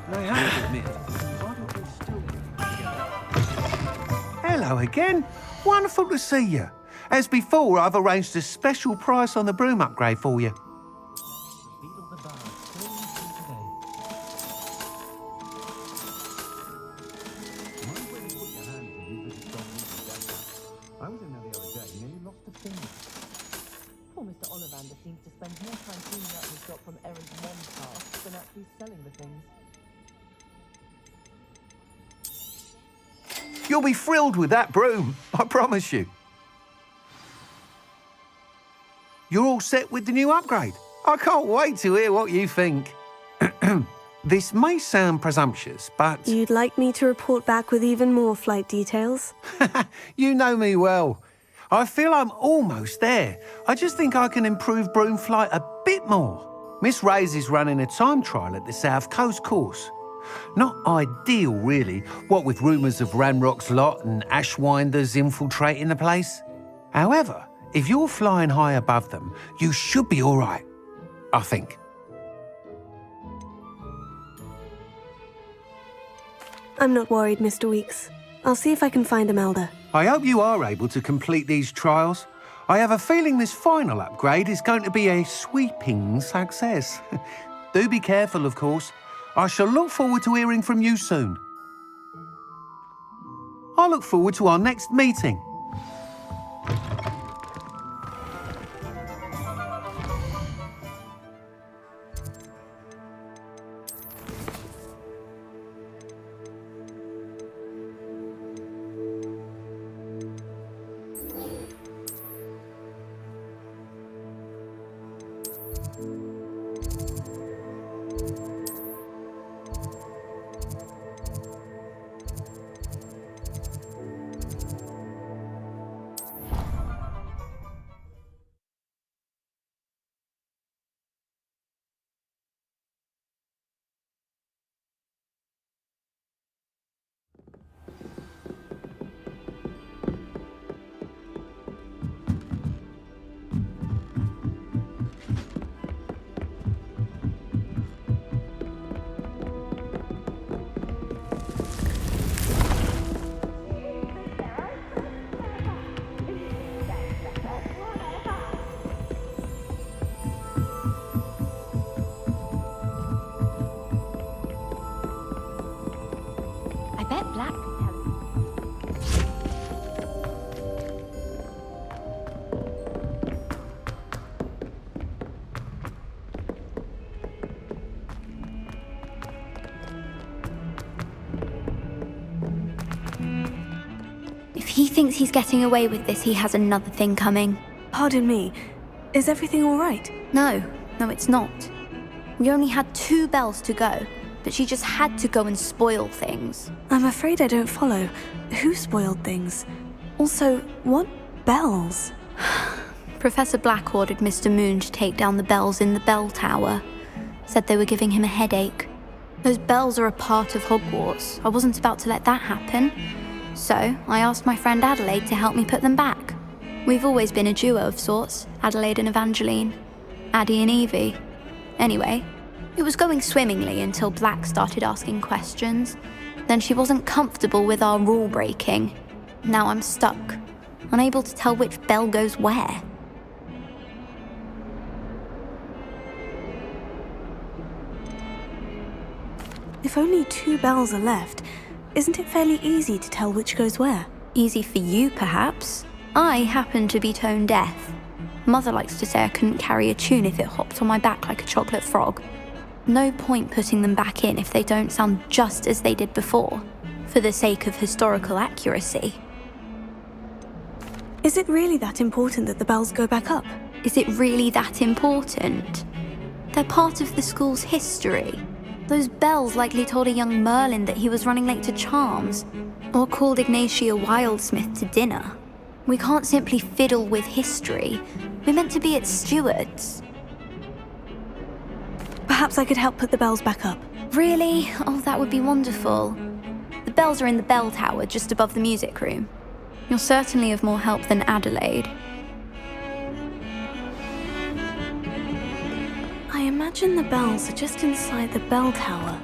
Speaker 16: I have to admit, hello again. Wonderful to see you. As before, I've arranged a special price on the broom upgrade for you.
Speaker 22: Poor Mr. Ollivander seems to spend more time cleaning out his shop from errant mom tasks than actually selling the things.
Speaker 16: You'll be thrilled with that broom, I promise you. You're all set with the new upgrade. I can't wait to hear what you think. This may sound presumptuous, but...
Speaker 1: You'd like me to report back with even more flight details?
Speaker 16: You know me well. I feel I'm almost there. I just think I can improve broom flight a bit more. Miss Ray's is running a time trial at the South Coast course. Not ideal, really, what with rumours of Ranrock's lot and Ashwinders infiltrating the place. However, if you're flying high above them, you should be all right. I think.
Speaker 1: I'm not worried, Mr. Weeks. I'll see if I can find Imelda.
Speaker 16: I hope you are able to complete these trials. I have a feeling this final upgrade is going to be a sweeping success. Do be careful, of course. I shall look forward to hearing from you soon. I look forward to our next meeting.
Speaker 14: I bet Black can tell us.
Speaker 5: If he thinks he's getting away with this, he has another thing coming.
Speaker 1: Pardon me. Is everything all right?
Speaker 5: No, it's not. We only had 2 bells to go, but she just had to go and spoil things.
Speaker 1: I'm afraid I don't follow. Who spoiled things? Also, what bells?
Speaker 5: Professor Black ordered Mr. Moon to take down the bells in the bell tower. Said they were giving him a headache. Those bells are a part of Hogwarts. I wasn't about to let that happen. So, I asked my friend Adelaide to help me put them back. We've always been a duo of sorts, Adelaide and Evangeline. Addie and Evie. Anyway, it was going swimmingly until Black started asking questions. Then she wasn't comfortable with our rule breaking. Now I'm stuck, unable to tell which bell goes where.
Speaker 1: If only 2 bells are left, isn't it fairly easy to tell which goes where?
Speaker 5: Easy for you, perhaps. I happen to be tone deaf. Mother likes to say I couldn't carry a tune if it hopped on my back like a chocolate frog. No point putting them back in if they don't sound just as they did before, for the sake of historical accuracy.
Speaker 1: Is it really that important that the bells go back up?
Speaker 5: Is it really that important? They're part of the school's history. Those bells likely told a young Merlin that he was running late to charms, or called Ignatia Wildsmith to dinner. We can't simply fiddle with history. We're meant to be its stewards.
Speaker 1: Perhaps I could help put the bells back up.
Speaker 5: Really? Oh, that would be wonderful. The bells are in the bell tower just above the music room. You're certainly of more help than Adelaide.
Speaker 1: I imagine the bells are just inside the bell tower.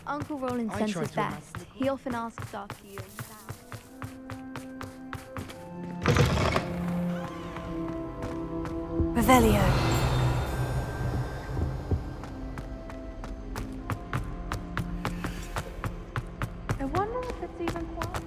Speaker 5: Uncle Roland senses best. He often asks after you in town.
Speaker 1: Revelio.
Speaker 20: I wonder if it's even possible.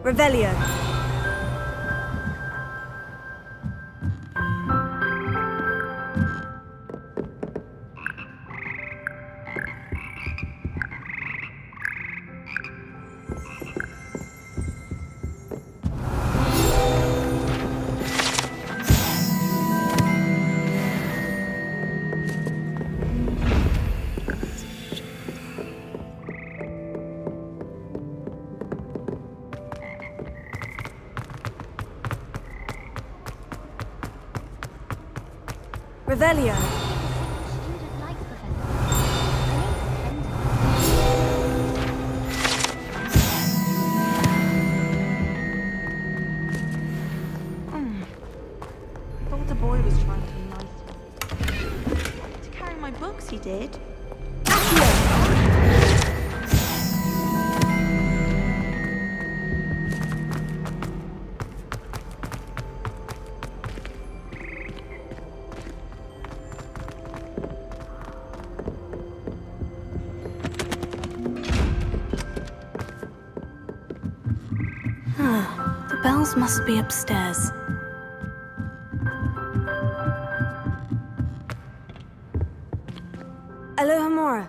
Speaker 21: Revelio.
Speaker 1: Revelio.
Speaker 15: I thought the boy was trying to be nice to carry my books, he did.
Speaker 1: The bells must be upstairs. Alohomora.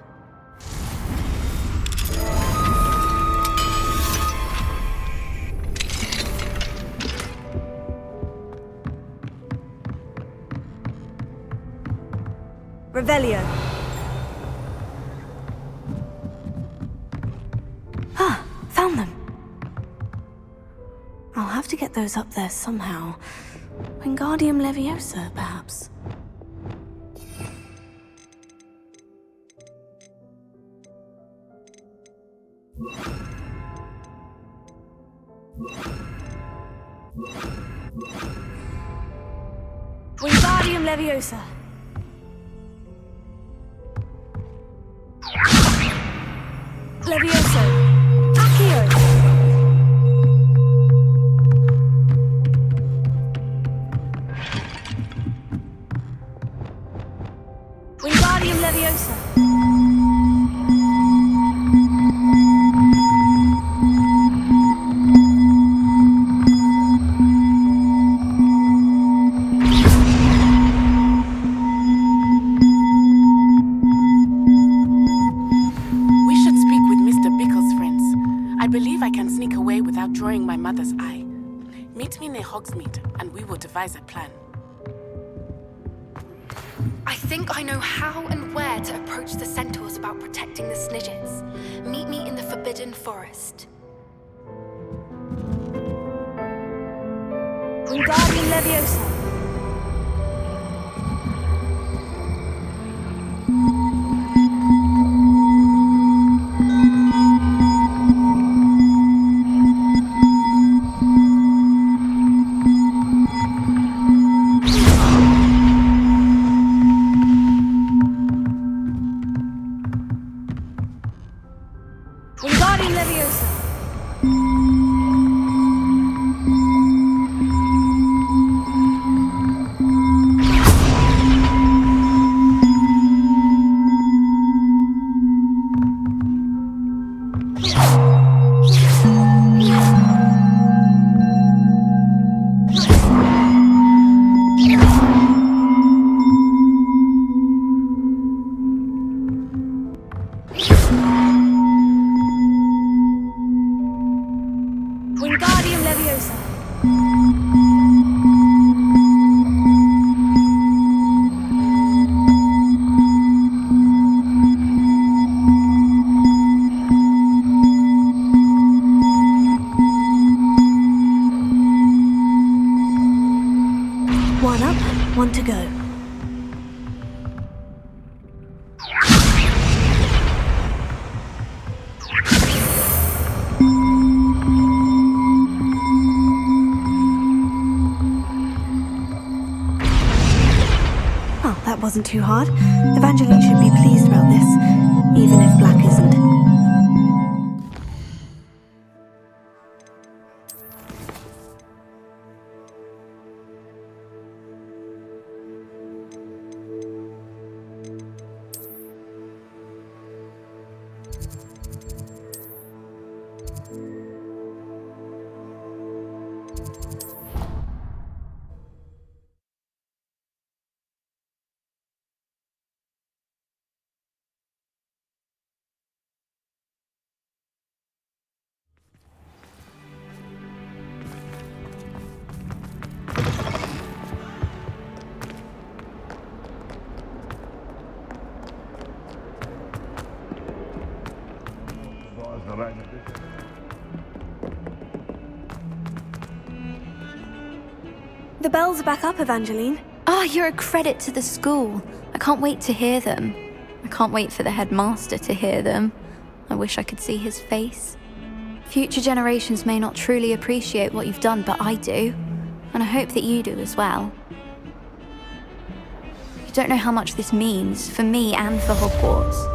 Speaker 1: Revelio. Ah, found them. I'll have to get those up there somehow. Wingardium Leviosa, perhaps. Wingardium Leviosa. Levioso. Accio. Wingardium Leviosa.
Speaker 7: We should speak with Mr. Bickle's friends. I believe I can sneak away without drawing my mother's eye. Meet me near Hogsmeade, and we will devise a plan.
Speaker 8: I think I know how and where to approach the centaurs about protecting the Snidgets. Meet me in the Forbidden Forest.
Speaker 1: Wingardium Leviosa. Wingardium Leviosa. Wingardium Leviosa. One up, one to go. Well, that wasn't too hard. Evangeline should be pleased about this, even if Black isn't. The bells are back up, Evangeline.
Speaker 5: Oh, you're a credit to the school. I can't wait to hear them. I can't wait for the headmaster to hear them. I wish I could see his face. Future generations may not truly appreciate what you've done, but I do. And I hope that you do as well. You don't know how much this means for me and for Hogwarts.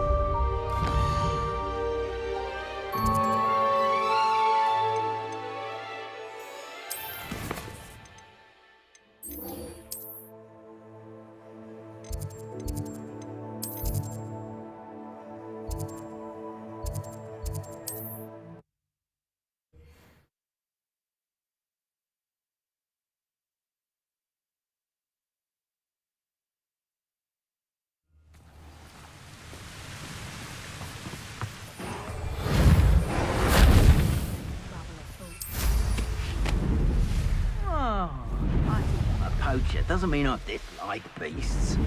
Speaker 3: Poacher doesn't mean I dislike beasts.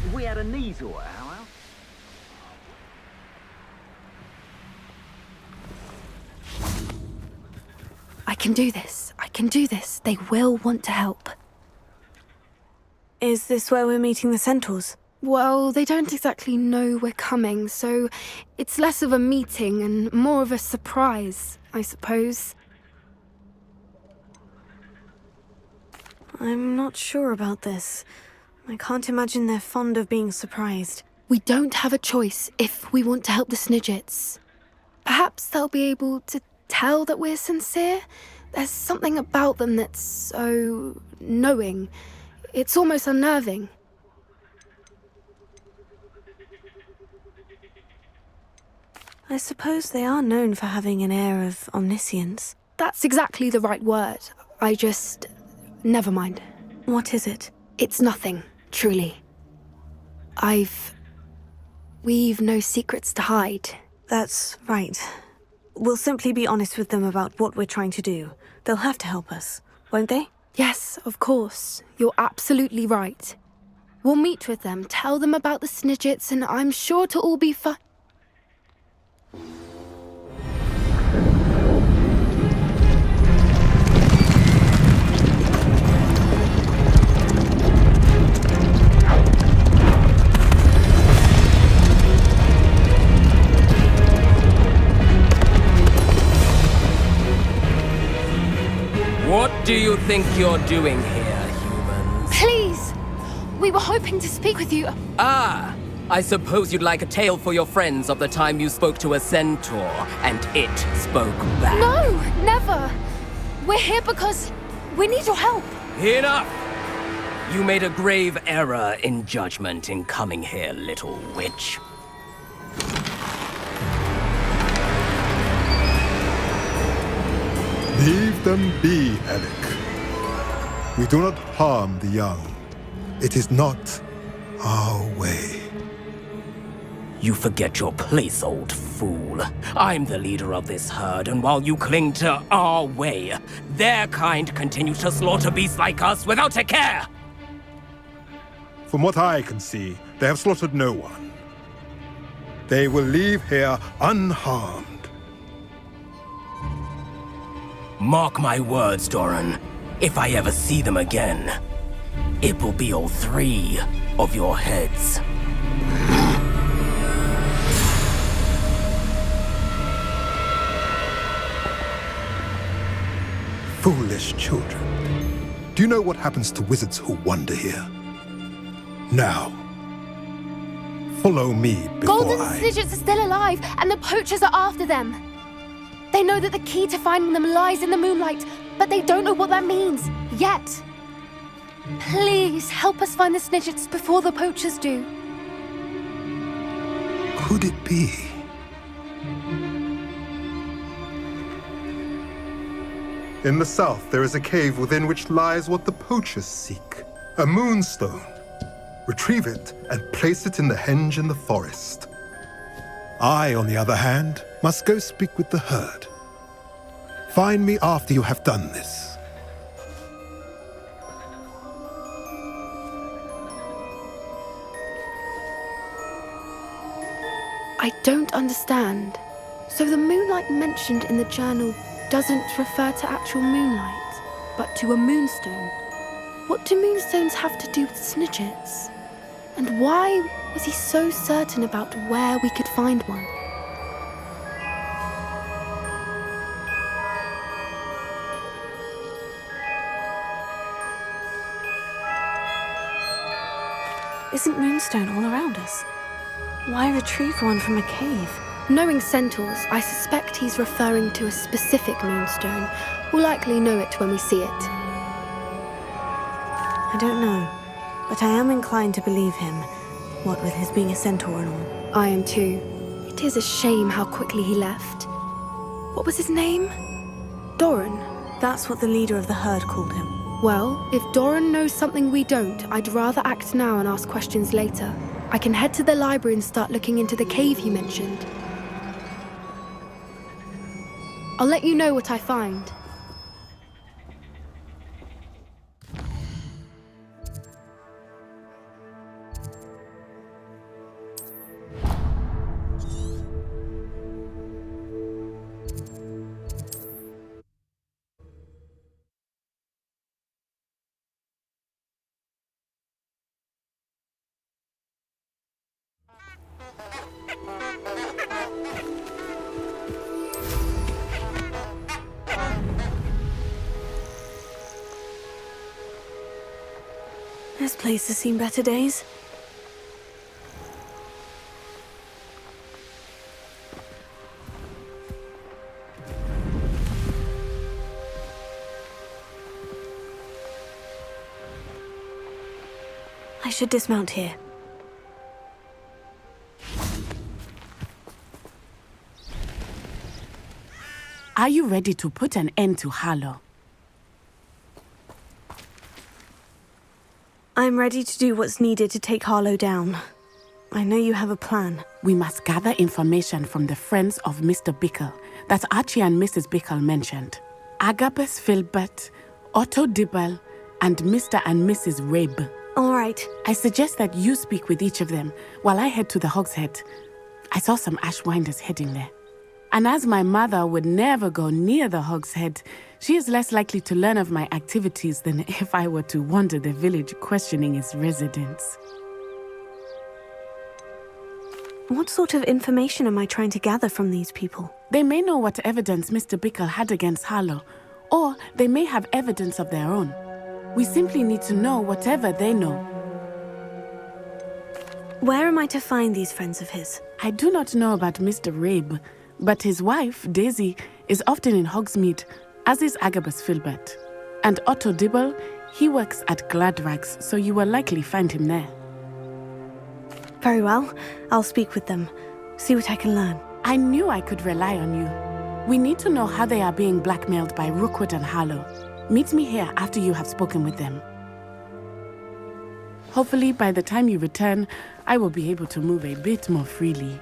Speaker 3: If we had a Neasel at our house.
Speaker 8: I can do this. I can do this. They will want to help.
Speaker 1: Is this where we're meeting the centaurs?
Speaker 8: Well, they don't exactly know we're coming, so it's less of a meeting and more of a surprise, I suppose.
Speaker 1: I'm not sure about this. I can't imagine they're fond of being surprised.
Speaker 8: We don't have a choice if we want to help the Snidgets. Perhaps they'll be able to tell that we're sincere. There's something about them that's so knowing. It's almost unnerving.
Speaker 1: I suppose they are known for having an air of omniscience.
Speaker 8: That's exactly the right word. Never mind.
Speaker 1: What is it?
Speaker 8: It's nothing, truly. We've no secrets to hide.
Speaker 1: That's right. We'll simply be honest with them about what we're trying to do. They'll have to help us, won't they?
Speaker 8: Yes, of course. You're absolutely right. We'll meet with them, tell them about the Snidgets, and I'm sure to all be fine.
Speaker 2: What do you think you're doing here, humans?
Speaker 8: Please! We were hoping to speak with you.
Speaker 2: Ah! I suppose you'd like a tale for your friends of the time you spoke to a centaur, and it spoke back.
Speaker 8: No, never! We're here because we need your help.
Speaker 2: Enough! You made a grave error in judgment in coming here, little witch.
Speaker 9: Leave them be, Alec. We do not harm the young. It is not our way.
Speaker 2: You forget your place, old fool. I'm the leader of this herd, and while you cling to our way, their kind continue to slaughter beasts like us without a care!
Speaker 9: From what I can see, they have slaughtered no one. They will leave here unharmed.
Speaker 2: Mark my words, Doran. If I ever see them again, it will be all 3 of your heads.
Speaker 9: Foolish children. Do you know what happens to wizards who wander here? Now, follow me before
Speaker 8: Golden Snidgets are still alive, and the poachers are after them. They know that the key to finding them lies in the moonlight, but they don't know what that means, yet. Please, help us find the Snidgets before the poachers do.
Speaker 9: Could it be? In the south, there is a cave within which lies what the poachers seek. A moonstone. Retrieve it and place it in the henge in the forest. I, on the other hand, must go speak with the herd. Find me after you have done this.
Speaker 8: I don't understand. So the moonlight mentioned in the journal doesn't refer to actual moonlight, but to a moonstone. What do moonstones have to do with Snidgets? And why was he so certain about where we could find one?
Speaker 1: Isn't moonstone all around us? Why retrieve one from a cave?
Speaker 8: Knowing centaurs, I suspect he's referring to a specific moonstone. We'll likely know it when we see it.
Speaker 1: I don't know, but I am inclined to believe him, what with his being a centaur and all.
Speaker 8: I am too. It is a shame how quickly he left. What was his name? Doran.
Speaker 1: That's what the leader of the herd called him.
Speaker 8: Well, if Doran knows something we don't, I'd rather act now and ask questions later. I can head to the library and start looking into the cave you mentioned. I'll let you know what I find.
Speaker 1: This place has seen better days. I should dismount here.
Speaker 7: Are you ready to put an end to Harlow?
Speaker 1: I'm ready to do what's needed to take Harlow down. I know you have a plan.
Speaker 7: We must gather information from the friends of Mr. Bickle that Archie and Mrs. Bickle mentioned. Agabus Filbert, Otto Dibble, and Mr. and Mrs. Rabe.
Speaker 1: All right.
Speaker 7: I suggest that you speak with each of them while I head to the Hogshead. I saw some Ashwinders heading there. And as my mother would never go near the Hogshead, she is less likely to learn of my activities than if I were to wander the village questioning its residents.
Speaker 1: What sort of information am I trying to gather from these people?
Speaker 7: They may know what evidence Mr. Bickle had against Harlow, or they may have evidence of their own. We simply need to know whatever they know.
Speaker 1: Where am I to find these friends of his?
Speaker 7: I do not know about Mr. Rabe, but his wife, Daisy, is often in Hogsmeade, as is Agabus Filbert. And Otto Dibble, he works at Gladrags, so you will likely find him there.
Speaker 1: Very well. I'll speak with them. See what I can learn.
Speaker 7: I knew I could rely on you. We need to know how they are being blackmailed by Rookwood and Harlow. Meet me here after you have spoken with them. Hopefully, by the time you return, I will be able to move a bit more freely.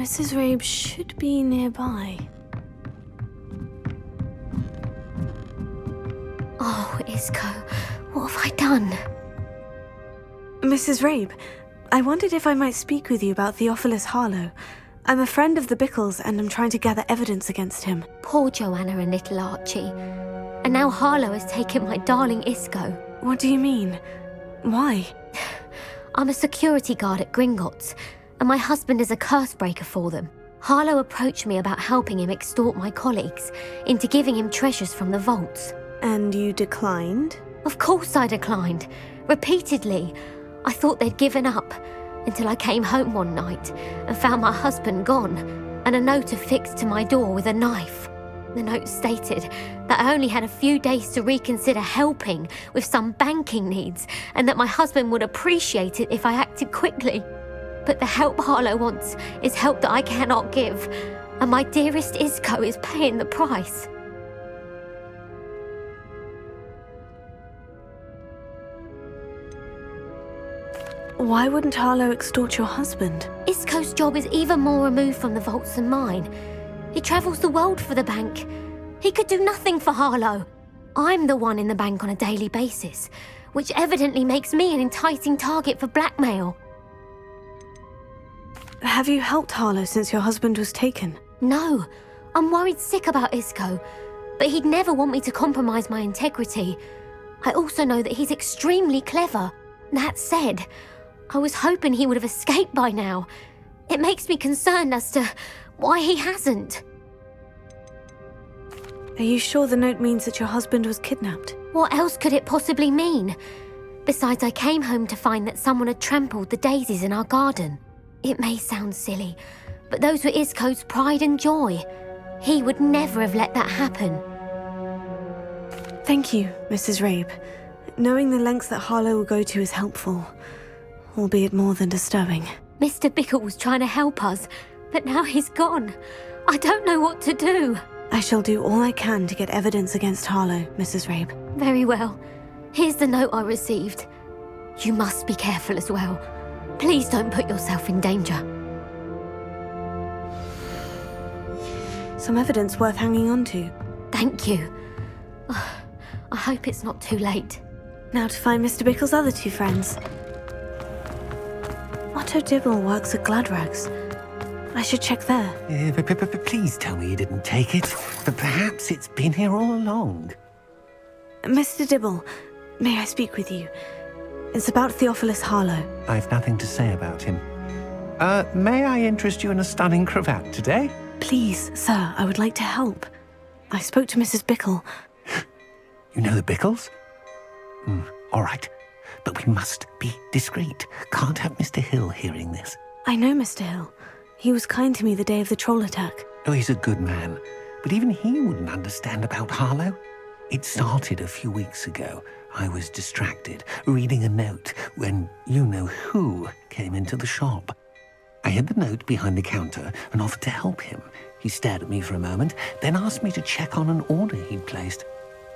Speaker 1: Mrs. Rabe should be nearby.
Speaker 14: Oh, Isco, what have I done?
Speaker 1: Mrs. Rabe, I wondered if I might speak with you about Theophilus Harlow. I'm a friend of the Bickles and I'm trying to gather evidence against him.
Speaker 14: Poor Joanna and little Archie. And now Harlow has taken my darling Isco.
Speaker 1: What do you mean? Why?
Speaker 14: I'm a security guard at Gringotts, and my husband is a curse breaker for them. Harlow approached me about helping him extort my colleagues into giving him treasures from the vaults.
Speaker 1: And you declined?
Speaker 14: Of course I declined. Repeatedly. I thought they'd given up, until I came home one night and found my husband gone, and a note affixed to my door with a knife. The note stated that I only had a few days to reconsider helping with some banking needs, and that my husband would appreciate it if I acted quickly. But the help Harlow wants is help that I cannot give, and my dearest Isco is paying the price.
Speaker 1: Why wouldn't Harlow extort your husband?
Speaker 14: Isco's job is even more removed from the vaults than mine. He travels the world for the bank. He could do nothing for Harlow. I'm the one in the bank on a daily basis, which evidently makes me an enticing target for blackmail.
Speaker 1: Have you helped Harlow since your husband was taken?
Speaker 14: No, I'm worried sick about Isco, but he'd never want me to compromise my integrity. I also know that he's extremely clever. That said, I was hoping he would have escaped by now. It makes me concerned as to why he hasn't.
Speaker 1: Are you sure the note means that your husband was kidnapped?
Speaker 14: What else could it possibly mean? Besides, I came home to find that someone had trampled the daisies in our garden. It may sound silly, but those were Isco's pride and joy. He would never have let that happen.
Speaker 1: Thank you, Mrs. Rabe. Knowing the lengths that Harlow will go to is helpful, albeit more than disturbing.
Speaker 14: Mr. Bickle was trying to help us, but now he's gone. I don't know what to do.
Speaker 1: I shall do all I can to get evidence against Harlow, Mrs. Rabe.
Speaker 14: Very well. Here's the note I received. You must be careful as well. Please don't put yourself in danger.
Speaker 1: Some evidence worth hanging on to.
Speaker 14: Thank you. I hope it's not too late.
Speaker 1: Now to find Mr. Bickle's other two friends. Otto Dibble works at Gladrags. I should check there.
Speaker 6: Please tell me you didn't take it. But perhaps it's been here all along.
Speaker 1: Mr. Dibble, may I speak with you? It's about Theophilus Harlow.
Speaker 6: I've nothing to say about him. May I interest you in a stunning cravat today?
Speaker 1: Please, sir, I would like to help. I spoke to Mrs. Bickle.
Speaker 6: You know the Bickles? All right. But we must be discreet. Can't have Mr. Hill hearing this.
Speaker 1: I know Mr. Hill. He was kind to me the day of the troll attack.
Speaker 6: Oh, he's a good man. But even he wouldn't understand about Harlow. It started a few weeks ago. I was distracted, reading a note, when you-know-who came into the shop. I hid the note behind the counter and offered to help him. He stared at me for a moment, then asked me to check on an order he'd placed.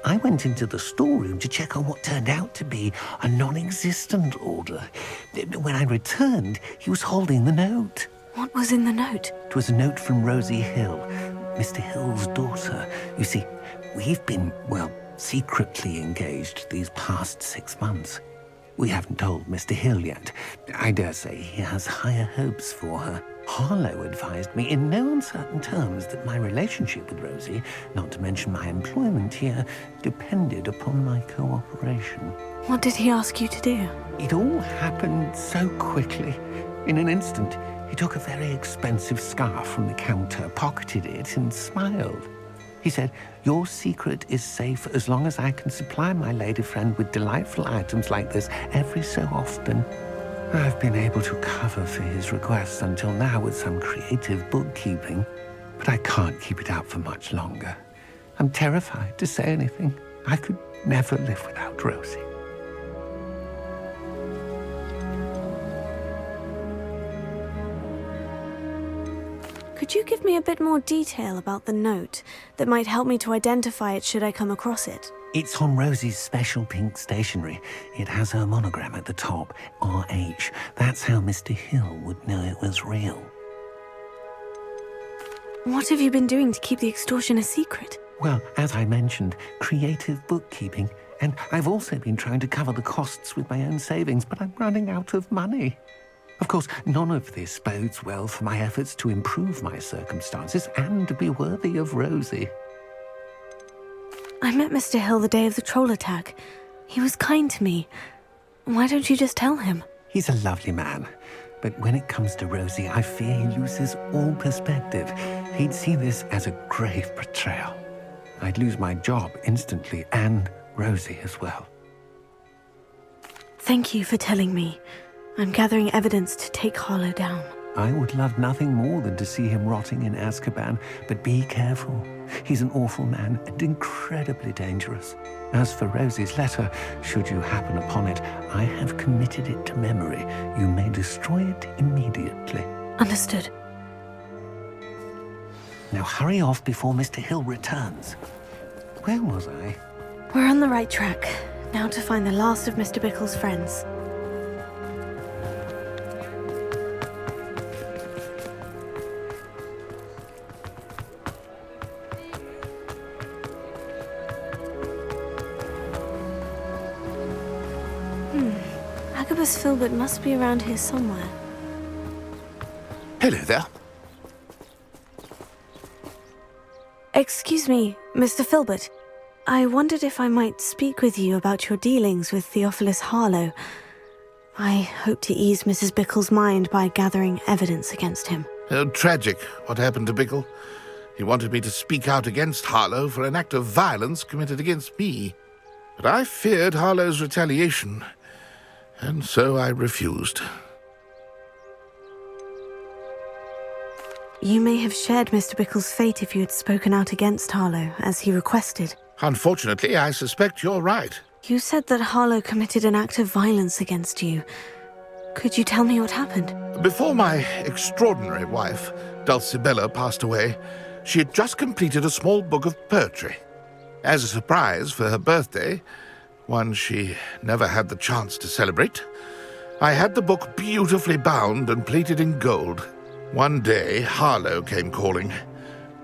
Speaker 6: I went into the storeroom to check on what turned out to be a non-existent order. When I returned, he was holding the note.
Speaker 1: What was in the note?
Speaker 6: It was a note from Rosie Hill, Mr. Hill's daughter. You see, we've been, secretly engaged these past 6 months. We haven't told Mr. Hill yet. I dare say he has higher hopes for her. Harlow advised me in no uncertain terms that my relationship with Rosie, not to mention my employment here, depended upon my cooperation.
Speaker 1: What did he ask you to do?
Speaker 6: It all happened so quickly. In an instant, he took a very expensive scarf from the counter, pocketed it, and smiled. He said, "Your secret is safe as long as I can supply my lady friend with delightful items like this every so often." I've been able to cover for his requests until now with some creative bookkeeping, but I can't keep it up for much longer. I'm terrified to say anything. I could never live without Rosie.
Speaker 1: Could you give me a bit more detail about the note that might help me to identify it should I come across it?
Speaker 6: It's on Rosie's special pink stationery. It has her monogram at the top, RH. That's how Mr. Hill would know it was real.
Speaker 1: What have you been doing to keep the extortion a secret?
Speaker 6: Well, as I mentioned, creative bookkeeping. And I've also been trying to cover the costs with my own savings, but I'm running out of money. Of course, none of this bodes well for my efforts to improve my circumstances and to be worthy of Rosie.
Speaker 1: I met Mr. Hill the day of the troll attack. He was kind to me. Why don't you just tell him?
Speaker 6: He's a lovely man. But when it comes to Rosie, I fear he loses all perspective. He'd see this as a grave betrayal. I'd lose my job instantly, and Rosie as well.
Speaker 1: Thank you for telling me. I'm gathering evidence to take Harlow down.
Speaker 6: I would love nothing more than to see him rotting in Azkaban, but be careful. He's an awful man and incredibly dangerous. As for Rosie's letter, should you happen upon it, I have committed it to memory. You may destroy it immediately.
Speaker 1: Understood.
Speaker 6: Now hurry off before Mr. Hill returns. Where was I?
Speaker 1: We're on the right track. Now to find the last of Mr. Bickle's friends. Agabus Filbert must be around here somewhere.
Speaker 13: Hello there.
Speaker 1: Excuse me, Mr. Filbert. I wondered if I might speak with you about your dealings with Theophilus Harlow. I hope to ease Mrs. Bickle's mind by gathering evidence against him.
Speaker 13: Tragic, what happened to Bickle. He wanted me to speak out against Harlow for an act of violence committed against me. But I feared Harlow's retaliation, and so I refused.
Speaker 1: You may have shared Mr. Bickle's fate if you had spoken out against Harlow, as he requested.
Speaker 13: Unfortunately, I suspect you're right.
Speaker 1: You said that Harlow committed an act of violence against you. Could you tell me what happened?
Speaker 13: Before my extraordinary wife, Dulcibella, passed away, she had just completed a small book of poetry. As a surprise for her birthday, one she never had the chance to celebrate, I had the book beautifully bound and plated in gold. One day, Harlow came calling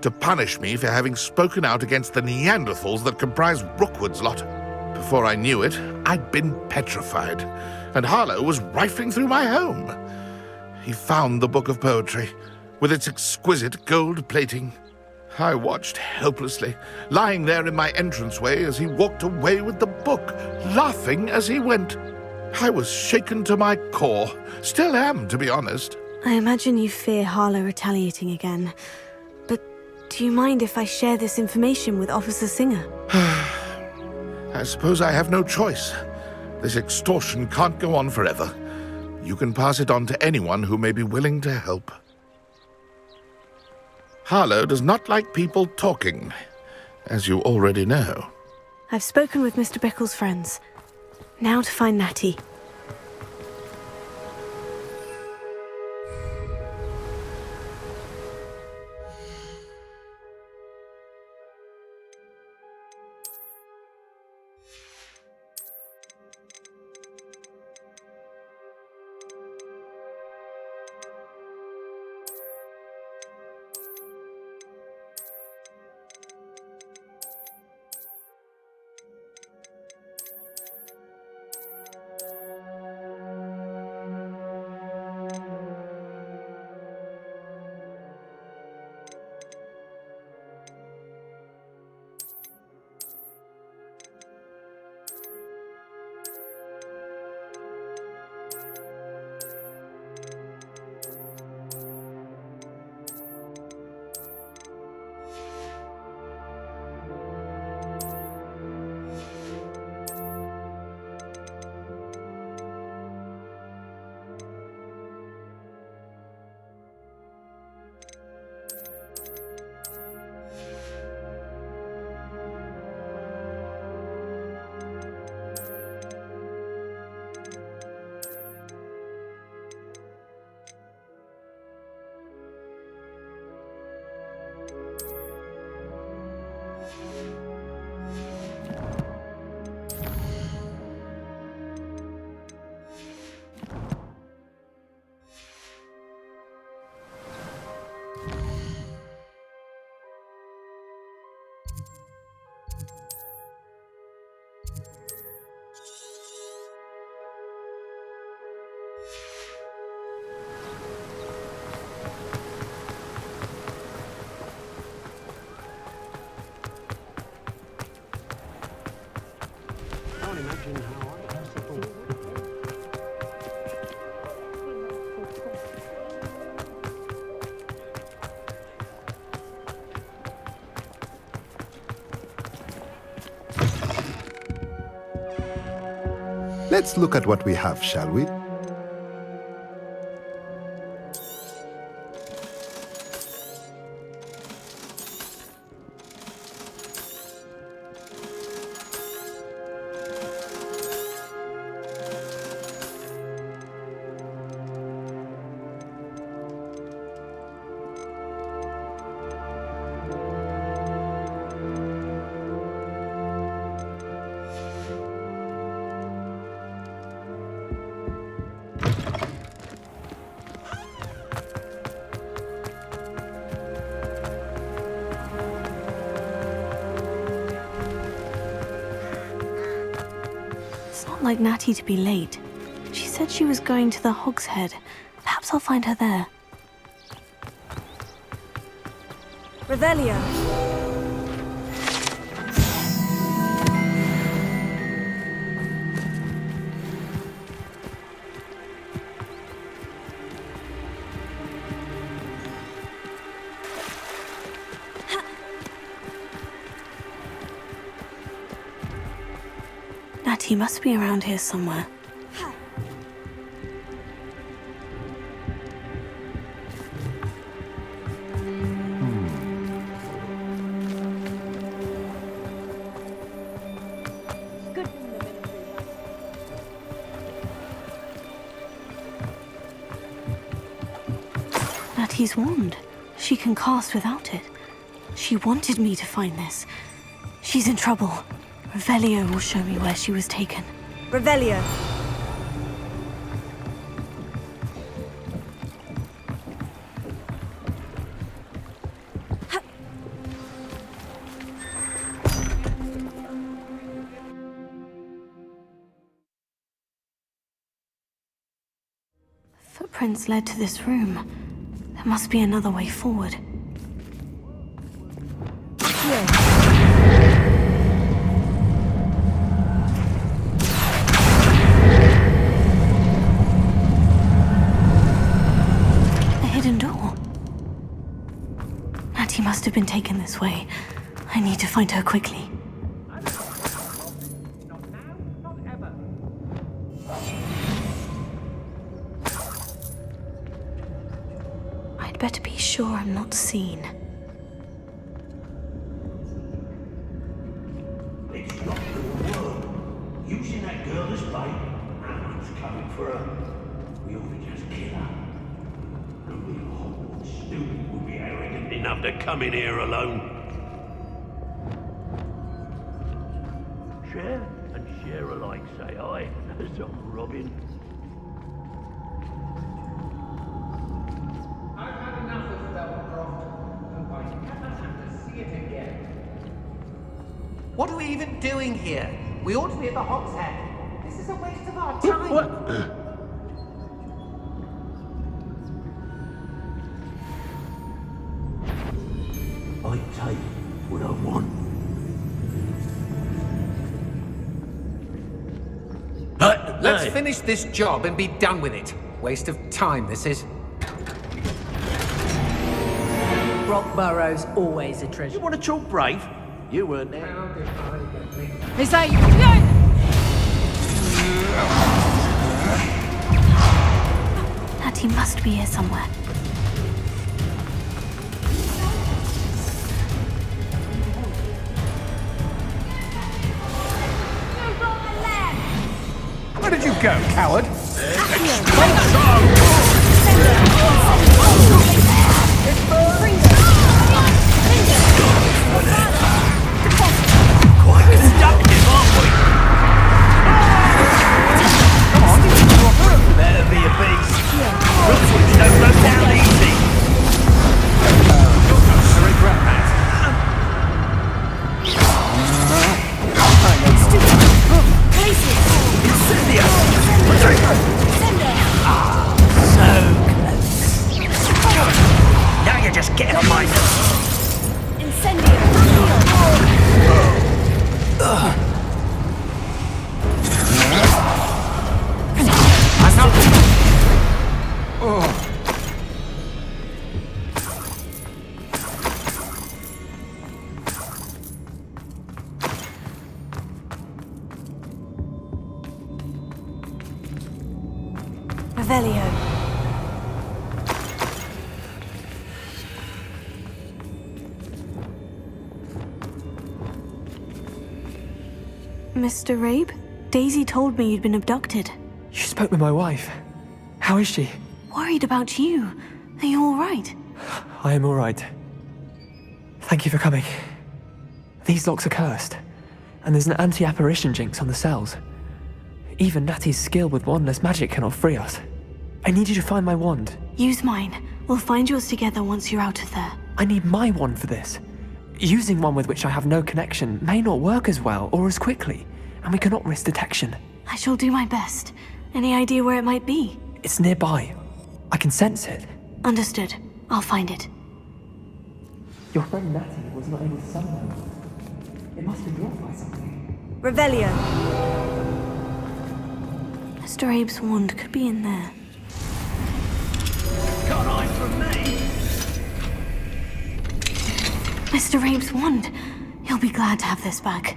Speaker 13: to punish me for having spoken out against the Neanderthals that comprise Rookwood's lot. Before I knew it, I'd been petrified, and Harlow was rifling through my home. He found the book of poetry, with its exquisite gold plating. I watched helplessly, lying there in my entranceway as he walked away with the book, laughing as he went. I was shaken to my core. Still am, to be honest.
Speaker 1: I imagine you fear Harlow retaliating again. But do you mind if I share this information with Officer Singer?
Speaker 13: I suppose I have no choice. This extortion can't go on forever. You can pass it on to anyone who may be willing to help. Harlow does not like people talking, as you already know.
Speaker 1: I've spoken with Mr. Bickle's friends. Now to find Natty.
Speaker 6: imagine how I suppose.
Speaker 9: Let's look at what we have, shall we?
Speaker 1: It's not like Natty to be late. She said she was going to the Hog's Head. Perhaps I'll find her there.
Speaker 21: Revelio.
Speaker 1: Natty must be around here somewhere. Natty's wand. She can cast without it. She wanted me to find this. She's in trouble. Revelio will show me where she was taken.
Speaker 21: Revelio.
Speaker 1: Footprints led to this room. There must be another way forward. Natty must have been taken this way. I need to find her quickly. I'd better be sure I'm not seen.
Speaker 12: It's not the world. Using that girl as bait. Anna's coming for her. We ought to just kill her. The real Hogwarts student will be arrogant enough to come in here alone. Share and share alike, say I, as I'm Robin.
Speaker 17: I've had enough of Belcroft. And I never have to see it again. What are we even doing here? We ought to be at the Hog's Head. This is a waste of our time.
Speaker 12: What? I take what I want.
Speaker 17: Let's finish this job and be done with it. Waste of time, this is.
Speaker 18: Rockborough's always a treasure.
Speaker 12: You want to talk brave? You weren't there.
Speaker 18: Miss A.
Speaker 1: Natty must be here somewhere.
Speaker 17: Where did you go, coward?
Speaker 12: Quite conductive, aren't we?
Speaker 17: Come on,
Speaker 12: better be a beast. Roots don't run down easy.
Speaker 17: I regret that.
Speaker 12: Now you're just getting on my
Speaker 1: Revelio. Mr. Rabe? Daisy told me you'd been abducted.
Speaker 4: You spoke with my wife. How is she?
Speaker 1: Worried about you. Are you all right?
Speaker 4: I am all right. Thank you for coming. These locks are cursed, and there's an anti-apparition jinx on the cells. Even Natty's skill with wandless magic cannot free us. I need you to find my wand.
Speaker 1: Use mine. We'll find yours together once you're out of there.
Speaker 4: I need my wand for this. Using one with which I have no connection may not work as well or as quickly, and we cannot risk detection.
Speaker 1: I shall do my best. Any idea where it might be?
Speaker 4: It's nearby. I can sense it.
Speaker 1: Understood. I'll find it.
Speaker 4: Your friend Natty was not able to summon them. It must be blocked by something.
Speaker 21: Revelio.
Speaker 1: Mr. Abe's wand could be in there.
Speaker 12: Can't hide from me.
Speaker 1: Mr. Abe's wand. He'll be glad to have this back.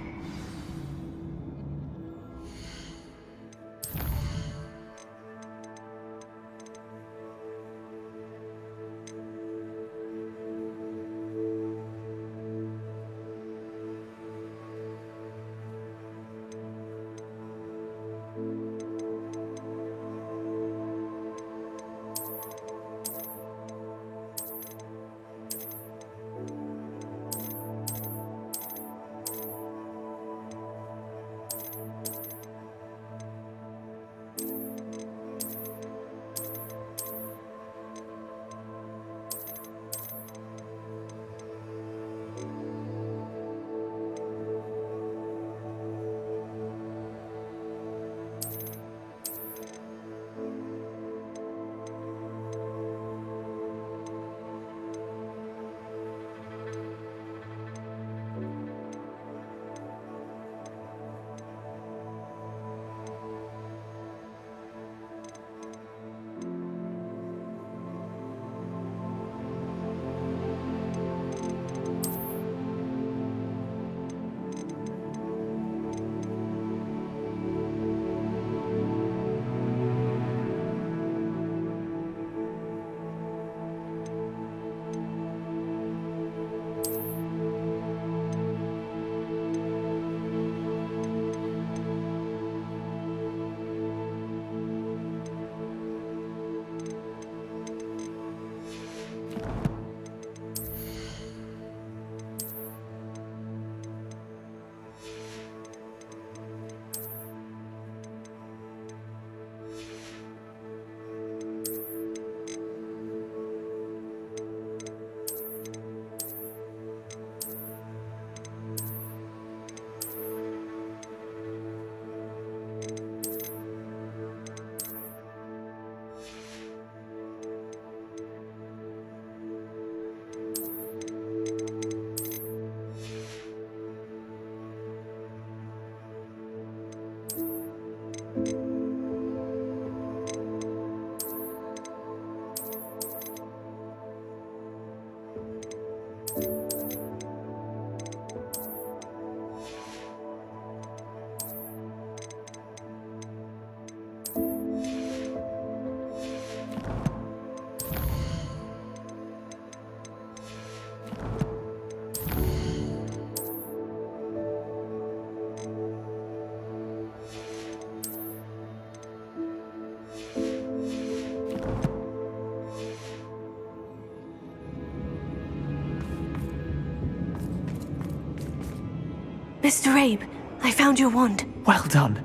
Speaker 1: Mr. Abe, I found your wand.
Speaker 4: Well done.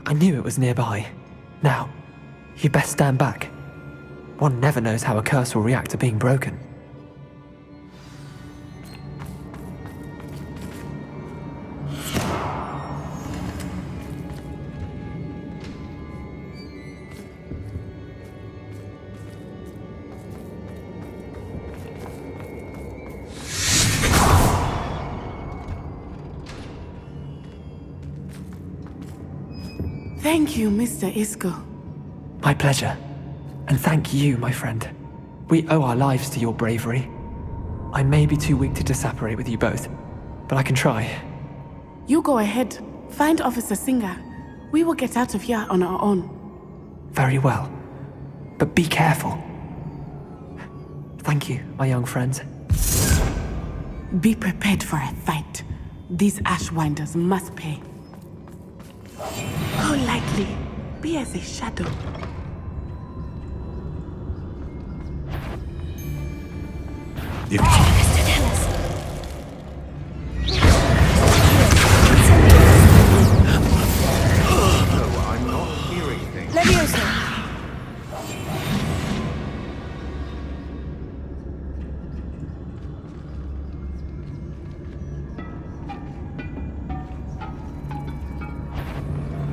Speaker 4: I knew it was nearby. Now, you best stand back. One never knows how a curse will react to being broken.
Speaker 7: Thank you, Mr. Isco.
Speaker 4: My pleasure. And thank you, my friend. We owe our lives to your bravery. I may be too weak to disapparate with you both, but I can try.
Speaker 7: You go ahead. Find Officer Singer. We will get out of here on our own.
Speaker 4: Very well. But be careful. Thank you, my young friends.
Speaker 7: Be prepared for a fight. These Ashwinders must pay. Go lightly. Be as a shadow.
Speaker 12: I'm not hearing things.
Speaker 21: Leviosa!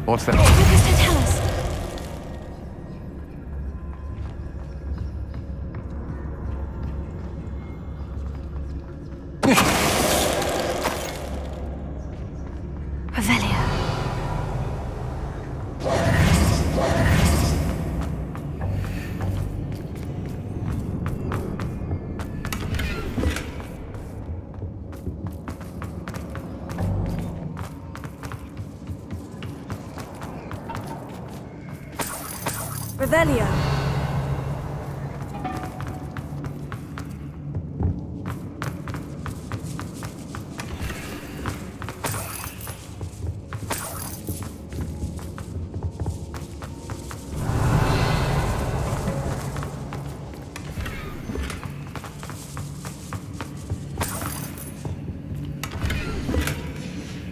Speaker 12: What's that?
Speaker 14: Tell us. Revelio.
Speaker 21: Revelio.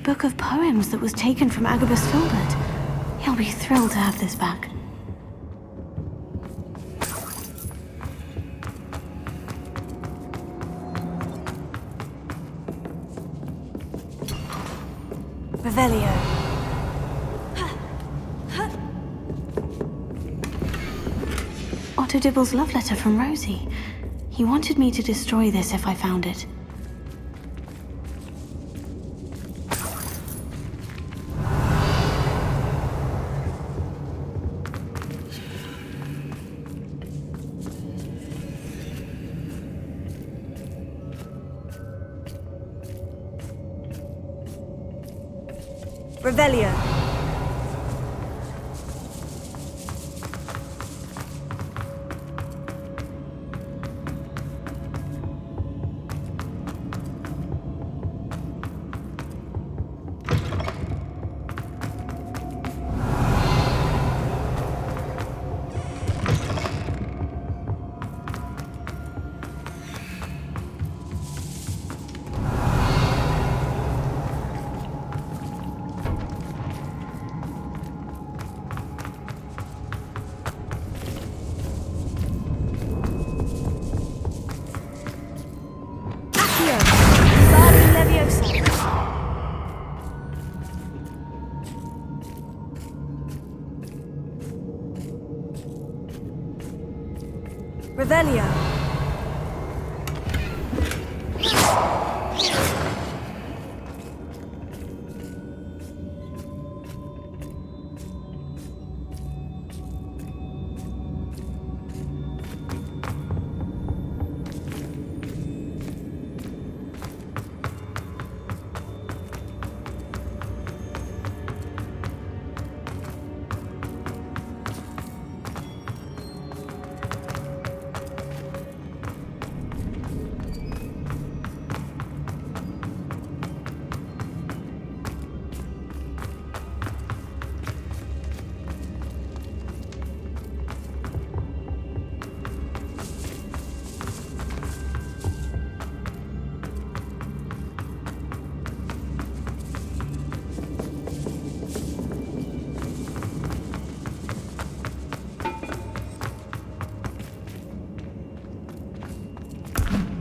Speaker 1: Book of poems that was taken from Agabus Filbert. He'll be thrilled to have this back.
Speaker 21: Revelio.
Speaker 1: Otto Dibble's love letter from Rosie. He wanted me to destroy this if I found it.
Speaker 21: Revelio. Revelio.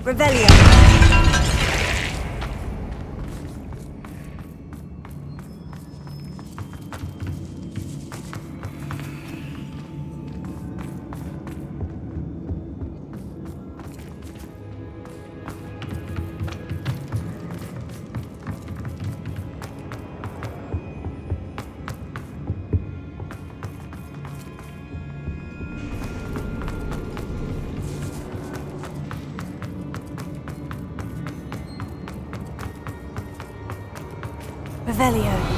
Speaker 21: Revelio.
Speaker 1: Revelio.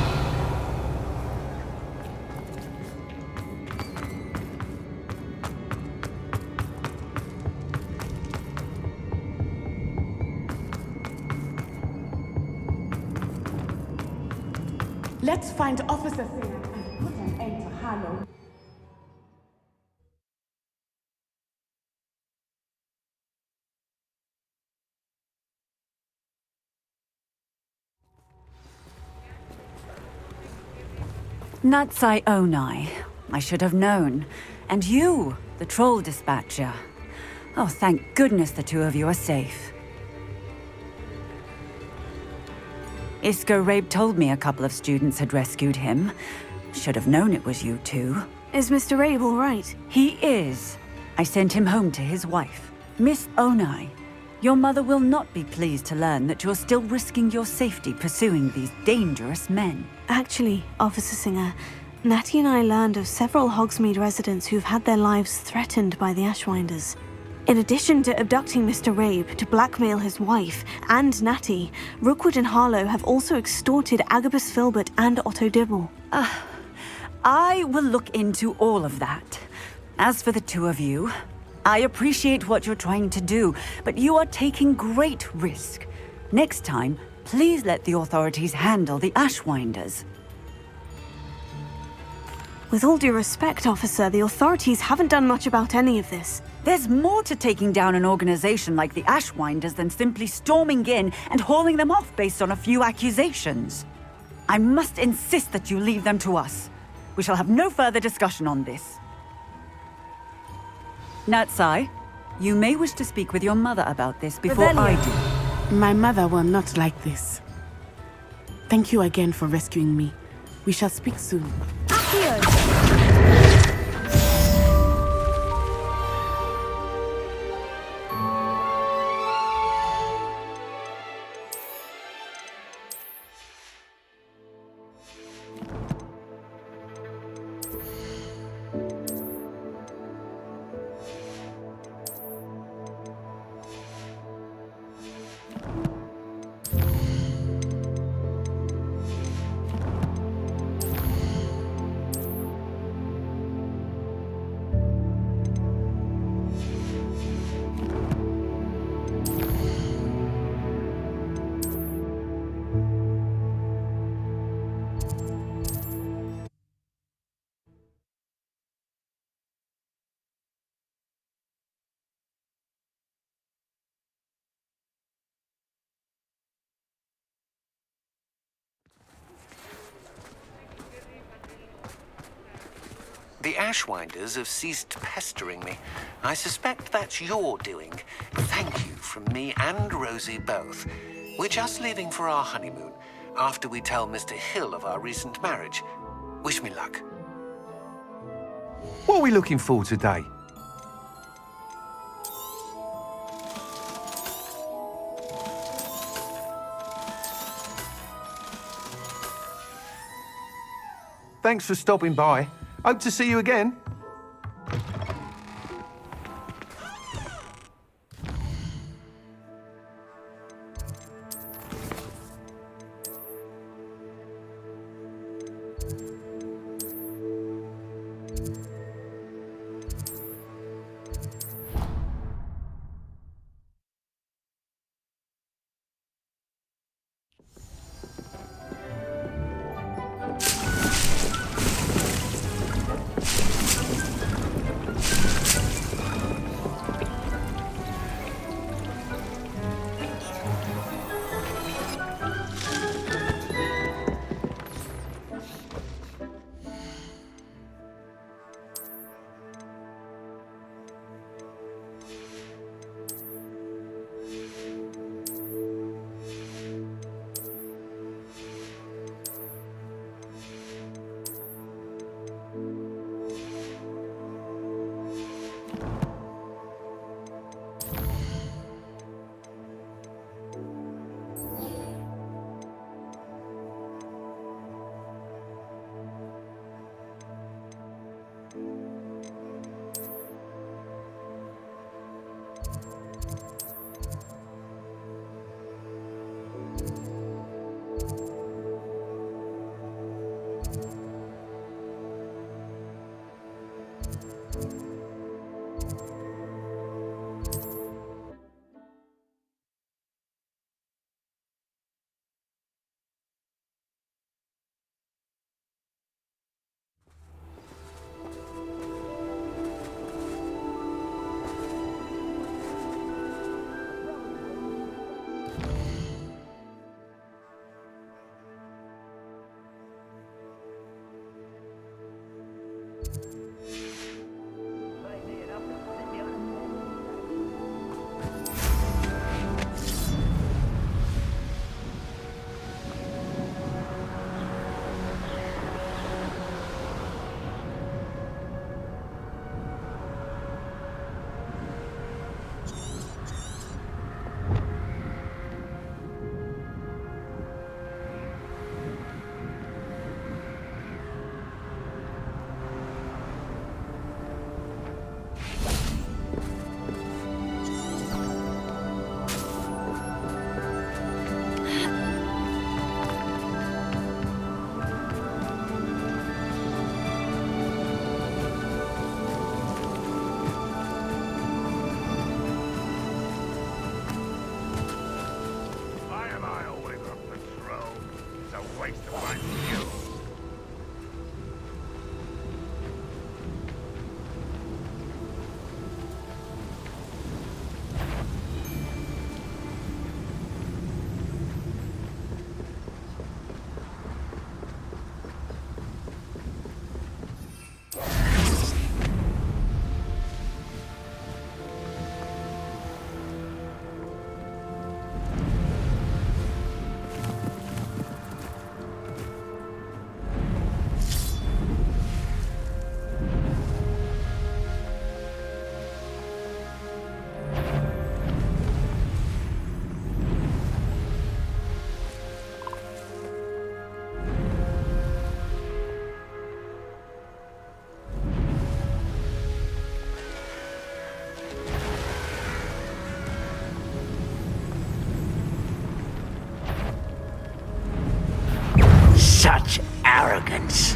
Speaker 7: Let's find Officer Singer and put an end to Harlow.
Speaker 10: Natsai Onai. I should have known. And you, the troll dispatcher. Oh, thank goodness the two of you are safe. Isco Rabe told me a couple of students had rescued him. Should have known it was you two.
Speaker 1: Is Mr. Rabe all right?
Speaker 10: He is. I sent him home to his wife. Miss Onai, your mother will not be pleased to learn that you're still risking your safety pursuing these dangerous men.
Speaker 1: Actually, Officer Singer, Natty and I learned of several Hogsmeade residents who've had their lives threatened by the Ashwinders. In addition to abducting Mr. Rabe to blackmail his wife and Natty, Rookwood and Harlow have also extorted Agabus Filbert and Otto Dibble.
Speaker 10: I will look into all of that. As for the two of you, I appreciate what you're trying to do, but you are taking great risk. Next time, please let the authorities handle the Ashwinders.
Speaker 1: With all due respect, officer, the authorities haven't done much about any of this.
Speaker 10: There's more to taking down an organization like the Ashwinders than simply storming in and hauling them off based on a few accusations. I must insist that you leave them to us. We shall have no further discussion on this. Natsai, you may wish to speak with your mother about this before I do.
Speaker 7: My mother will not like this. Thank you again for rescuing me. We shall speak soon.
Speaker 6: The Ashwinders have ceased pestering me. I suspect that's your doing. Thank you from me and Rosie both. We're just leaving for our honeymoon, after we tell Mr. Hill of our recent marriage. Wish me luck.
Speaker 16: What are we looking for today? Thanks for stopping by. Hope to see you again.
Speaker 12: Such arrogance.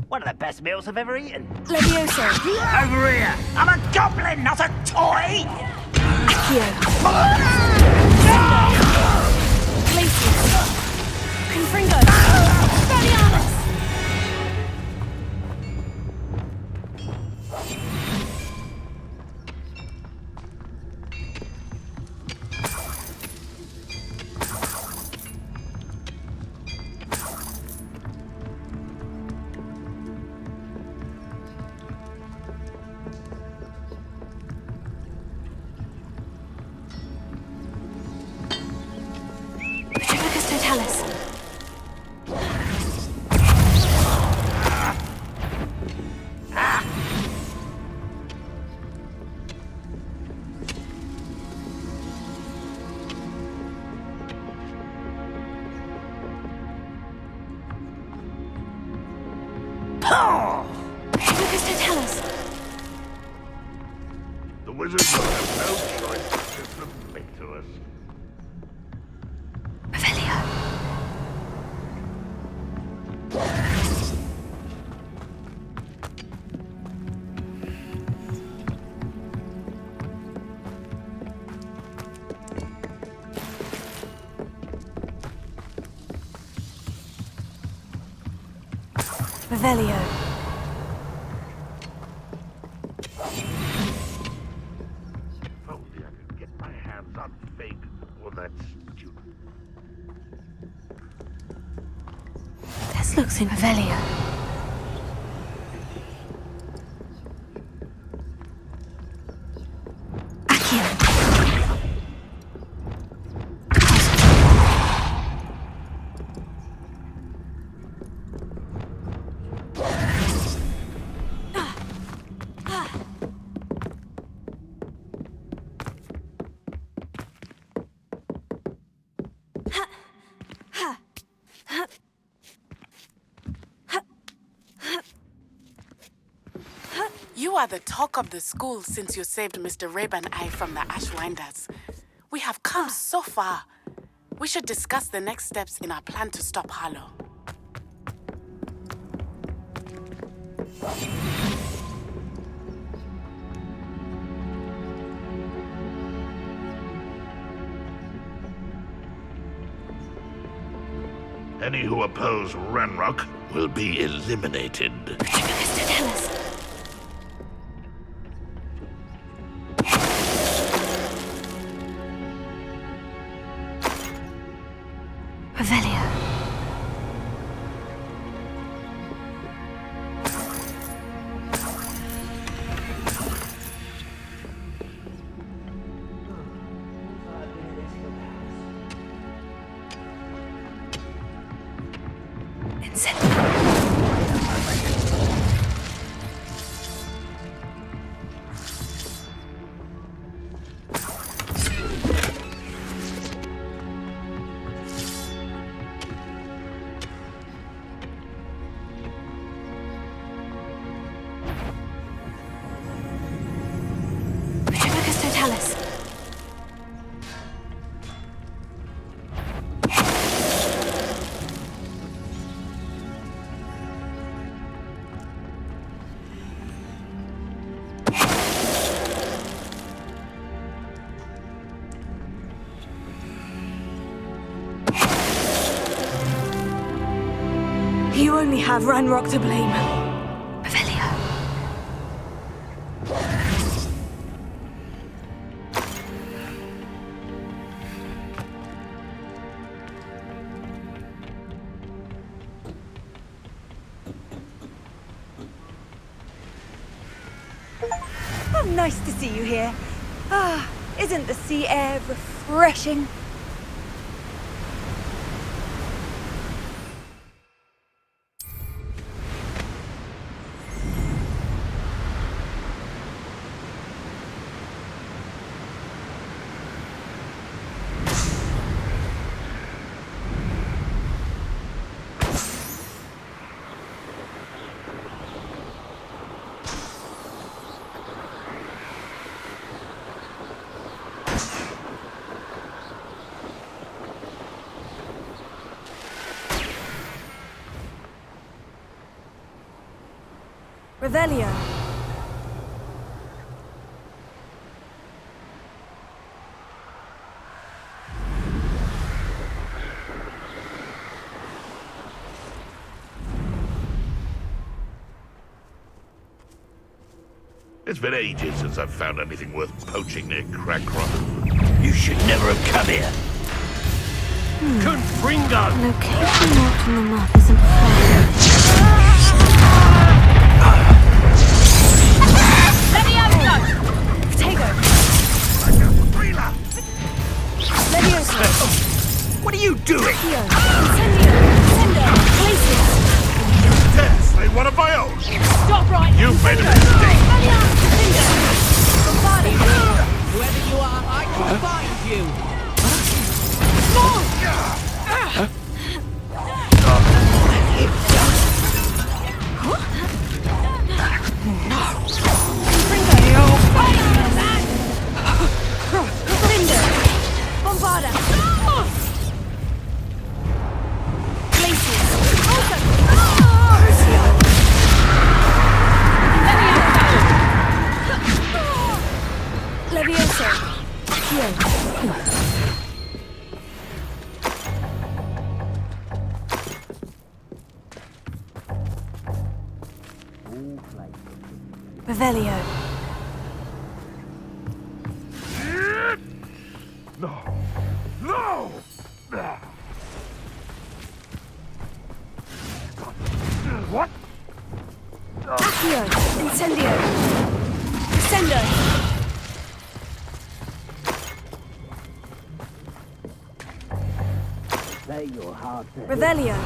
Speaker 12: One of the best meals I've ever eaten.
Speaker 8: Levioso.
Speaker 12: Over here! I'm a goblin, not a toy!
Speaker 8: Accio. Glacius. Confringo. Expelliarmus.
Speaker 12: The wizards will have no choice but to submit to us.
Speaker 1: Revelio.
Speaker 12: If only I could get my hands on Fig or that student.
Speaker 1: This looks in Revelio.
Speaker 11: You are the talk of the school since you saved Mr. Rabe and I from the Ashwinders. We have come so far. We should discuss the next steps in our plan to stop Harlow.
Speaker 12: Any who oppose Ranrock will be eliminated.
Speaker 14: Mr. Tellus. Revelio.
Speaker 1: You only have Ranrock to blame.
Speaker 14: Revelio.
Speaker 10: Oh, nice to see you here. Ah, isn't the sea air refreshing?
Speaker 1: Revelio.
Speaker 12: It's been ages since I've found anything worth poaching near Crackrock. You should never have come here. Confringo!
Speaker 1: Location marked on the map isn't fair.
Speaker 12: What are you doing?
Speaker 1: Places.
Speaker 12: Dare slay one of my own!
Speaker 15: Stop right
Speaker 12: You've made a mistake!
Speaker 18: Whoever you are, I can find you.
Speaker 1: Revelio.
Speaker 12: No! No! What?
Speaker 1: Accio. Incendio. Ascendo.
Speaker 3: Say your heart to
Speaker 1: Revelio.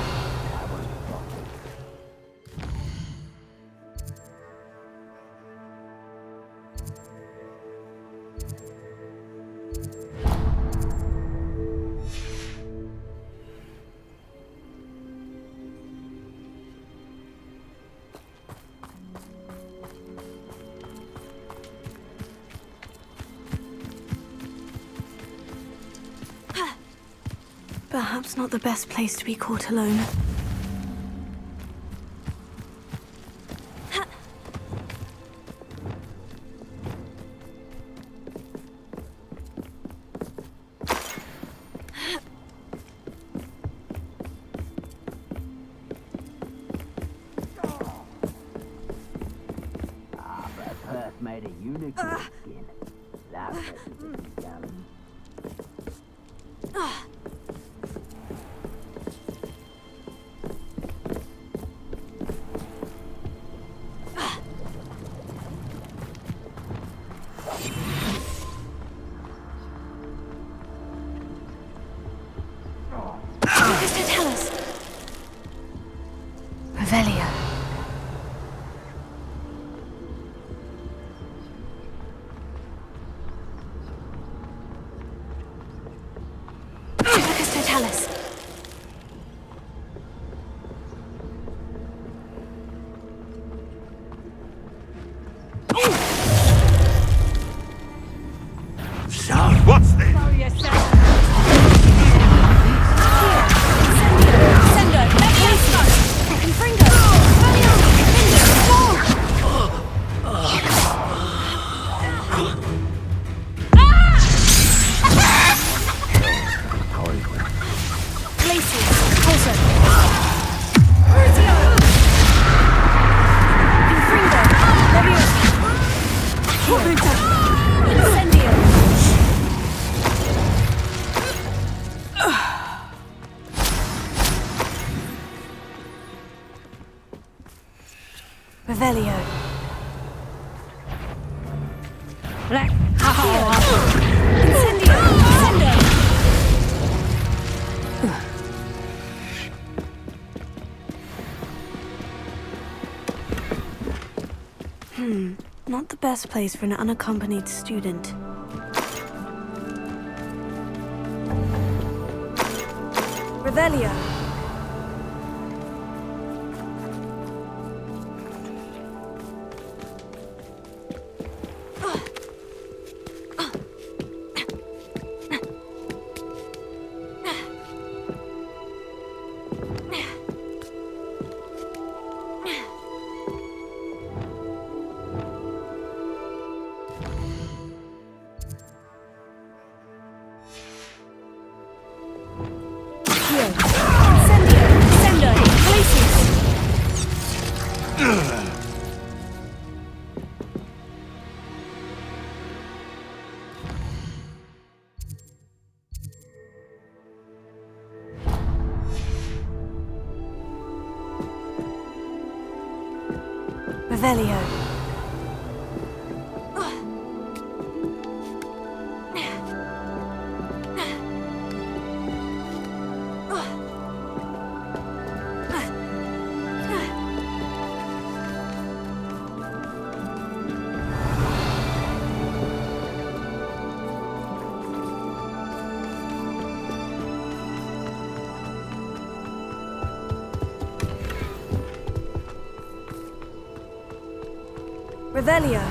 Speaker 1: Perhaps not the best place to be caught alone.
Speaker 3: Perth made a unicorn skin. That's
Speaker 1: What does it tell us? Revelio. What does it tell us?
Speaker 13: What's this?
Speaker 1: Revelio.
Speaker 19: Black.
Speaker 1: Incendio. Not the best place for an unaccompanied student. Revelio. Revelio. Revelio.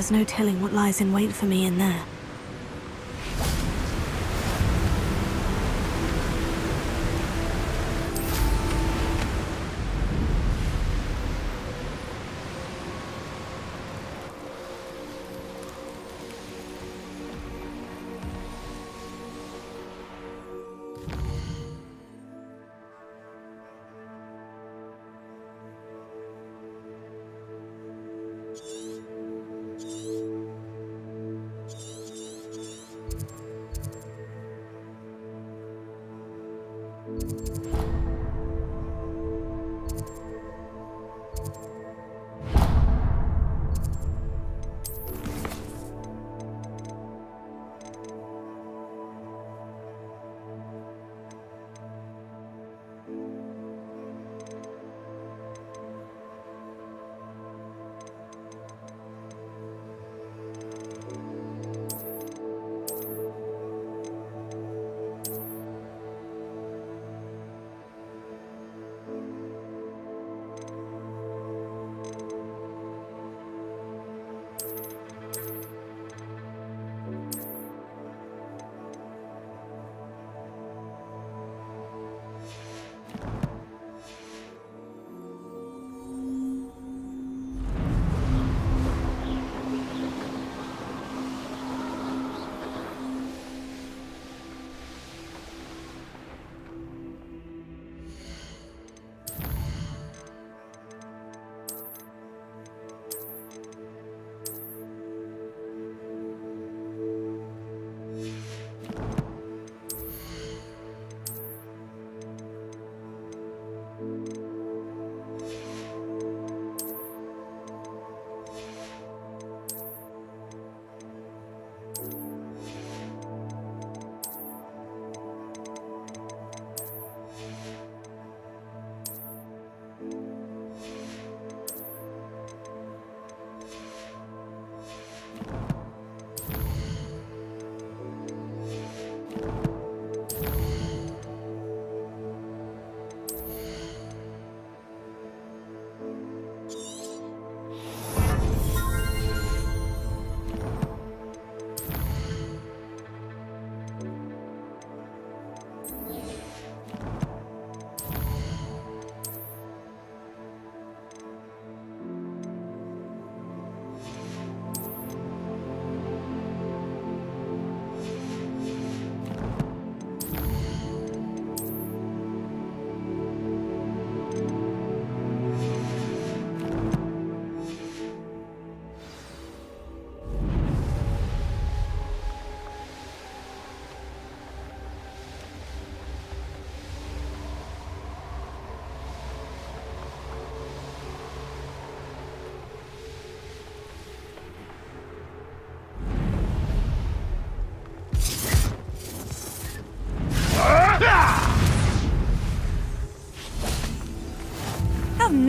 Speaker 1: There's no telling what lies in wait for me in there.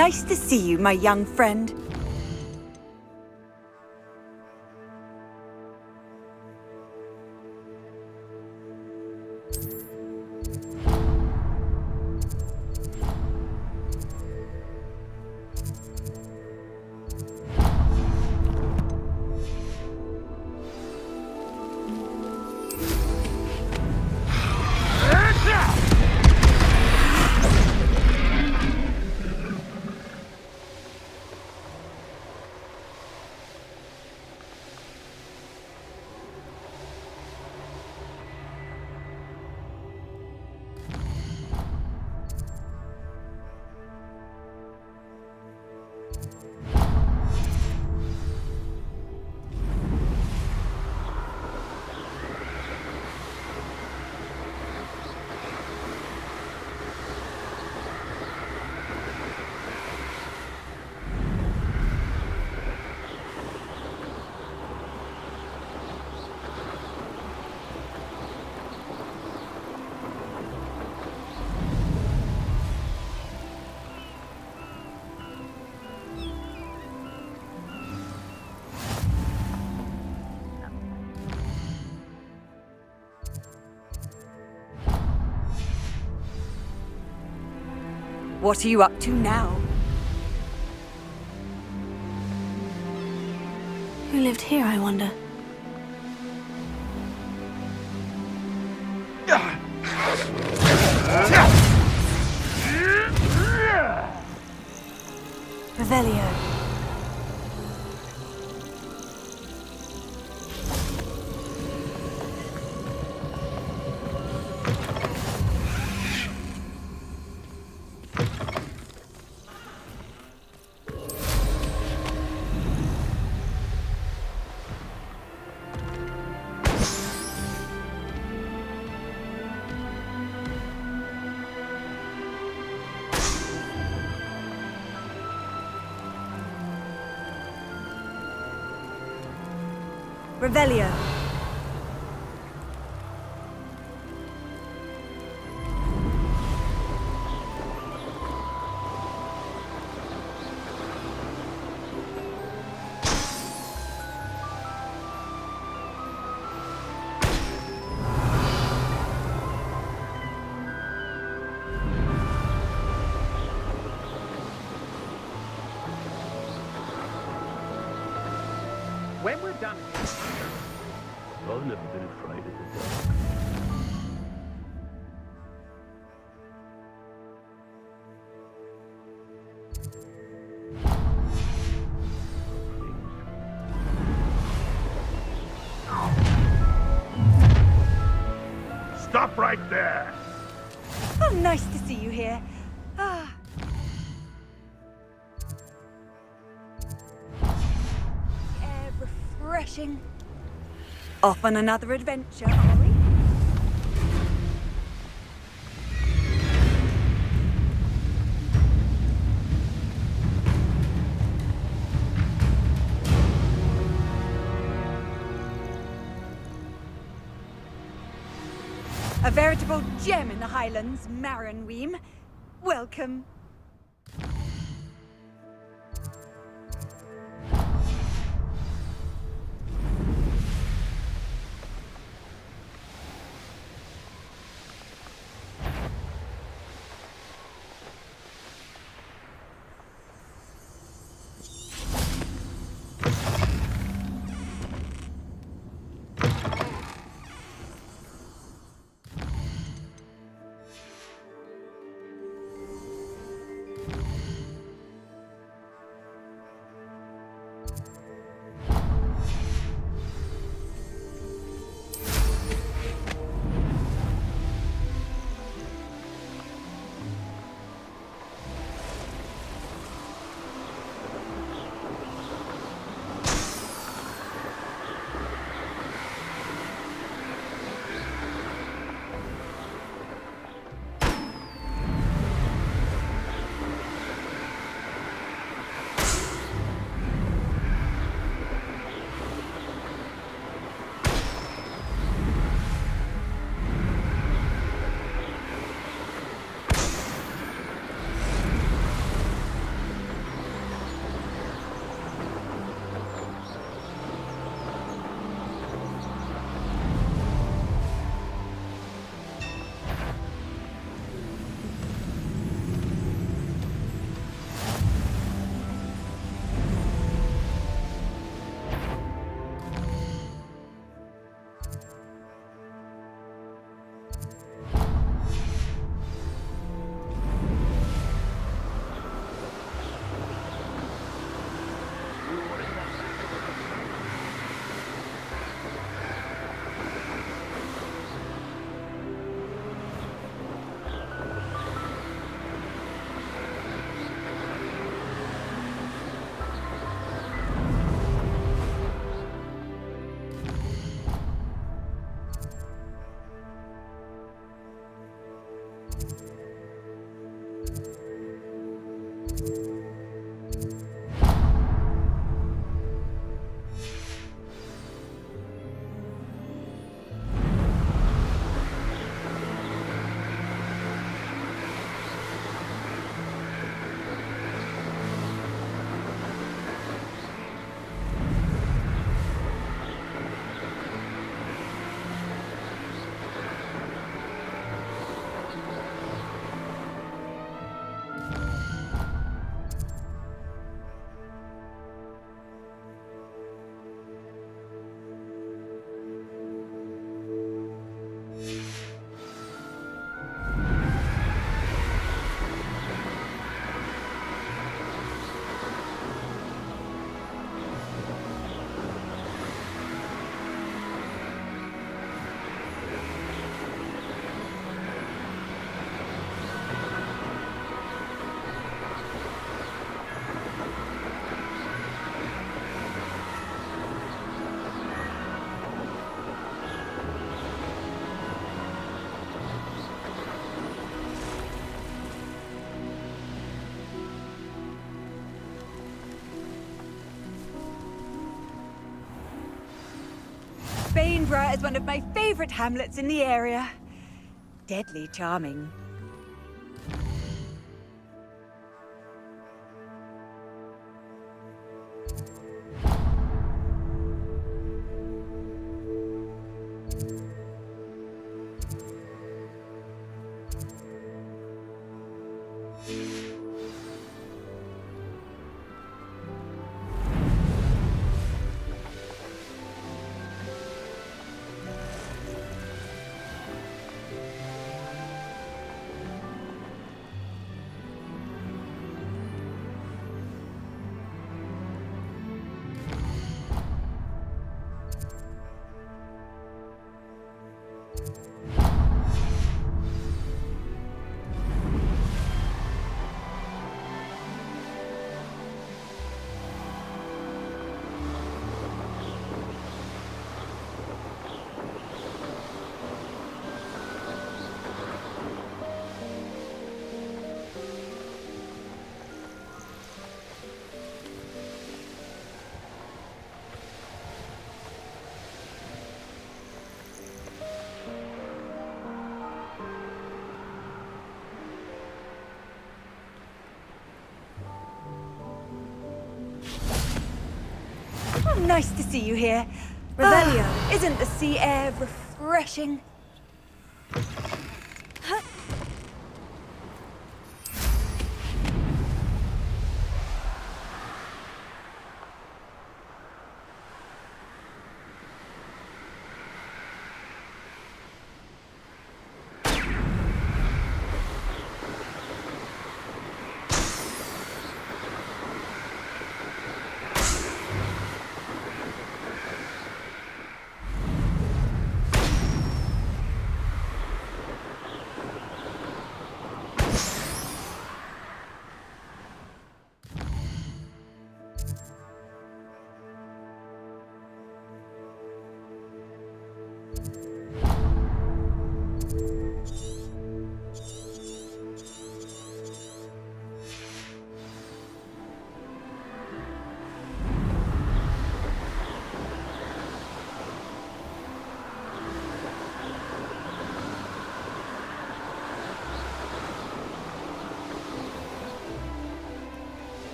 Speaker 10: Nice to see you, my young friend. What are you up to now?
Speaker 1: Who lived here, I wonder? Revelio.
Speaker 10: Revelio.
Speaker 17: When we're done...
Speaker 12: I've never been afraid of the dark. Stop right there!
Speaker 10: Oh, nice to see you here. Ah. Air refreshing. Off on another adventure, are we? A veritable gem in the Highlands, Maranweem. Welcome. Bainborough is one of my favourite hamlets in the area. Deadly charming. Nice to see you here. Revelio, isn't the sea air refreshing?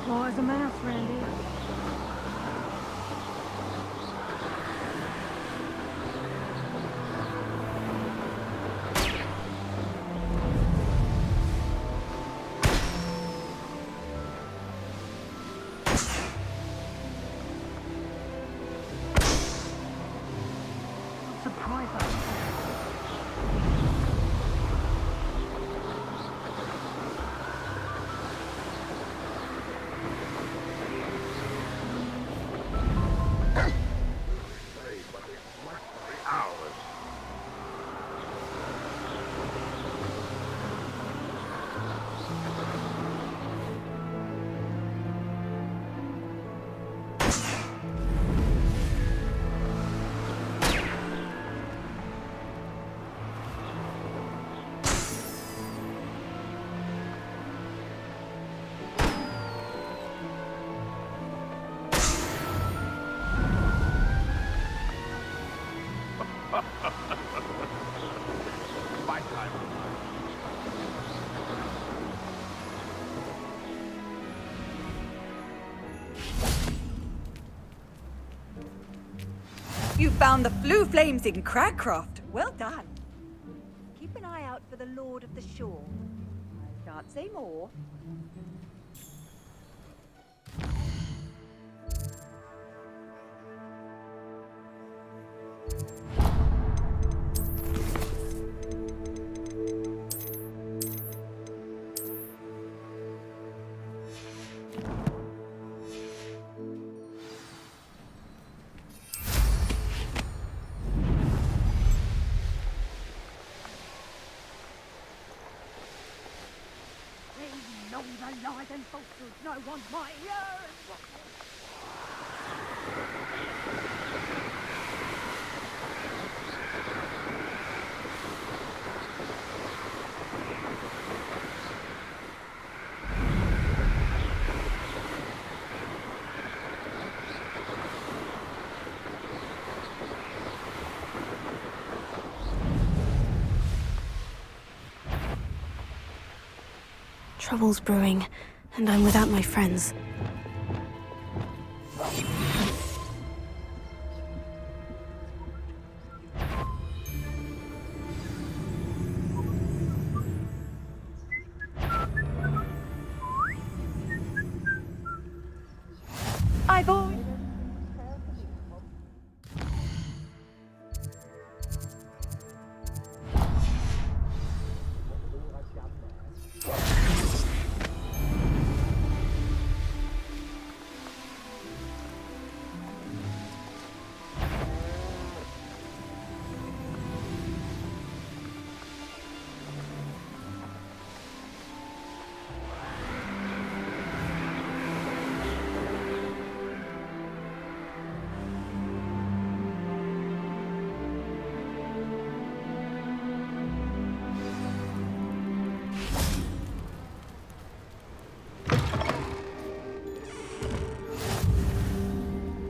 Speaker 20: Claw as a mouse, Randy. Surprise us.
Speaker 10: You found the flue flames in Crackcroft. Well done. Keep an eye out for the Lord of the Shore. I can't say more.
Speaker 20: the lies and falsehoods no one might hear.
Speaker 1: Trouble's brewing, and I'm without my friends.
Speaker 15: Ivor!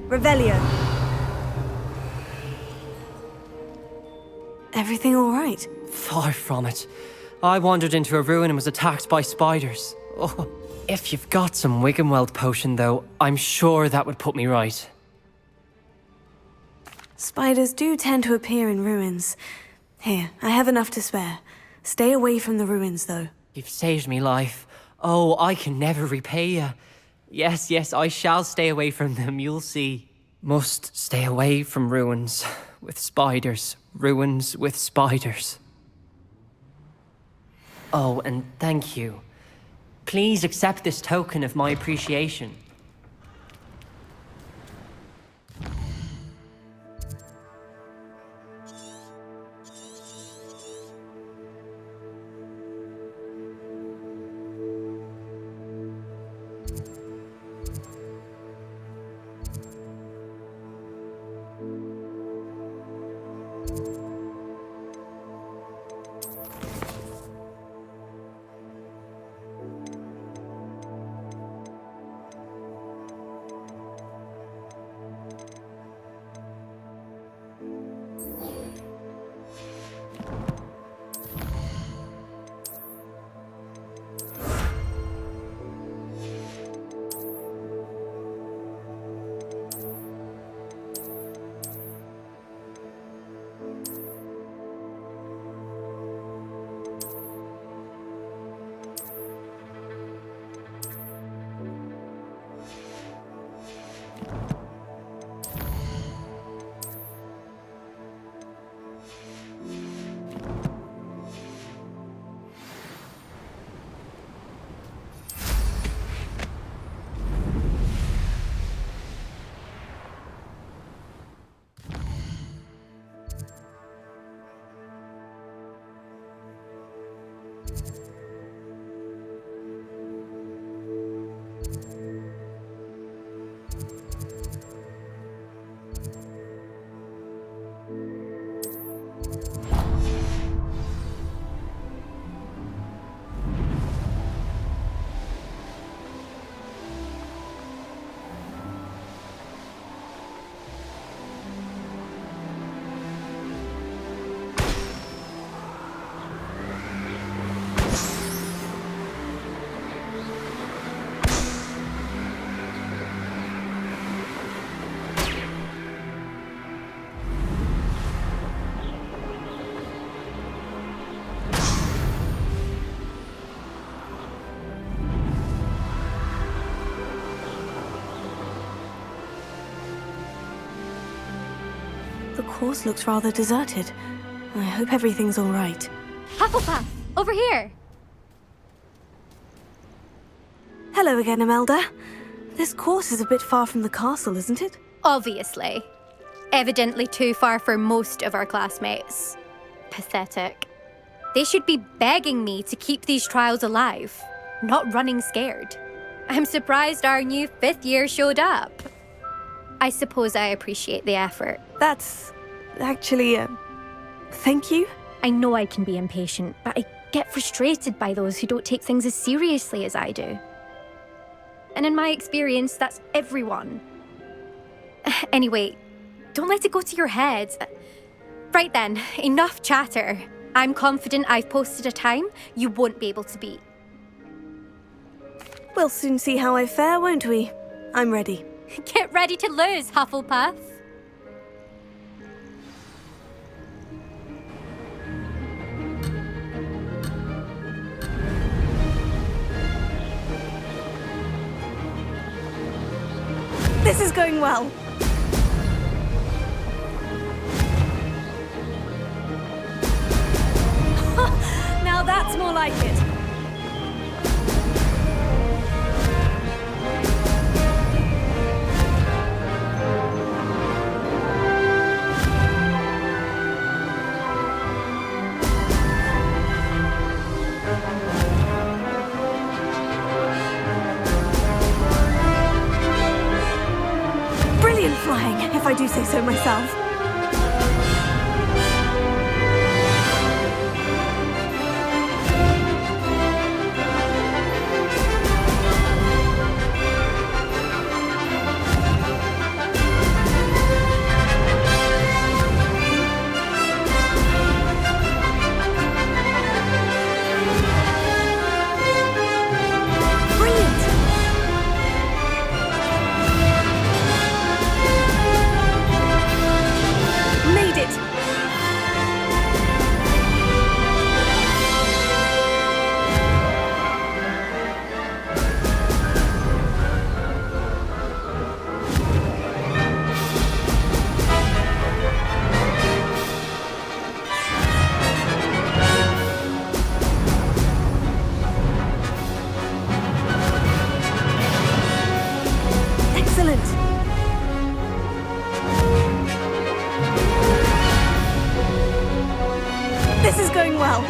Speaker 10: Revelio.
Speaker 1: Everything all right?
Speaker 5: Far from it. I wandered into a ruin and was attacked by spiders. Oh, if you've got some Wiggenweld potion, though, I'm sure that would put me right.
Speaker 1: Spiders do tend to appear in ruins. Here, I have enough to spare. Stay away from the ruins, though.
Speaker 5: You've saved me life. Oh, I can never repay you. Yes, yes, I shall stay away from them, you'll see. Must stay away from ruins with spiders. Ruins with spiders. Oh, and thank you. Please accept this token of my appreciation.
Speaker 1: The course looks rather deserted. I hope everything's all right.
Speaker 14: Hufflepuff, over here!
Speaker 1: Hello again, Imelda. This course is a bit far from the castle, isn't it?
Speaker 14: Obviously. Evidently too far for most of our classmates. Pathetic. They should be begging me to keep these trials alive. not running scared. I'm surprised our new 5th year showed up. I suppose I appreciate the effort.
Speaker 1: That's actually, thank you.
Speaker 14: I know I can be impatient, but I get frustrated by those who don't take things as seriously as I do. And in my experience, that's everyone. Anyway, don't let it go to your head. Right then, enough chatter. I'm confident I've posted a time you won't be able to beat.
Speaker 1: We'll soon see how I fare, won't we? I'm ready.
Speaker 14: Get ready to lose, Hufflepuff.
Speaker 1: This is going well. Now that's more like it. Brilliant flying, if I do say so myself. This is going well.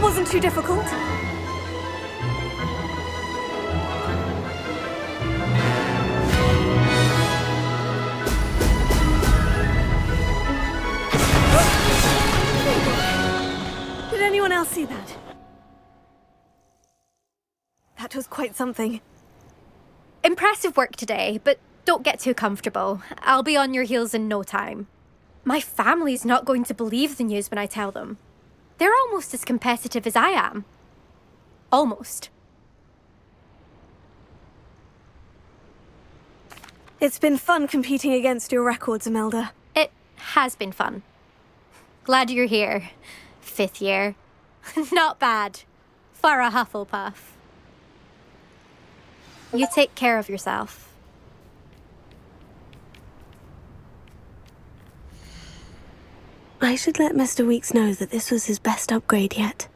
Speaker 1: Wasn't too difficult. Did anyone else see that? That was quite something.
Speaker 14: Impressive work today, but don't get too comfortable. I'll be on your heels in no time. My family's not going to believe the news when I tell them. They're almost as competitive as I am. Almost.
Speaker 1: It's been fun competing against your records, Imelda.
Speaker 14: It has been fun. Glad you're here. 5th year. Not bad. For a Hufflepuff. You take care of yourself.
Speaker 1: I should let Mr. Weeks know that this was his best upgrade yet.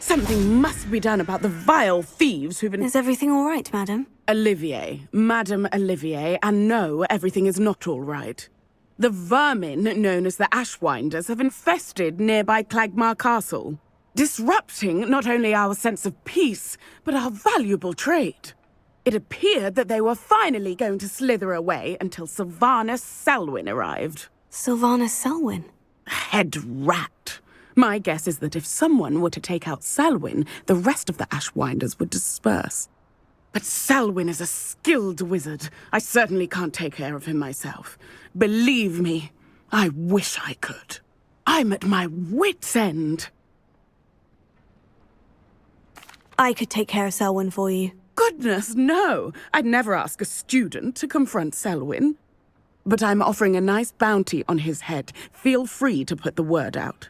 Speaker 7: Something must be done about the vile thieves who've been...
Speaker 1: Is everything all right, madam?
Speaker 7: Olivier, Madame Olivier, and no, everything is not all right. The vermin known as the Ashwinders have infested nearby Clagmar Castle, disrupting not only our sense of peace, but our valuable trade. It appeared that they were finally going to slither away until Sylvanus Selwyn arrived.
Speaker 1: Sylvanus Selwyn?
Speaker 7: Head rat. My guess is that if someone were to take out Selwyn, the rest of the Ashwinders would disperse. But Selwyn is a skilled wizard. I certainly can't take care of him myself. Believe me, I wish I could. I'm at my wit's end.
Speaker 1: I could take care of Selwyn for you.
Speaker 7: Goodness, no! I'd never ask a student to confront Selwyn. But I'm offering a nice bounty on his head. Feel free to put the word out.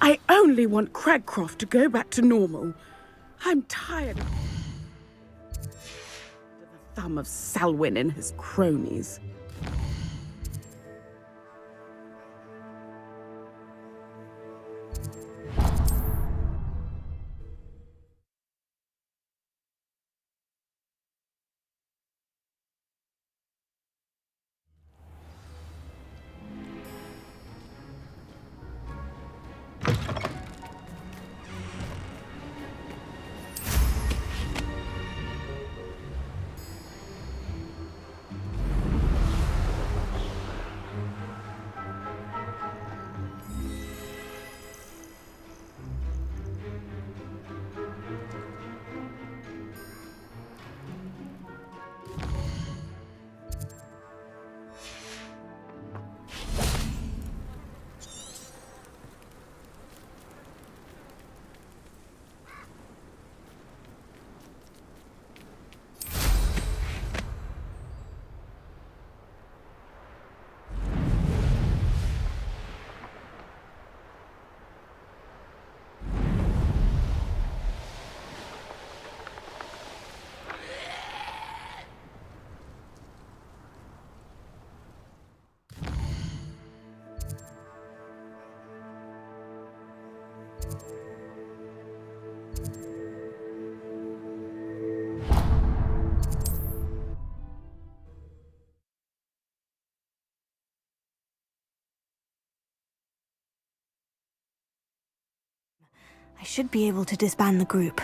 Speaker 7: I only want Cragcroft to go back to normal. I'm tired of the thumb of Selwyn and his cronies.
Speaker 1: I should be able to disband the group.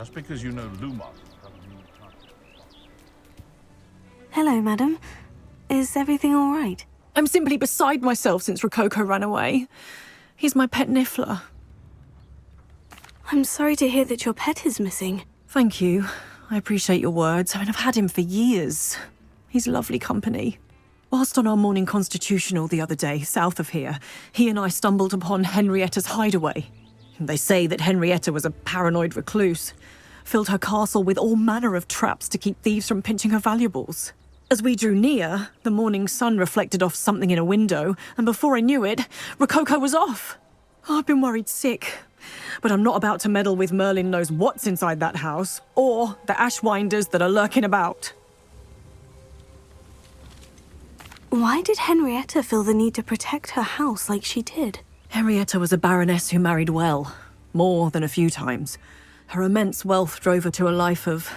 Speaker 2: Just because you know Lumos doesn't mean you can't.
Speaker 1: Hello, madam. Is everything all right?
Speaker 22: I'm simply beside myself since Rococo ran away. He's my pet Niffler.
Speaker 1: I'm sorry to hear that your pet is missing.
Speaker 22: Thank you. I appreciate your words. I mean, I've had him for years. He's lovely company. Whilst on our morning constitutional the other day, south of here, he and I stumbled upon Henrietta's hideaway. They say that Henrietta was a paranoid recluse, filled her castle with all manner of traps to keep thieves from pinching her valuables. As we drew near, the morning sun reflected off something in a window, and before I knew it, Rococo was off. I've been worried sick, but I'm not about to meddle with Merlin knows what's inside that house, or the Ashwinders that are lurking about.
Speaker 1: Why did Henrietta feel the need to protect her house like she did?
Speaker 22: Henrietta was a baroness who married well, more than a few times. Her immense wealth drove her to a life of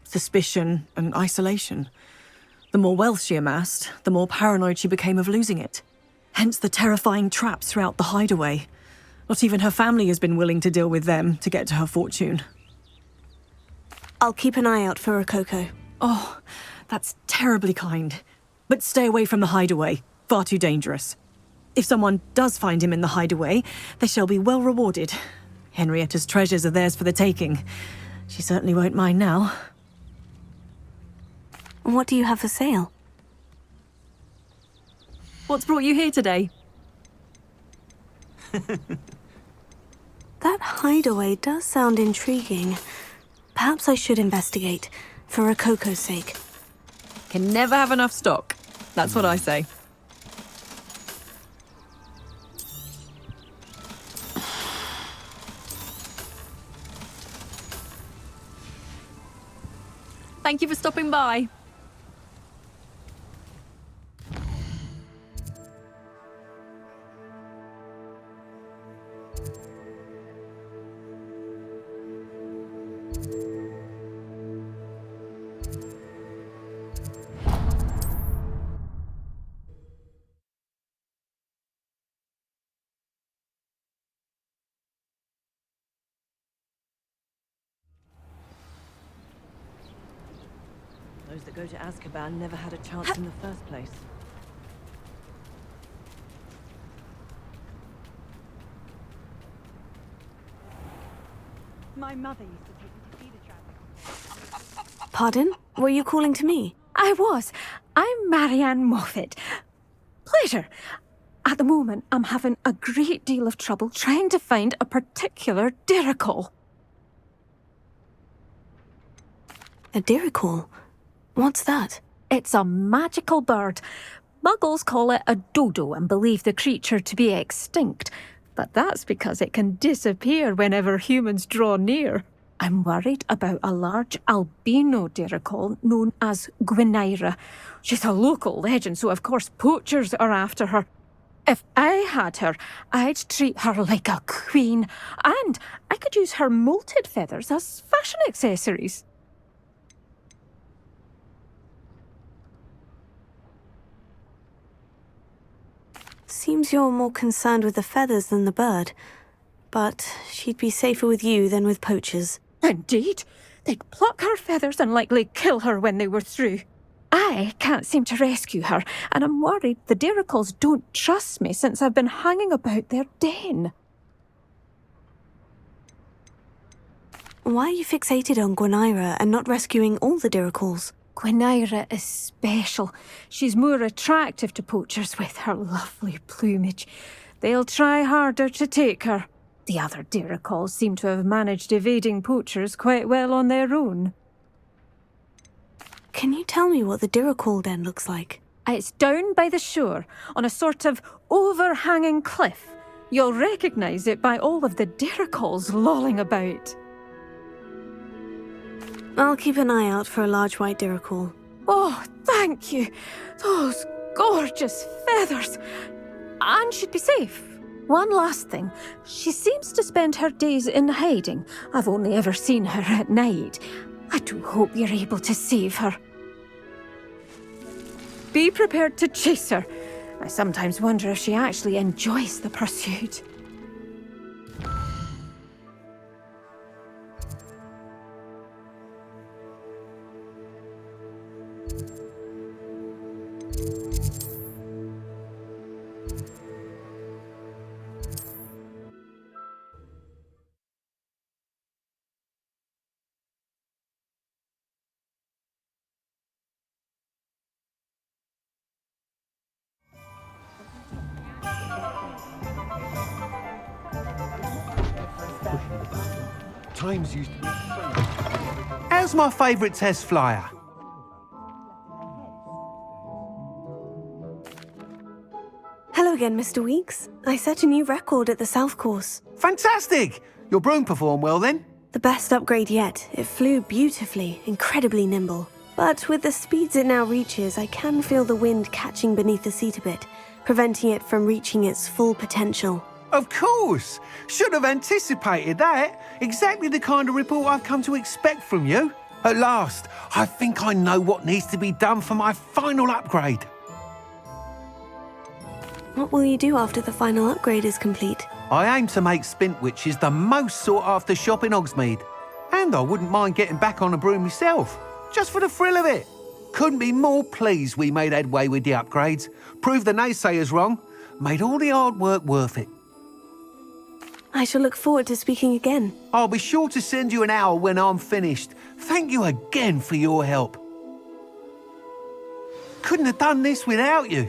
Speaker 22: suspicion and isolation. The more wealth she amassed, the more paranoid she became of losing it. Hence the terrifying traps throughout the hideaway. Not even her family has been willing to deal with them to get to her fortune.
Speaker 1: I'll keep an eye out for Rococo.
Speaker 22: Oh, that's terribly kind. But stay away from the hideaway. Far too dangerous. If someone does find him in the hideaway, they shall be well rewarded. Henrietta's treasures are theirs for the taking. She certainly won't mind now.
Speaker 1: What do you have for sale?
Speaker 22: What's brought you here today?
Speaker 1: That hideaway does sound intriguing. Perhaps I should investigate, for Rococo's sake.
Speaker 22: Can never have enough stock. That's what I say. Thank you for stopping by.
Speaker 4: Those that go to Azkaban never had a chance in the first place.
Speaker 20: My mother used to take me to see the dragon.
Speaker 1: Pardon? Were you calling to me?
Speaker 20: I was. I'm Marianne Moffat. Pleasure. At the moment, I'm having a great deal of trouble trying to find a particular diricol.
Speaker 1: A diricol? What's that?
Speaker 20: It's a magical bird. Muggles call it a dodo and believe the creature to be extinct. But that's because it can disappear whenever humans draw near. I'm worried about a large albino diricol known as Gwynaira. She's a local legend, so of course poachers are after her. If I had her, I'd treat her like a queen, and I could use her molted feathers as fashion accessories.
Speaker 1: Seems you're more concerned with the feathers than the bird. But she'd be safer with you than with poachers.
Speaker 20: Indeed. They'd pluck her feathers and likely kill her when they were through. I can't seem to rescue her, and I'm worried the diricols don't trust me since I've been hanging about their den.
Speaker 1: Why are you fixated on Gwynaira and not rescuing all the diricols?
Speaker 20: Gwynaira is special. She's more attractive to poachers with her lovely plumage. They'll try harder to take her. The other diricols seem to have managed evading poachers quite well on their own.
Speaker 1: Can you tell me what the diricol den looks like?
Speaker 20: It's down by the shore, on a sort of overhanging cliff. You'll recognise it by all of the diricols lolling about.
Speaker 1: I'll keep an eye out for a large white diricol.
Speaker 20: Oh, thank you. Those gorgeous feathers. And she'd be safe. One last thing. She seems to spend her days in hiding. I've only ever seen her at night. I do hope you're able to save her. Be prepared to chase her. I sometimes wonder if she actually enjoys the pursuit.
Speaker 16: Times used to be so... How's my favourite test flyer?
Speaker 1: Hello again, Mr. Weeks. I set a new record at the South Course.
Speaker 16: Fantastic! Your broom performed well then?
Speaker 1: The best upgrade yet. It flew beautifully, incredibly nimble. But with the speeds it now reaches, I can feel the wind catching beneath the seat a bit, preventing it from reaching its full potential.
Speaker 16: Of course! Should have anticipated that. Exactly the kind of report I've come to expect from you. At last, I think I know what needs to be done for my final upgrade.
Speaker 1: What will you do after the final upgrade is complete?
Speaker 16: I aim to make Spintwitches the most sought-after shop in Hogsmeade. And I wouldn't mind getting back on a broom myself, just for the thrill of it. Couldn't be more pleased we made headway with the upgrades, proved the naysayers wrong, made all the hard work worth it.
Speaker 1: I shall look forward to speaking again.
Speaker 16: I'll be sure to send you an hour when I'm finished. Thank you again for your help. Couldn't have done this without you.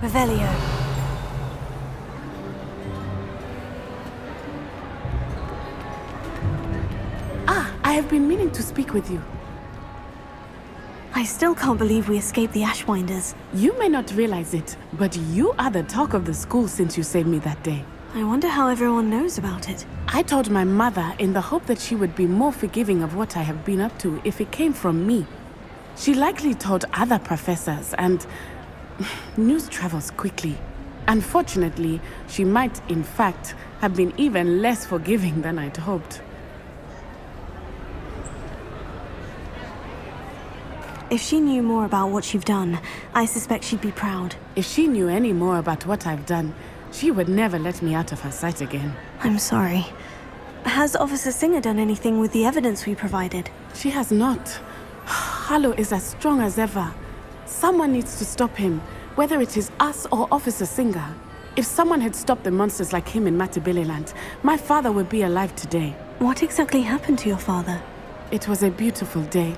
Speaker 1: Revelio.
Speaker 7: I have been meaning to speak with you.
Speaker 1: I still can't believe we escaped the Ashwinders.
Speaker 7: You may not realize it, but you are the talk of the school since you saved me that day.
Speaker 1: I wonder how everyone knows about it.
Speaker 7: I told my mother in the hope that she would be more forgiving of what I have been up to if it came from me. She likely told other professors, and news travels quickly. Unfortunately, she might, in fact, have been even less forgiving than I'd hoped.
Speaker 1: If she knew more about what you've done, I suspect she'd be proud.
Speaker 7: If she knew any more about what I've done, she would never let me out of her sight again.
Speaker 1: I'm sorry. Has Officer Singer done anything with the evidence we provided?
Speaker 7: She has not. Harlow is as strong as ever. Someone needs to stop him, whether it is us or Officer Singer. If someone had stopped the monsters like him in Matabeleland, my father would be alive today.
Speaker 1: What exactly happened to your father?
Speaker 7: It was a beautiful day.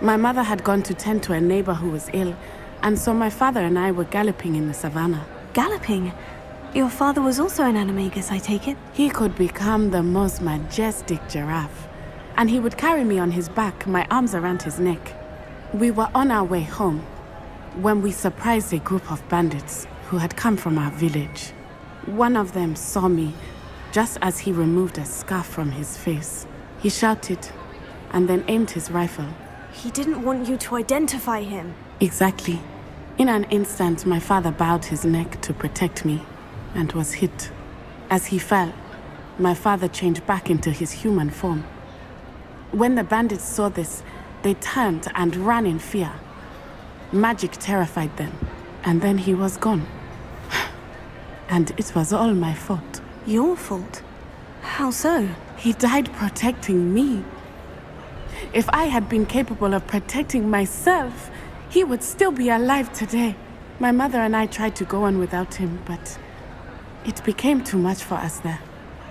Speaker 7: My mother had gone to tend to a neighbor who was ill, and so my father and I were galloping in the savannah.
Speaker 1: Galloping? Your father was also an animagus, I take it?
Speaker 7: He could become the most majestic giraffe, and he would carry me on his back, my arms around his neck. We were on our way home when we surprised a group of bandits who had come from our village. One of them saw me just as he removed a scarf from his face. He shouted and then aimed his rifle.
Speaker 1: He didn't want you to identify him.
Speaker 7: Exactly. In an instant, my father bowed his neck to protect me and was hit. As he fell, my father changed back into his human form. When the bandits saw this, they turned and ran in fear. Magic terrified them, and then he was gone. And it was all my fault.
Speaker 1: Your fault? How so?
Speaker 7: He died protecting me. If I had been capable of protecting myself, he would still be alive today. My mother and I tried to go on without him, but it became too much for us there.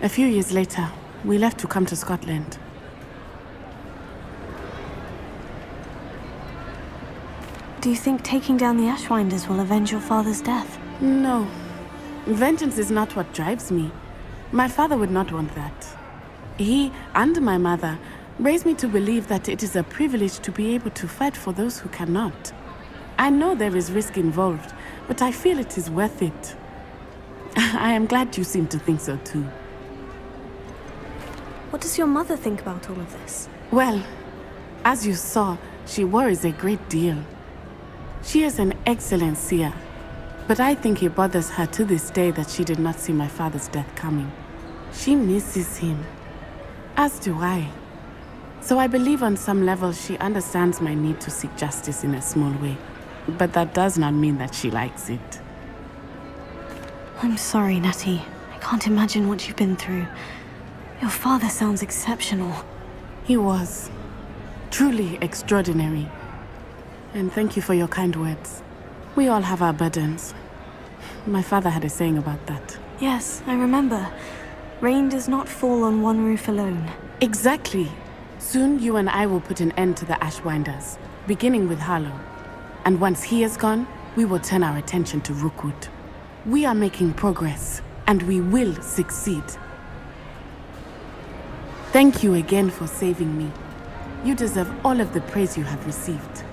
Speaker 7: A few years later, we left to come to Scotland.
Speaker 1: Do you think taking down the Ashwinders will avenge your father's death?
Speaker 7: No. Vengeance is not what drives me. My father would not want that. He and my mother raised me to believe that it is a privilege to be able to fight for those who cannot. I know there is risk involved, but I feel it is worth it. I am glad you seem to think so too.
Speaker 1: What does your mother think about all of this?
Speaker 7: Well, as you saw, she worries a great deal. She is an excellent seer, but I think it bothers her to this day that she did not see my father's death coming. She misses him, as do I. So I believe on some level she understands my need to seek justice in a small way. But that does not mean that she likes it.
Speaker 1: I'm sorry, Natty. I can't imagine what you've been through. Your father sounds exceptional.
Speaker 7: He was. Truly extraordinary. And thank you for your kind words. We all have our burdens. My father had a saying about that.
Speaker 1: Yes, I remember. Rain does not fall on one roof alone.
Speaker 7: Exactly. Soon you and I will put an end to the Ashwinders, beginning with Harlow. And once he is gone, we will turn our attention to Rookwood. We are making progress, and we will succeed. Thank you again for saving me. You deserve all of the praise you have received.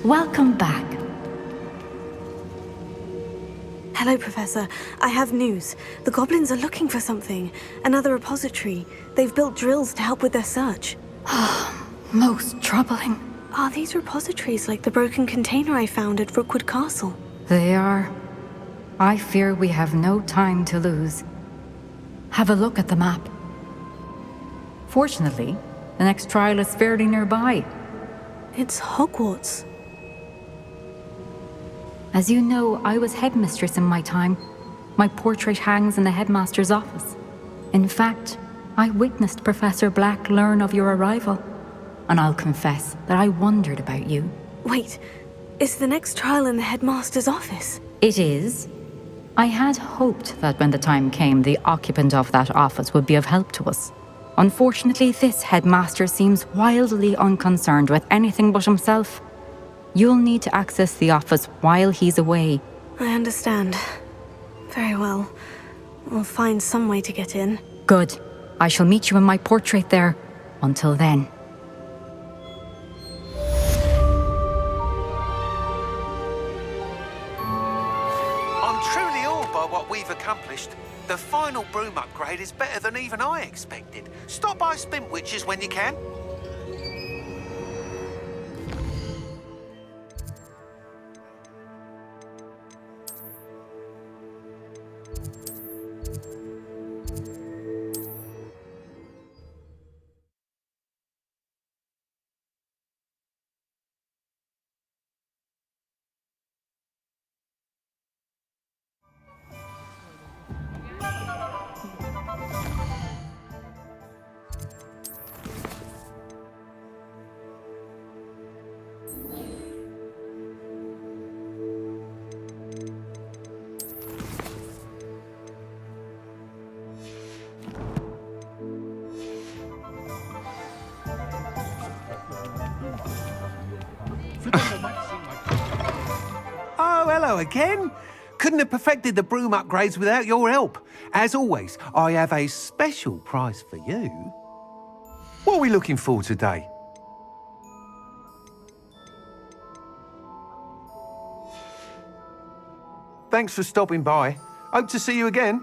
Speaker 9: Welcome back.
Speaker 1: Hello, Professor. I have news. The goblins are looking for something. Another repository. They've built drills to help with their search.
Speaker 9: Most troubling.
Speaker 1: Are these repositories like the broken container I found at Rookwood Castle?
Speaker 9: They are. I fear we have no time to lose. Have a look at the map. Fortunately, the next trial is fairly nearby.
Speaker 1: It's Hogwarts.
Speaker 9: As you know, I was headmistress in my time. My portrait hangs in the headmaster's office. In fact, I witnessed Professor Black learn of your arrival. And I'll confess that I wondered about you.
Speaker 1: Wait, is the next trial in the headmaster's office?
Speaker 9: It is. I had hoped that when the time came, the occupant of that office would be of help to us. Unfortunately, this headmaster seems wildly unconcerned with anything but himself. You'll need to access the office while he's away.
Speaker 1: I understand. Very well. We'll find some way to get in.
Speaker 9: Good. I shall meet you in my portrait there. Until then.
Speaker 16: I'm truly awed by what we've accomplished. The final broom upgrade is better than even I expected. Stop by Spintwitches when you can. Oh, hello again. Couldn't have perfected the broom upgrades without your help. As always, I have a special prize for you. What are we looking for today? Thanks for stopping by. Hope to see you again.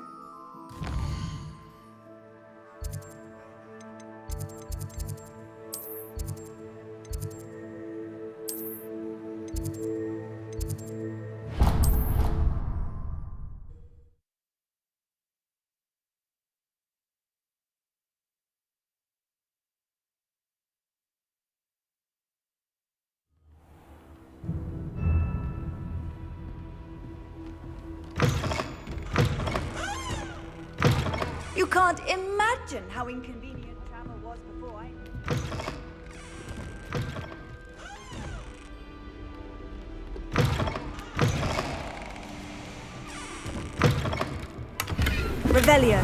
Speaker 10: You can't imagine how inconvenient travel was before I...
Speaker 1: Revelio.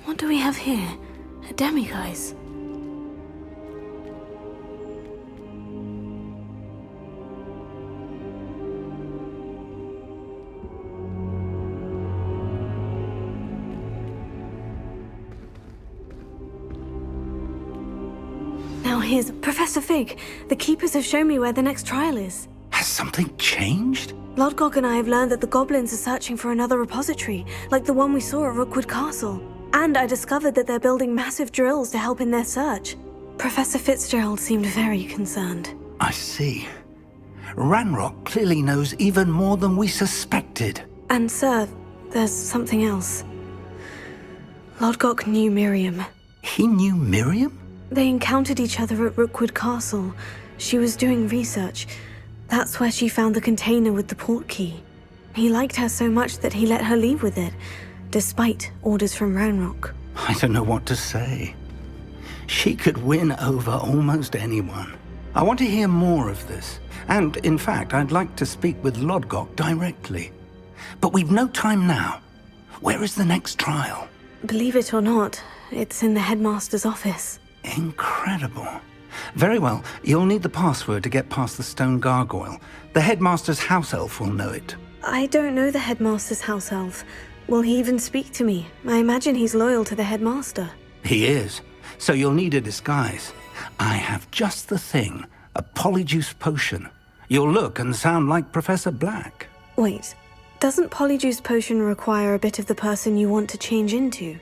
Speaker 1: What do we have here? A demiguise. Now here's Professor Fig. The Keepers have shown me where the next trial is.
Speaker 6: Has something changed?
Speaker 1: Lodgok and I have learned that the goblins are searching for another repository, like the one we saw at Rookwood Castle. And I discovered that they're building massive drills to help in their search. Professor Fitzgerald seemed very concerned.
Speaker 6: I see. Ranrock clearly knows even more than we suspected.
Speaker 1: And sir, there's something else. Lodgok knew Miriam.
Speaker 6: He knew Miriam?
Speaker 1: They encountered each other at Rookwood Castle. She was doing research. That's where she found the container with the port key. He liked her so much that he let her leave with it, despite orders from Ranrock.
Speaker 6: I don't know what to say. She could win over almost anyone. I want to hear more of this. And, in fact, I'd like to speak with Lodgok directly. But we've no time now. Where is the next trial?
Speaker 1: Believe it or not, it's in the headmaster's office.
Speaker 6: Incredible. Very well, you'll need the password to get past the stone gargoyle. The headmaster's house elf will know it.
Speaker 1: I don't know the headmaster's house elf. Will he even speak to me? I imagine he's loyal to the headmaster.
Speaker 6: He is. So you'll need a disguise. I have just the thing. A polyjuice potion. You'll look and sound like Professor Black.
Speaker 1: Wait, doesn't polyjuice potion require a bit of the person you want to change into?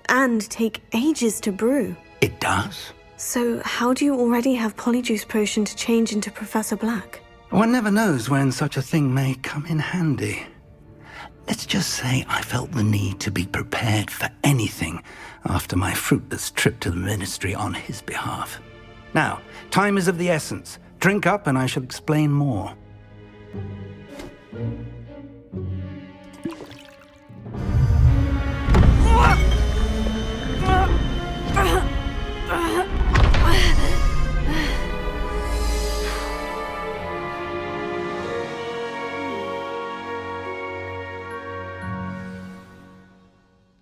Speaker 1: And take ages to brew?
Speaker 6: It does.
Speaker 1: So how do you already have polyjuice potion to change into Professor Black?
Speaker 6: One never knows when such a thing may come in handy. Let's just say I felt the need to be prepared for anything after my fruitless trip to the ministry on his behalf. Now, time is of the essence. Drink up and I shall explain more.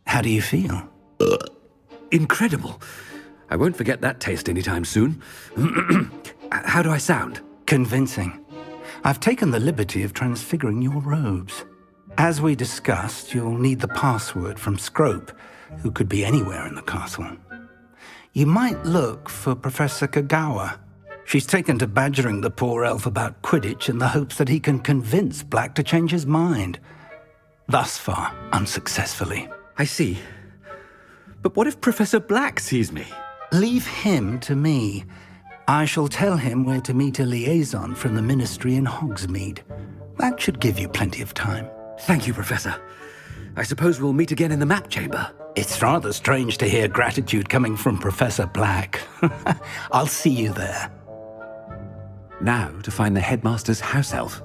Speaker 6: How do you feel?
Speaker 21: Incredible. I won't forget that taste anytime soon. How do I sound?
Speaker 6: Convincing. I've taken the liberty of transfiguring your robes. As we discussed, you'll need the password from Scrope, who could be anywhere in the castle. You might look for Professor Kagawa. She's taken to badgering the poor elf about Quidditch in the hopes that he can convince Black to change his mind. Thus far, unsuccessfully.
Speaker 21: I see. But what if Professor Black sees me?
Speaker 6: Leave him to me. I shall tell him where to meet a liaison from the ministry in Hogsmeade. That should give you plenty of time.
Speaker 21: Thank you, Professor. I suppose we'll meet again in the map chamber.
Speaker 6: It's rather strange to hear gratitude coming from Professor Black. I'll see you there.
Speaker 21: Now to find the headmaster's house elf.